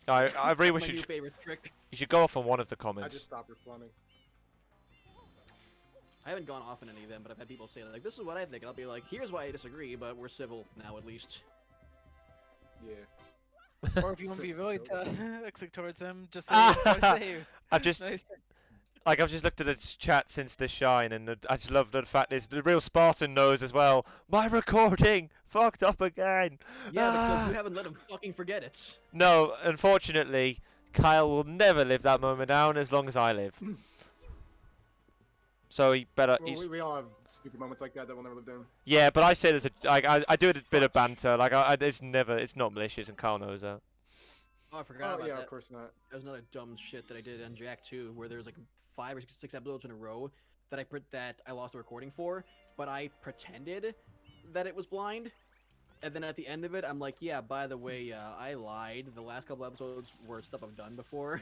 [SPEAKER 2] I really
[SPEAKER 3] That's
[SPEAKER 2] wish
[SPEAKER 3] my
[SPEAKER 2] you
[SPEAKER 3] new
[SPEAKER 2] should,
[SPEAKER 3] favorite trick.
[SPEAKER 2] you should go off on one of the
[SPEAKER 1] I
[SPEAKER 2] comments.
[SPEAKER 1] just stopped responding.
[SPEAKER 3] I haven't gone off on any of them, but I've had people say like, "This is what I think." And I'll be like, "Here's why I disagree, but we're civil now, at least."
[SPEAKER 1] Yeah.
[SPEAKER 4] Or if you want to be really
[SPEAKER 1] So-
[SPEAKER 4] toxic towards them, just say what I say.
[SPEAKER 2] I just
[SPEAKER 4] Nice.
[SPEAKER 2] like I've just looked at the chat since the shine, and I just love the fact is the real Spartan knows as well. My recording fucked up again.
[SPEAKER 3] Yeah, because
[SPEAKER 2] Ah.
[SPEAKER 3] you haven't let him fucking forget it.
[SPEAKER 2] No, unfortunately, Kyle will never live that moment down as long as I live. So he better.
[SPEAKER 1] Well,
[SPEAKER 2] He's,
[SPEAKER 1] we all have stupid moments like that that we'll never live down.
[SPEAKER 2] yeah, but I say there's a like I do a bit of banter. Like it's not malicious, and Kyle knows that.
[SPEAKER 3] Oh, I forgot
[SPEAKER 1] Oh
[SPEAKER 3] about
[SPEAKER 1] yeah,
[SPEAKER 3] that.
[SPEAKER 1] of course not.
[SPEAKER 3] That was another dumb shit that I did on Jack 2, where there's like 5 or 6 episodes in a row that I lost the recording for, but I pretended that it was blind, and then at the end of it, I'm like, yeah, by the way, I lied. The last couple episodes were stuff I've done before.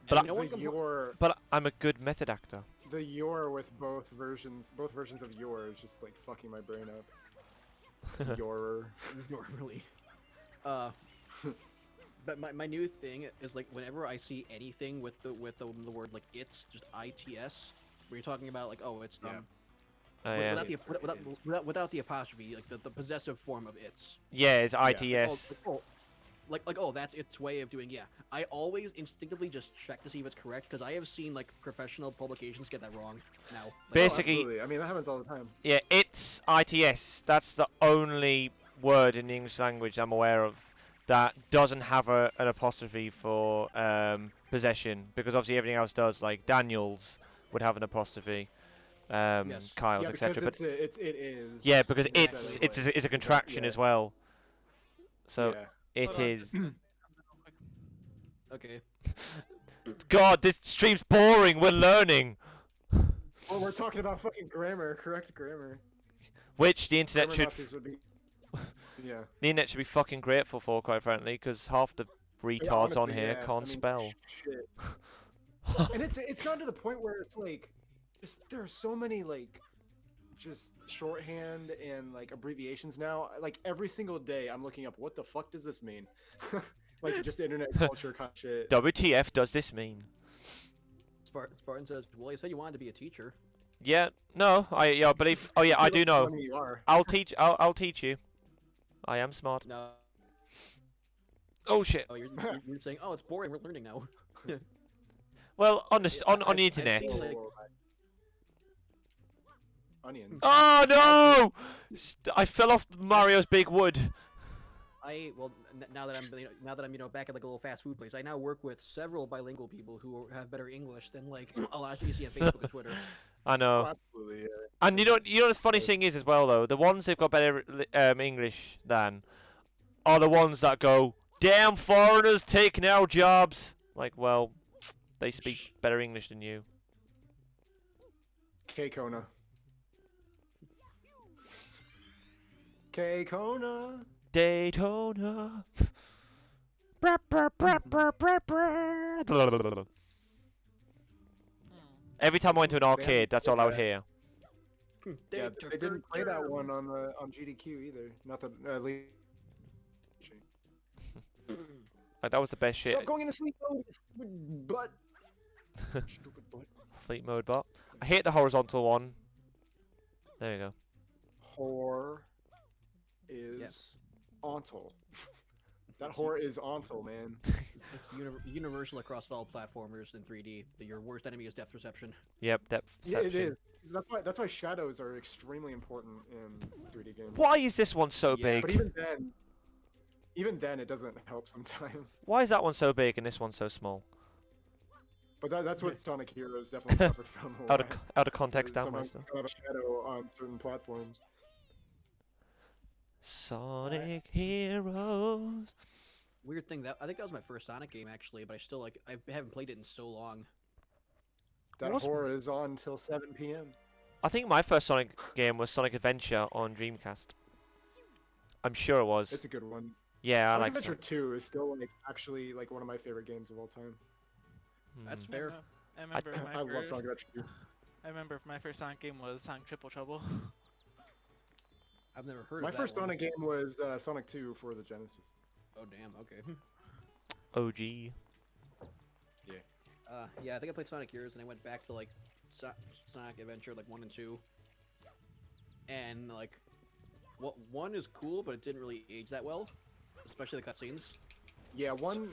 [SPEAKER 2] But
[SPEAKER 3] And no one
[SPEAKER 2] But I'm a good method actor.
[SPEAKER 1] the your with both versions of your is just like fucking my brain up. Your.
[SPEAKER 3] normally. But my new thing is like whenever I see anything with the word like it's just its, where you're talking about like it's
[SPEAKER 1] Yeah.
[SPEAKER 2] Oh, yeah.
[SPEAKER 3] without, the,
[SPEAKER 1] It's what it is.
[SPEAKER 3] without the apostrophe, like the possessive form of it's.
[SPEAKER 2] Yeah, it's
[SPEAKER 1] Yeah.
[SPEAKER 2] ITS.
[SPEAKER 3] That's its way of doing. Yeah, I always instinctively just check to see if it's correct because I have seen like professional publications get that wrong now. Like,
[SPEAKER 2] Basically-
[SPEAKER 1] Absolutely. I mean, that happens all the time.
[SPEAKER 2] Yeah, it's ITS. That's the only word in the English language I'm aware of that doesn't have an apostrophe for possession, because obviously everything else does. Like Daniels would have an apostrophe,
[SPEAKER 3] Yes.
[SPEAKER 2] Kyle's,
[SPEAKER 1] Yeah,
[SPEAKER 2] etc.
[SPEAKER 1] because
[SPEAKER 2] But
[SPEAKER 1] it is.
[SPEAKER 2] yeah, because
[SPEAKER 1] instead
[SPEAKER 2] it's
[SPEAKER 1] of, like-
[SPEAKER 2] a contraction
[SPEAKER 1] yeah.
[SPEAKER 2] as well. So
[SPEAKER 1] yeah.
[SPEAKER 2] it
[SPEAKER 4] Hold on,
[SPEAKER 2] is.
[SPEAKER 4] just-
[SPEAKER 3] Okay.
[SPEAKER 2] God, this stream's boring. We're learning,
[SPEAKER 1] Well, we're talking about fucking grammar, correct grammar.
[SPEAKER 2] which the internet
[SPEAKER 1] Grammar
[SPEAKER 2] should
[SPEAKER 1] Nazis would be. Yeah.
[SPEAKER 2] the internet should be fucking grateful for, quite frankly, because half the retards
[SPEAKER 1] Yeah,
[SPEAKER 2] on
[SPEAKER 1] honestly,
[SPEAKER 2] here
[SPEAKER 1] yeah.
[SPEAKER 2] can't
[SPEAKER 1] I mean,
[SPEAKER 2] spell.
[SPEAKER 1] Shit. And it's gotten to the point where it's like, just there are so many like, just shorthand and like abbreviations now. Like every single day, I'm looking up what the fuck does this mean, like just internet culture kind of shit.
[SPEAKER 2] WTF does this mean?
[SPEAKER 3] Spartan says, "Well, you said you wanted to be a teacher."
[SPEAKER 2] Yeah, no, I believe. Oh yeah, I do know.
[SPEAKER 1] I mean, you are.
[SPEAKER 2] I'll teach you. I am smart.
[SPEAKER 3] No.
[SPEAKER 2] Oh shit.
[SPEAKER 3] Oh, you're saying, "Oh, it's boring. We're learning now."
[SPEAKER 2] Well, on the on the
[SPEAKER 3] I've
[SPEAKER 2] internet.
[SPEAKER 3] seen, like-
[SPEAKER 1] Onions.
[SPEAKER 2] Oh no! I fell off Mario's big wood.
[SPEAKER 3] Now that I'm back at like a little fast food place, I now work with several bilingual people who have better English than like a lot you see on Facebook and Twitter.
[SPEAKER 2] I
[SPEAKER 1] Oh,
[SPEAKER 2] know.
[SPEAKER 1] absolutely. Yeah.
[SPEAKER 2] And you know the funny thing is as well though, the ones who've got better English than are the ones that go, "Damn foreigners taking our jobs." Like, well, they speak better English than you.
[SPEAKER 1] K Kona. K Kona.
[SPEAKER 2] Daytona. Brr, brr, brr, brr, brr, brr. Every time I went to an arcade, that's all I would hear.
[SPEAKER 1] Yeah, they didn't play that one on GDQ either. Not that least.
[SPEAKER 2] Like, that was the best shit.
[SPEAKER 1] Stop going into sleep mode, stupid butt. Stupid butt.
[SPEAKER 2] Sleep mode bot. I hate the horizontal one. There you go.
[SPEAKER 1] Whore is ontal. That whore is ontal, man.
[SPEAKER 3] It's universal across all platformers in 3D. That your worst enemy is depth perception.
[SPEAKER 2] Yep, depth
[SPEAKER 1] Yeah, it
[SPEAKER 2] perception.
[SPEAKER 1] is. That's why shadows are extremely important in 3D games.
[SPEAKER 2] Why is this one so
[SPEAKER 3] Yeah,
[SPEAKER 1] But
[SPEAKER 2] big?
[SPEAKER 1] even then, it doesn't help sometimes.
[SPEAKER 2] Why is that one so big and this one so small?
[SPEAKER 1] But that's what Sonic Heroes definitely suffered from. a
[SPEAKER 2] Out of
[SPEAKER 1] lot.
[SPEAKER 2] out of context,
[SPEAKER 1] It's
[SPEAKER 2] down my
[SPEAKER 1] somehow
[SPEAKER 2] stuff.
[SPEAKER 1] kind of a shadow on certain platforms.
[SPEAKER 2] Sonic Heroes.
[SPEAKER 3] Weird thing that I think that was my first Sonic game actually, but I haven't played it in so long.
[SPEAKER 1] That
[SPEAKER 2] What?
[SPEAKER 1] whore is on till 7 p.m.
[SPEAKER 2] I think my first Sonic game was Sonic Adventure on Dreamcast. I'm sure it was.
[SPEAKER 1] It's a good one.
[SPEAKER 2] Yeah, I
[SPEAKER 1] Sonic
[SPEAKER 2] like
[SPEAKER 1] Adventure
[SPEAKER 2] Sonic.
[SPEAKER 1] 2 is still like actually like one of my favorite games of all time.
[SPEAKER 3] That's
[SPEAKER 2] Hmm.
[SPEAKER 3] fair.
[SPEAKER 4] I remember
[SPEAKER 1] I love Sonic Adventure 2.
[SPEAKER 4] I remember my first Sonic game was Sonic Triple Trouble.
[SPEAKER 3] I've never heard
[SPEAKER 1] My
[SPEAKER 3] of that
[SPEAKER 1] first
[SPEAKER 3] one.
[SPEAKER 1] Sonic game was Sonic 2 for the Genesis.
[SPEAKER 3] Oh damn. Okay.
[SPEAKER 2] OG.
[SPEAKER 3] Yeah, I think I played Sonic Heroes and I went back to like Sonic Adventure like 1 and 2. And like what 1 is cool, but it didn't really age that well, especially the cutscenes.
[SPEAKER 1] Yeah, one's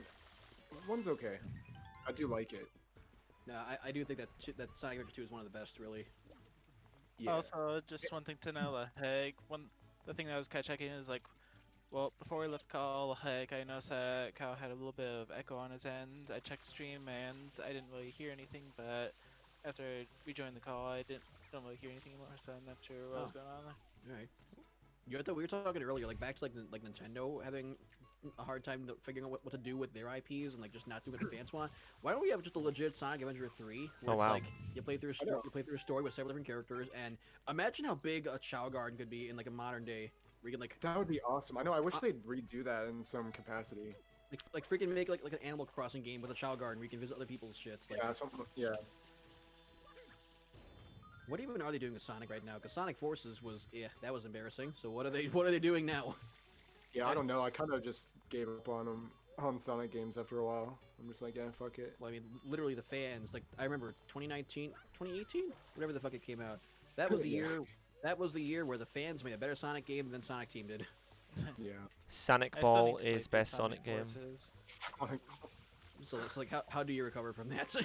[SPEAKER 1] okay. I do like it.
[SPEAKER 3] No, I do think that that Sonic Adventure 2 is one of the best, really.
[SPEAKER 1] Yeah.
[SPEAKER 4] Also, just one thing to know, like, the thing that I was kind of checking is like, well, before we left call, like, I noticed that Kyle had a little bit of echo on his end. I checked the stream and I didn't really hear anything, but after I rejoined the call, I don't really hear anything anymore, so I'm not sure what was
[SPEAKER 3] Oh.
[SPEAKER 4] going on there.
[SPEAKER 3] All right. You know, we were talking earlier, like back to like Nintendo having a hard time figuring out what to do with their IPs and like just not doing what the fans want. Why don't we have just a legit Sonic Adventure 3 where
[SPEAKER 2] Oh,
[SPEAKER 3] it's
[SPEAKER 2] wow.
[SPEAKER 3] like you play through a story with several different characters, and imagine how big a Chow Garden could be in like a modern day where you can like
[SPEAKER 1] That would be awesome. I know. I wish they'd redo that in some capacity.
[SPEAKER 3] like freaking make like an Animal Crossing game with a Chow Garden where you can visit other people's shits. Like,
[SPEAKER 1] Yeah, something. Yeah.
[SPEAKER 3] what even are they doing with Sonic right now? Because Sonic Forces was that was embarrassing. So what are they doing now?
[SPEAKER 1] Yeah, I don't know. I kind of just gave up on them on Sonic games after a while. I'm just like, yeah, fuck it.
[SPEAKER 3] Well, I mean, literally the fans. Like, I remember 2019, 2018, whatever the fuck it came out. That was the
[SPEAKER 1] Yeah.
[SPEAKER 3] year. That was the year where the fans made a better Sonic game than Sonic Team did.
[SPEAKER 1] Yeah.
[SPEAKER 2] Sonic
[SPEAKER 4] I still
[SPEAKER 2] Ball
[SPEAKER 4] need to play
[SPEAKER 2] is
[SPEAKER 4] through
[SPEAKER 2] best Sonic game.
[SPEAKER 4] Forces.
[SPEAKER 1] Sonic.
[SPEAKER 3] So it's like, how do you recover from that?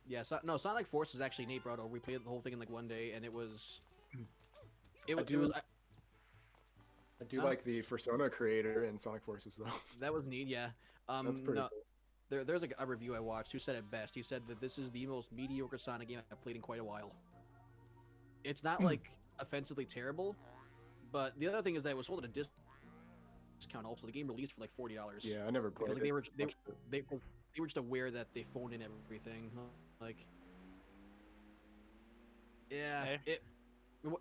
[SPEAKER 3] Yeah, no, Sonic Forces actually Nate brought over. We played the whole thing in like one day, and it was. It was.
[SPEAKER 1] I do
[SPEAKER 3] Huh?
[SPEAKER 1] like the Persona creator in Sonic Forces though.
[SPEAKER 3] That was neat. Yeah.
[SPEAKER 1] That's pretty
[SPEAKER 3] No,
[SPEAKER 1] cool.
[SPEAKER 3] there's a review I watched who said it best. He said that this is the most mediocre Sonic game I've played in quite a while. It's not like offensively terrible, but the other thing is that it was sold at a discount. Also, the game released for like $40.
[SPEAKER 1] Yeah, I never played
[SPEAKER 3] Because like,
[SPEAKER 1] it.
[SPEAKER 3] they were just aware that they phoned in everything. Like, yeah,
[SPEAKER 4] Hey.
[SPEAKER 3] it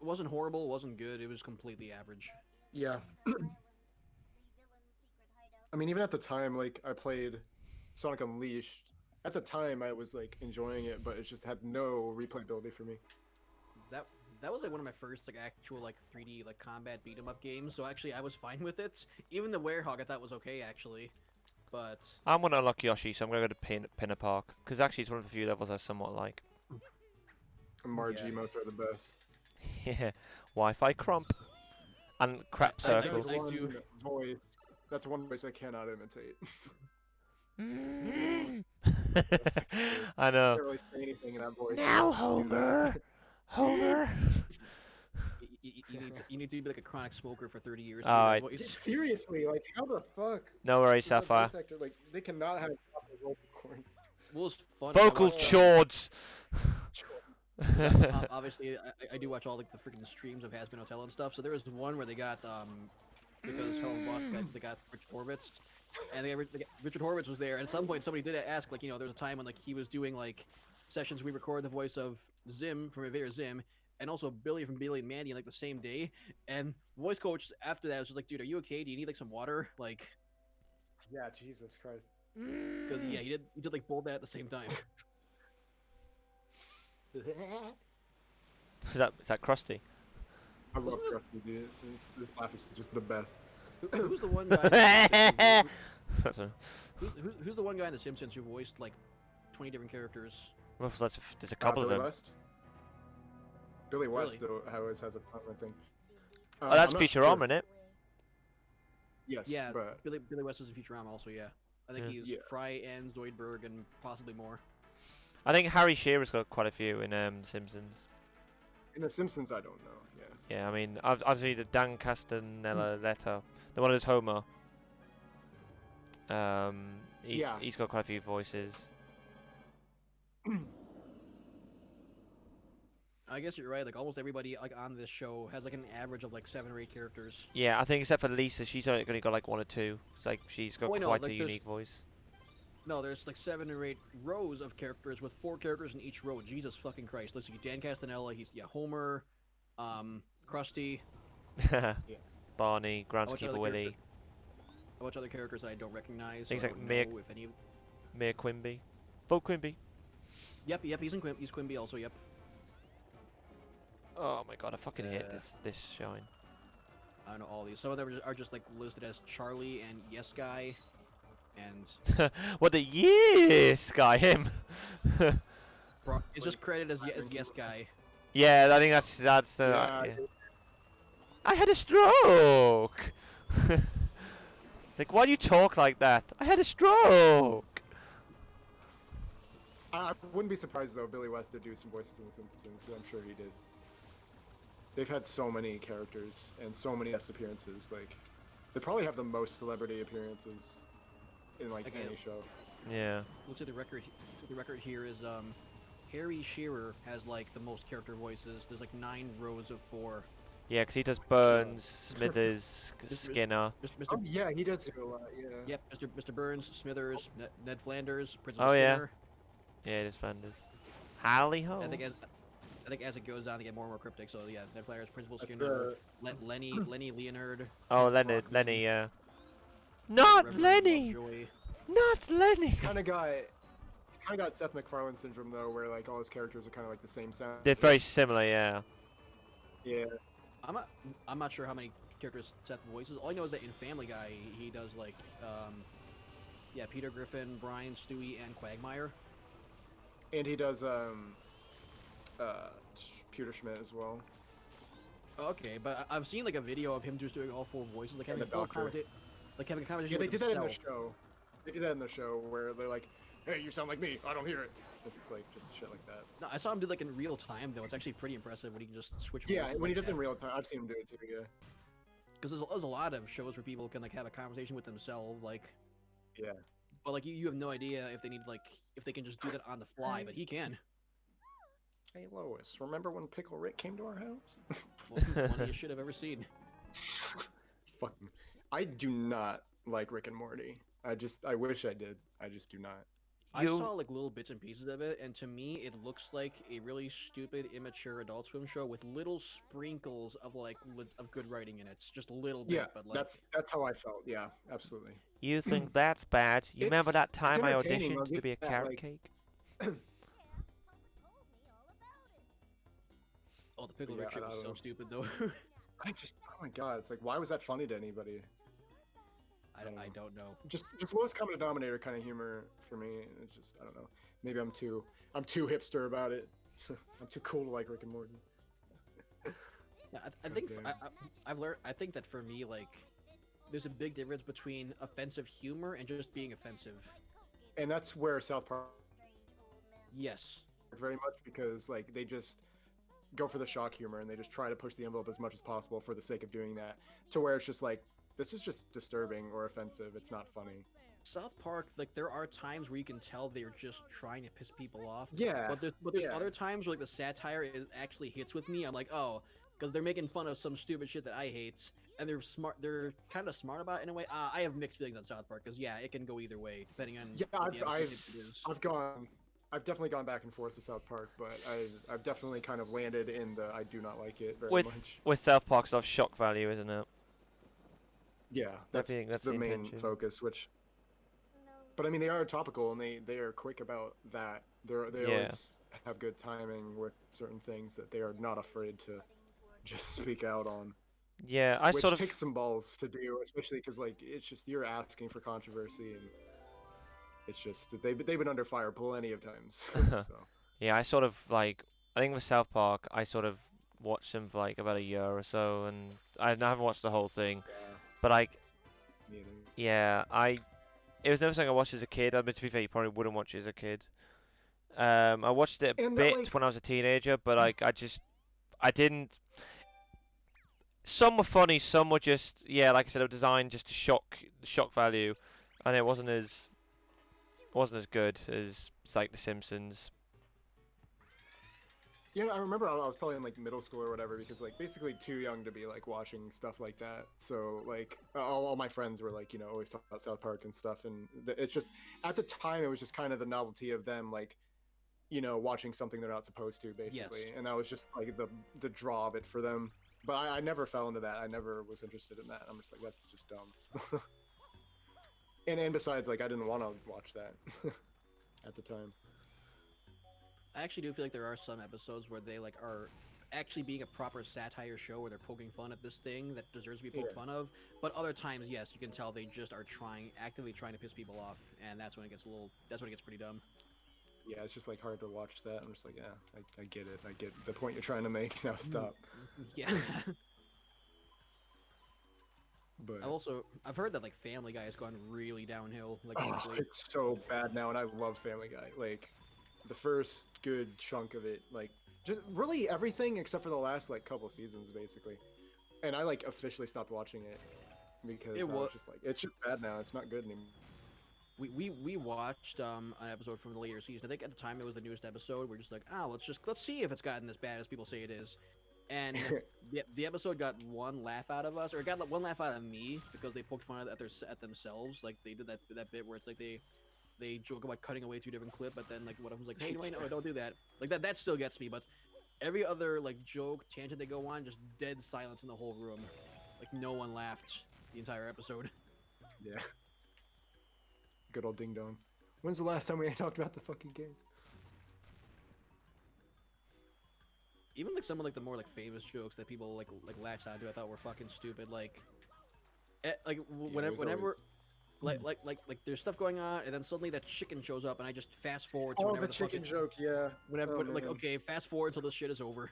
[SPEAKER 3] wasn't horrible, wasn't good. It was completely average.
[SPEAKER 1] Yeah. I mean, even at the time, like I played Sonic Unleashed. At the time, I was like enjoying it, but it just had no replayability for me.
[SPEAKER 3] That was like one of my first like actual like 3D like combat beat 'em up games. So actually, I was fine with it. Even the Werehog I thought was okay actually, but
[SPEAKER 2] I'm gonna unlock Yoshi, so I'm gonna go to Pinner Park because actually it's one of the few levels I somewhat like.
[SPEAKER 1] Marge
[SPEAKER 3] Yeah.
[SPEAKER 1] emotes are the best.
[SPEAKER 2] Yeah, Wi-Fi crump and crap
[SPEAKER 3] I
[SPEAKER 1] That's
[SPEAKER 2] circles.
[SPEAKER 3] like
[SPEAKER 1] one
[SPEAKER 3] to-
[SPEAKER 1] voice. That's one voice I cannot imitate.
[SPEAKER 2] I
[SPEAKER 1] I
[SPEAKER 2] know.
[SPEAKER 1] can't really say anything in that voice.
[SPEAKER 2] Now,
[SPEAKER 1] so I'll just do that.
[SPEAKER 2] Homer. Homer.
[SPEAKER 3] you need to be like a chronic smoker for 30 years. To do
[SPEAKER 2] Alright.
[SPEAKER 3] that voice.
[SPEAKER 1] Seriously, like how the fuck?
[SPEAKER 2] No worries,
[SPEAKER 1] is that
[SPEAKER 2] Sapphire.
[SPEAKER 1] voice actor, like they cannot have proper vocal cords.
[SPEAKER 3] What was fun?
[SPEAKER 2] Vocal
[SPEAKER 3] I watched,
[SPEAKER 2] chords.
[SPEAKER 3] obviously, I do watch all like the freaking streams of Has Been Hotel and stuff. So there was one where they got because Hell Boss they got Richard Horvitz, and they got Richard Horvitz was there. And at some point, somebody did ask like, there was a time when like he was doing like sessions. We record the voice of Zim from Invader Zim, and also Billy from Billy and Mandy in like the same day. And voice coach after that was just like, dude, are you okay? Do you need like some water? Like,
[SPEAKER 1] Yeah, Jesus Christ.
[SPEAKER 3] because yeah, he did like both that at the same time.
[SPEAKER 2] Is that Krusty?
[SPEAKER 1] I love Krusty, dude. This laugh is just the best.
[SPEAKER 3] Who's the one guy? Who's the one guy in The Simpsons who voiced like 20 different characters?
[SPEAKER 2] Well, there's a couple of
[SPEAKER 1] Billy
[SPEAKER 2] them.
[SPEAKER 1] West? Billy West
[SPEAKER 3] Really?
[SPEAKER 1] always has a ton, I think.
[SPEAKER 2] Oh, that's
[SPEAKER 1] I'm not
[SPEAKER 2] Futurama,
[SPEAKER 1] sure.
[SPEAKER 2] isn't it?
[SPEAKER 1] Yes,
[SPEAKER 3] Yeah,
[SPEAKER 1] but
[SPEAKER 3] Billy West is in Futurama also. Yeah, I think
[SPEAKER 2] Yeah.
[SPEAKER 3] he's
[SPEAKER 1] Yeah.
[SPEAKER 3] Fry and Zoidberg and possibly more.
[SPEAKER 2] I think Harry Shearer's got quite a few in Simpsons.
[SPEAKER 1] in The Simpsons, I don't know. Yeah.
[SPEAKER 2] Yeah, I mean, I've seen the Dan Castellaneta, the one who's Homer. He's got quite a few voices.
[SPEAKER 3] I guess you're right. Like almost everybody like on this show has like an average of like 7 or 8 characters.
[SPEAKER 2] Yeah, I think except for Lisa, she's only got like 1 or 2. It's like she's got
[SPEAKER 3] Oh, I know,
[SPEAKER 2] quite
[SPEAKER 3] like,
[SPEAKER 2] a
[SPEAKER 3] there's-
[SPEAKER 2] unique voice.
[SPEAKER 3] No, there's like 7 or 8 rows of characters with 4 characters in each row. Jesus fucking Christ! Listen, Dan Castanella, he's Homer, Krusty,
[SPEAKER 2] Barney,
[SPEAKER 3] What's the
[SPEAKER 2] Groundskeeper
[SPEAKER 3] other
[SPEAKER 2] Willie,
[SPEAKER 3] a bunch of other characters I don't recognize. So
[SPEAKER 2] Things
[SPEAKER 3] I
[SPEAKER 2] like
[SPEAKER 3] don't
[SPEAKER 2] Mia-
[SPEAKER 3] know if any.
[SPEAKER 2] Mayor Quimby. Vote Quimby.
[SPEAKER 3] Yep, he's Quimby also. Yep.
[SPEAKER 2] Oh my god, I fucking hate this shine.
[SPEAKER 3] I know all these. Some of them are just like listed as Charlie and Yes Guy, and
[SPEAKER 2] What the yes guy him?
[SPEAKER 3] it's just credited as Yes Guy.
[SPEAKER 2] Yeah, I think that's
[SPEAKER 1] Yeah,
[SPEAKER 2] yeah. I had a stroke. Like, why do you talk like that? I had a stroke.
[SPEAKER 1] I wouldn't be surprised though if Billy West did do some voices in The Simpsons, because I'm sure he did. They've had so many characters and so many guest appearances. Like, they probably have the most celebrity appearances in like
[SPEAKER 3] Okay.
[SPEAKER 1] any show.
[SPEAKER 2] Yeah.
[SPEAKER 3] Looks at the record. The record here is Harry Shearer has like the most character voices. There's like 9 rows of 4.
[SPEAKER 2] Yeah, 'cause he does Burns, Smithers, Skinner.
[SPEAKER 3] Mr.
[SPEAKER 1] Oh yeah, he does do a lot. Yeah.
[SPEAKER 3] Yep, Mr. Burns, Smithers, Ned Flanders, Principal
[SPEAKER 2] Oh, yeah.
[SPEAKER 3] Skinner.
[SPEAKER 2] Yeah, it is Flanders. Harley Ho.
[SPEAKER 3] I think as it goes on, they get more and more cryptic. So yeah, Ned Flanders, Principal
[SPEAKER 1] That's
[SPEAKER 3] Skinner, Lenny Leonard.
[SPEAKER 2] Oh,
[SPEAKER 3] Brockman,
[SPEAKER 2] Lenny, yeah. Not
[SPEAKER 3] Reverend
[SPEAKER 2] Lenny!
[SPEAKER 3] Lovejoy.
[SPEAKER 2] Not Lenny!
[SPEAKER 1] He's kind of got Seth MacFarlane syndrome though, where like all his characters are kind of like the same sound.
[SPEAKER 2] They're very similar, yeah.
[SPEAKER 1] Yeah.
[SPEAKER 3] I'm not sure how many characters Seth voices. All I know is that in Family Guy, he does like, yeah, Peter Griffin, Brian, Stewie, and Quagmire.
[SPEAKER 1] And he does Peter Schmidt as well.
[SPEAKER 3] Okay, but I've seen like a video of him just doing all 4 voices, like having
[SPEAKER 1] And
[SPEAKER 3] a
[SPEAKER 1] the
[SPEAKER 3] full
[SPEAKER 1] Doctor.
[SPEAKER 3] like having a conversation.
[SPEAKER 1] Yeah, they
[SPEAKER 3] with
[SPEAKER 1] did that in the
[SPEAKER 3] himself.
[SPEAKER 1] show. They did that in the show where they're like, "Hey, you sound like me. I don't hear it." Like, it's like just shit like that.
[SPEAKER 3] No, I saw him do like in real time though. It's actually pretty impressive when he can just switch.
[SPEAKER 1] Yeah,
[SPEAKER 3] voices
[SPEAKER 1] when he
[SPEAKER 3] like
[SPEAKER 1] does it in
[SPEAKER 3] that.
[SPEAKER 1] real time, I've seen him do it too. Yeah.
[SPEAKER 3] Because there's a lot of shows where people can like have a conversation with themselves, like,
[SPEAKER 1] Yeah.
[SPEAKER 3] but like you have no idea if they need like if they can just do that on the fly, but he can.
[SPEAKER 1] Hey Lois, remember when Pickle Rick came to our house?
[SPEAKER 3] Funniest shit I've ever seen.
[SPEAKER 1] Fucking. I do not like Rick and Morty. I wish I did. I just do not.
[SPEAKER 3] I saw like little bits and pieces of it, and to me, it looks like a really stupid, immature Adult Swim show with little sprinkles of like of good writing in it. Just a little bit,
[SPEAKER 1] Yeah,
[SPEAKER 3] but like
[SPEAKER 1] that's how I felt. Yeah, absolutely.
[SPEAKER 2] You think that's bad? You remember that
[SPEAKER 1] It's
[SPEAKER 2] time I
[SPEAKER 1] entertaining, I'll
[SPEAKER 2] auditioned to
[SPEAKER 1] give
[SPEAKER 2] be a
[SPEAKER 1] you that,
[SPEAKER 2] carrot
[SPEAKER 1] like-
[SPEAKER 2] cake?
[SPEAKER 3] oh, the Pickle
[SPEAKER 1] Yeah,
[SPEAKER 3] Rick shit
[SPEAKER 1] I
[SPEAKER 3] was
[SPEAKER 1] don't
[SPEAKER 3] so
[SPEAKER 1] know.
[SPEAKER 3] stupid though.
[SPEAKER 1] Oh my god, it's like, why was that funny to anybody?
[SPEAKER 3] I don't know.
[SPEAKER 1] Just lowest common denominator kind of humor for me. It's just, I don't know. Maybe I'm too hipster about it. I'm too cool to like Rick and Morty.
[SPEAKER 3] Yeah, I think
[SPEAKER 1] damn.
[SPEAKER 3] I've learned. I think that for me, like, there's a big difference between offensive humor and just being offensive.
[SPEAKER 1] And that's where South Park
[SPEAKER 3] Yes.
[SPEAKER 1] very much, because like they just go for the shock humor and they just try to push the envelope as much as possible for the sake of doing that, to where it's just like, this is just disturbing or offensive. It's not funny.
[SPEAKER 3] South Park, like, there are times where you can tell they're just trying to piss people off.
[SPEAKER 1] Yeah.
[SPEAKER 3] But there's
[SPEAKER 1] yeah.
[SPEAKER 3] other times where like the satire actually hits with me. I'm like, oh, because they're making fun of some stupid shit that I hate, and they're smart. They're kind of smart about it in a way. I have mixed feelings on South Park because yeah, it can go either way depending on.
[SPEAKER 1] Yeah,
[SPEAKER 3] what the episode is.
[SPEAKER 1] I've definitely gone back and forth with South Park, but I've definitely kind of landed in the I do not like it very much.
[SPEAKER 2] With South Park stuff, shock value, isn't it?
[SPEAKER 1] Yeah, that's
[SPEAKER 2] that's
[SPEAKER 1] the
[SPEAKER 2] the
[SPEAKER 1] main
[SPEAKER 2] intention.
[SPEAKER 1] focus. Which, but I mean, they are topical and they are quick about that. They
[SPEAKER 2] Yeah.
[SPEAKER 1] always have good timing with certain things that they are not afraid to just speak out on.
[SPEAKER 2] Yeah, I
[SPEAKER 1] Which
[SPEAKER 2] sort of.
[SPEAKER 1] takes some balls to do, especially because like it's just you're asking for controversy, and it's just that they've been under fire plenty of times. So
[SPEAKER 2] Yeah, I sort of like. I think with South Park, I sort of watched them for like about a year or so, and I haven't watched the whole thing.
[SPEAKER 1] yeah,
[SPEAKER 2] But like,
[SPEAKER 1] neither.
[SPEAKER 2] yeah, it was never something I watched as a kid. I mean, to be fair, you probably wouldn't watch it as a kid. I watched it a
[SPEAKER 1] And,
[SPEAKER 2] bit
[SPEAKER 1] like-
[SPEAKER 2] when I was a teenager, but like, I didn't. Some were funny, some were just, yeah, like I said, they were designed just to shock value, and it wasn't as good as like The Simpsons.
[SPEAKER 1] Yeah, I remember I was probably in like middle school or whatever, because like basically too young to be like watching stuff like that. So like all my friends were like, always talking about South Park and stuff, and it's just at the time it was just kind of the novelty of them like, watching something they're not supposed to, basically.
[SPEAKER 3] Yes.
[SPEAKER 1] And that was just like the draw of it for them. But I never fell into that. I never was interested in that. I'm just like, that's just dumb. And besides, like, I didn't want to watch that at the time.
[SPEAKER 3] I actually do feel like there are some episodes where they like are actually being a proper satire show where they're poking fun at this thing that deserves to be poked
[SPEAKER 1] Yeah.
[SPEAKER 3] fun of. But other times, yes, you can tell they just are actively trying to piss people off, and that's when it gets pretty dumb.
[SPEAKER 1] Yeah, it's just like hard to watch that. I'm just like, yeah, I get it. I get the point you're trying to make. Now stop.
[SPEAKER 3] Yeah.
[SPEAKER 1] But
[SPEAKER 3] I've heard that like Family Guy has gone really downhill. Like
[SPEAKER 1] oh,
[SPEAKER 3] lately.
[SPEAKER 1] it's so bad now, and I love Family Guy. Like, the first good chunk of it, like, just really everything except for the last like couple seasons, basically. And I like officially stopped watching it because I was just like, it's just bad now. It's not good anymore.
[SPEAKER 3] We watched an episode from the later season. I think at the time it was the newest episode. We're just like, let's see if it's gotten as bad as people say it is. And the episode got one laugh out of us, or it got one laugh out of me because they poked fun at themselves. Like they did that bit where it's like they joke about cutting away to a different clip, but then like one of them's like, hey, wait, no, don't do that. Like that still gets me. But every other like joke tangent they go on, just dead silence in the whole room. Like no one laughed the entire episode.
[SPEAKER 1] Yeah. Good old ding dong. When's the last time we talked about the fucking game?
[SPEAKER 3] Even like some of like the more like famous jokes that people like latched onto, I thought were fucking stupid. Like, whenever, like there's stuff going on, and then suddenly that chicken shows up, and I just fast forward to
[SPEAKER 1] Oh,
[SPEAKER 3] whenever
[SPEAKER 1] the chicken
[SPEAKER 3] fucking,
[SPEAKER 1] joke, yeah.
[SPEAKER 3] whenever,
[SPEAKER 1] Oh,
[SPEAKER 3] like
[SPEAKER 1] man.
[SPEAKER 3] okay, fast forward until this shit is over.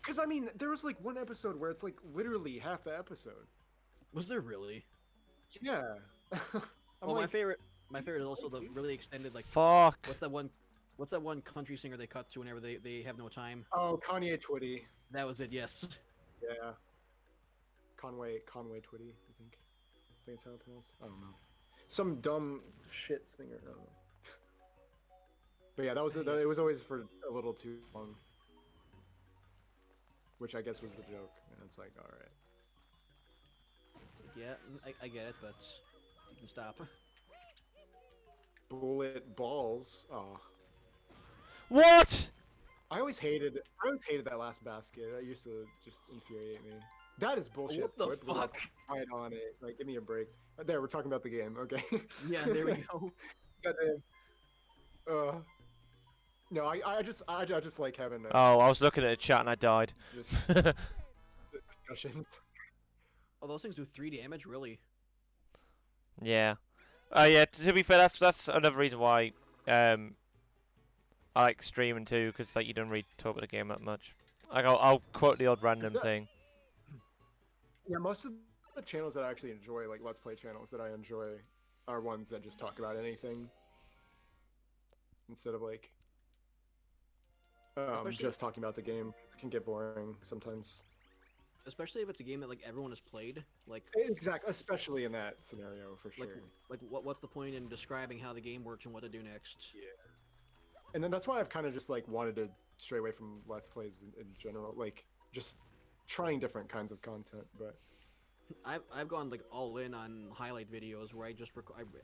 [SPEAKER 1] Because, I mean, there was like one episode where it's like literally half the episode.
[SPEAKER 3] Was there really?
[SPEAKER 1] Yeah.
[SPEAKER 3] Well, my favorite is also the really extended like.
[SPEAKER 2] Fuck.
[SPEAKER 3] What's that one country singer they cut to whenever they have no time?
[SPEAKER 1] Oh, Kanye Twitty.
[SPEAKER 3] That was it. Yes.
[SPEAKER 1] Yeah. Conway Twitty, I think. I think it's how it's pronounced. I don't know. Some dumb shit singer. I don't know. But yeah, it was always for a little too long. Which I guess was the joke. And it's like, alright.
[SPEAKER 3] Yeah, I get it, but you can stop.
[SPEAKER 1] Bullet balls. Oh.
[SPEAKER 2] What?
[SPEAKER 1] I always hated that last basket. That used to just infuriate me. That is bullshit.
[SPEAKER 3] What the
[SPEAKER 1] Whip it up
[SPEAKER 3] fuck?
[SPEAKER 1] right on it. Like, give me a break. There, we're talking about the game. Okay.
[SPEAKER 3] Yeah, there we go.
[SPEAKER 1] Goddamn. No, I just like having
[SPEAKER 2] Oh, I was looking at a chat and I died.
[SPEAKER 1] just discussions.
[SPEAKER 3] Oh, those things do 3 damage, really?
[SPEAKER 2] Yeah. Yeah. To be fair, that's another reason why I like streaming too, because like you don't really talk about the game that much. Like I'll quote the odd random thing.
[SPEAKER 1] Yeah, most of the channels that I actually enjoy, like Let's Play channels that I enjoy, are ones that just talk about anything instead of like just talking about the game. It can get boring sometimes.
[SPEAKER 3] Especially if it's a game that like everyone has played. Like
[SPEAKER 1] Exactly, especially in that scenario for sure.
[SPEAKER 3] like what's the point in describing how the game works and what to do next?
[SPEAKER 1] Yeah. And then that's why I've kind of just like wanted to stray away from Let's Plays in general, like just trying different kinds of content. But
[SPEAKER 3] I've gone like all in on highlight videos where I just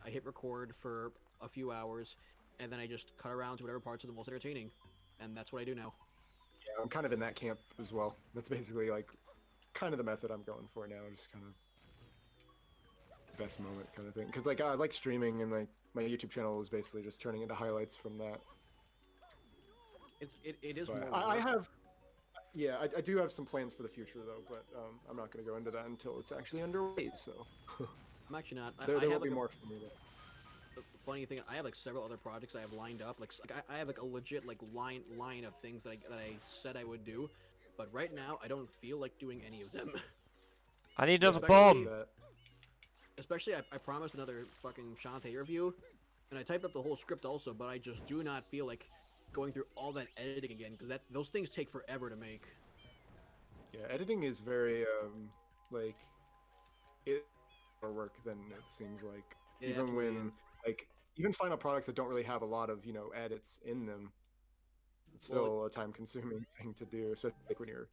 [SPEAKER 3] I hit record for a few hours, and then I just cut around to whatever parts are the most entertaining, and that's what I do now.
[SPEAKER 1] yeah, I'm kind of in that camp as well. That's basically like kind of the method I'm going for now, just kind of best moment kind of thing. Because like I like streaming, and like my YouTube channel is basically just turning into highlights from that.
[SPEAKER 3] It is
[SPEAKER 1] But
[SPEAKER 3] more.
[SPEAKER 1] I
[SPEAKER 3] work.
[SPEAKER 1] have, yeah, I do have some plans for the future though, but I'm not going to go into that until it's actually underway. So
[SPEAKER 3] I'm actually not.
[SPEAKER 1] there
[SPEAKER 3] I
[SPEAKER 1] will
[SPEAKER 3] have
[SPEAKER 1] be
[SPEAKER 3] like
[SPEAKER 1] more for me.
[SPEAKER 3] a funny thing. I have like several other projects I have lined up. Like I have like a legit like line of things that I said I would do, but right now I don't feel like doing any of them.
[SPEAKER 2] I need another
[SPEAKER 3] Especially-
[SPEAKER 2] bomb.
[SPEAKER 1] That.
[SPEAKER 3] Especially, I promised another fucking Shantae review, and I typed up the whole script also, but I just do not feel like going through all that editing again, because those things take forever to make.
[SPEAKER 1] Yeah, editing is very like it more work than it seems like.
[SPEAKER 3] It
[SPEAKER 1] Even
[SPEAKER 3] absolutely
[SPEAKER 1] when
[SPEAKER 3] is.
[SPEAKER 1] like even final products that don't really have a lot of edits in them, it's still a time-consuming thing to do, especially like when you're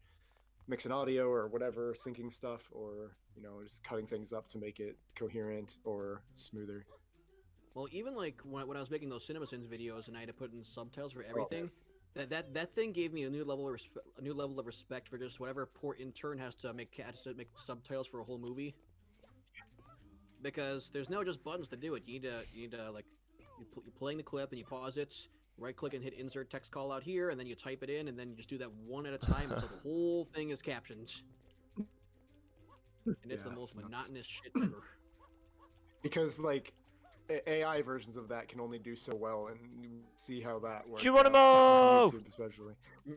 [SPEAKER 1] mixing audio or whatever, syncing stuff, or just cutting things up to make it coherent or smoother.
[SPEAKER 3] Well, even like when I was making those CinemaSins videos and I had to put in subtitles for everything, that thing gave me a new level of respect for just whatever poor intern has to make subtitles for a whole movie. because there's no just buttons to do it. You need to like you're playing the clip and you pause it, right click and hit insert text call out here, and then you type it in, and then you just do that one at a time until the whole thing is captioned. And it's
[SPEAKER 1] Yeah,
[SPEAKER 3] the
[SPEAKER 1] it's
[SPEAKER 3] most
[SPEAKER 1] nuts.
[SPEAKER 3] monotonous shit ever.
[SPEAKER 1] Because like AI versions of that can only do so well, and you see how that works.
[SPEAKER 2] Geronimo!
[SPEAKER 1] On YouTube especially. You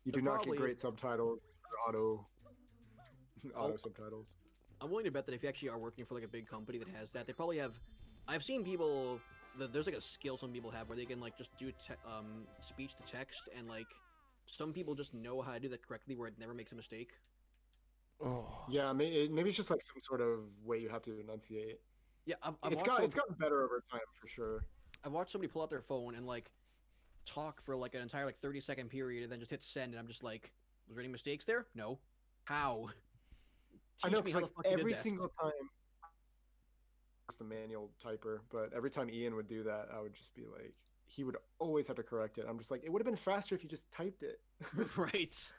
[SPEAKER 1] do
[SPEAKER 3] They're
[SPEAKER 1] not get
[SPEAKER 3] probably-
[SPEAKER 1] great subtitles or auto
[SPEAKER 3] Oh.
[SPEAKER 1] subtitles.
[SPEAKER 3] I'm willing to bet that if you actually are working for like a big company that has that, they probably have. I've seen people. There's like a skill some people have where they can like just do speech to text, and like some people just know how to do that correctly where it never makes a mistake.
[SPEAKER 2] Oh.
[SPEAKER 1] Yeah, maybe it's just like some sort of way you have to enunciate.
[SPEAKER 3] Yeah,
[SPEAKER 1] It's gotten better over time for sure.
[SPEAKER 3] I've watched somebody pull out their phone and like talk for like an entire like 30-second period and then just hit send, and I'm just like, was there any mistakes there? No. How?
[SPEAKER 1] I know,
[SPEAKER 3] Teach me
[SPEAKER 1] 'cause,
[SPEAKER 3] how
[SPEAKER 1] like
[SPEAKER 3] the fuck you did
[SPEAKER 1] every
[SPEAKER 3] that.
[SPEAKER 1] single time it's the manual typer, but every time Ian would do that, I would just be like, he would always have to correct it. I'm just like, it would have been faster if you just typed it.
[SPEAKER 3] Right.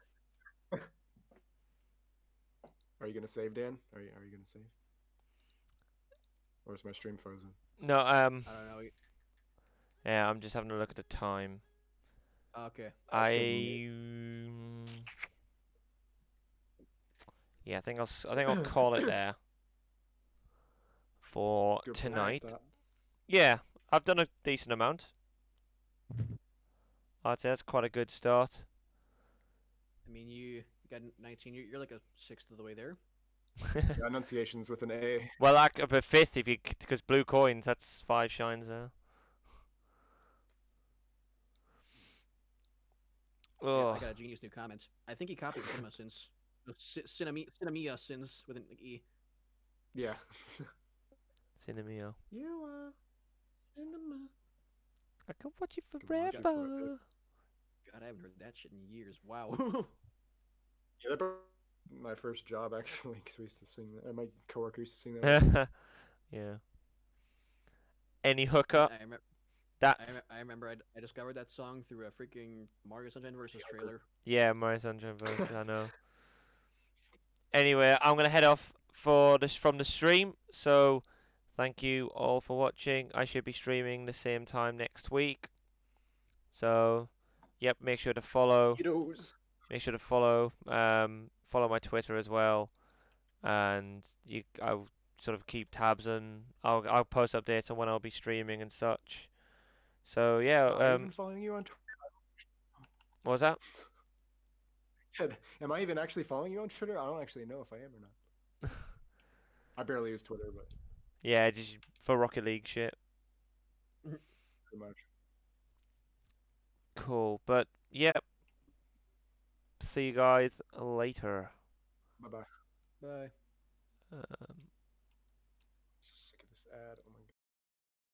[SPEAKER 1] Are you gonna save, Dan? Are you gonna save? Or is my stream frozen?
[SPEAKER 2] No,
[SPEAKER 3] I don't know.
[SPEAKER 2] yeah, I'm just having a look at the time.
[SPEAKER 3] Okay.
[SPEAKER 2] Yeah, I think I'll call it there for
[SPEAKER 1] Good place to
[SPEAKER 2] tonight.
[SPEAKER 1] stop.
[SPEAKER 2] Yeah, I've done a decent amount. I'd say that's quite a good start.
[SPEAKER 3] I mean, you got 19. You're like a sixth of the way there.
[SPEAKER 1] Yeah, enunciations with an A.
[SPEAKER 2] Well, like a fifth if you, because blue coins, that's 5 shines there.
[SPEAKER 3] Yeah,
[SPEAKER 2] Oh,
[SPEAKER 3] I got a genius new comment. I think he copied Cinema Sins. Cinemia Sins with an E.
[SPEAKER 1] Yeah.
[SPEAKER 2] Cinemio.
[SPEAKER 1] You are cinema.
[SPEAKER 2] I can watch you
[SPEAKER 1] Good watch it for it,
[SPEAKER 2] forever.
[SPEAKER 3] God, I haven't heard that shit in years. Wow.
[SPEAKER 1] Yeah, that brought my first job actually, because we used to sing that. My coworker used to sing that.
[SPEAKER 2] Yeah. Any hooker?
[SPEAKER 3] I remember.
[SPEAKER 2] That's
[SPEAKER 3] I remember. I discovered that song through a freaking Mario Sunshine versus trailer.
[SPEAKER 2] yeah, Mario Sunshine version. I know. Anyway, I'm gonna head off for this from the stream. So, thank you all for watching. I should be streaming the same time next week. So, yep, make sure to follow.
[SPEAKER 1] Cheetos.
[SPEAKER 2] Make sure to follow. Follow my Twitter as well, and I'll sort of keep tabs on. I'll post updates on when I'll be streaming and such. So yeah,
[SPEAKER 1] Am I even following you on Twitter?
[SPEAKER 2] what was that?
[SPEAKER 1] Said, am I even actually following you on Twitter? I don't actually know if I am or not. I barely use Twitter, but
[SPEAKER 2] Yeah, just for Rocket League shit.
[SPEAKER 1] pretty much.
[SPEAKER 2] Cool, but yep. See you guys later.
[SPEAKER 1] Bye bye.
[SPEAKER 3] Bye.
[SPEAKER 2] Um,
[SPEAKER 1] So sick of this ad. Oh my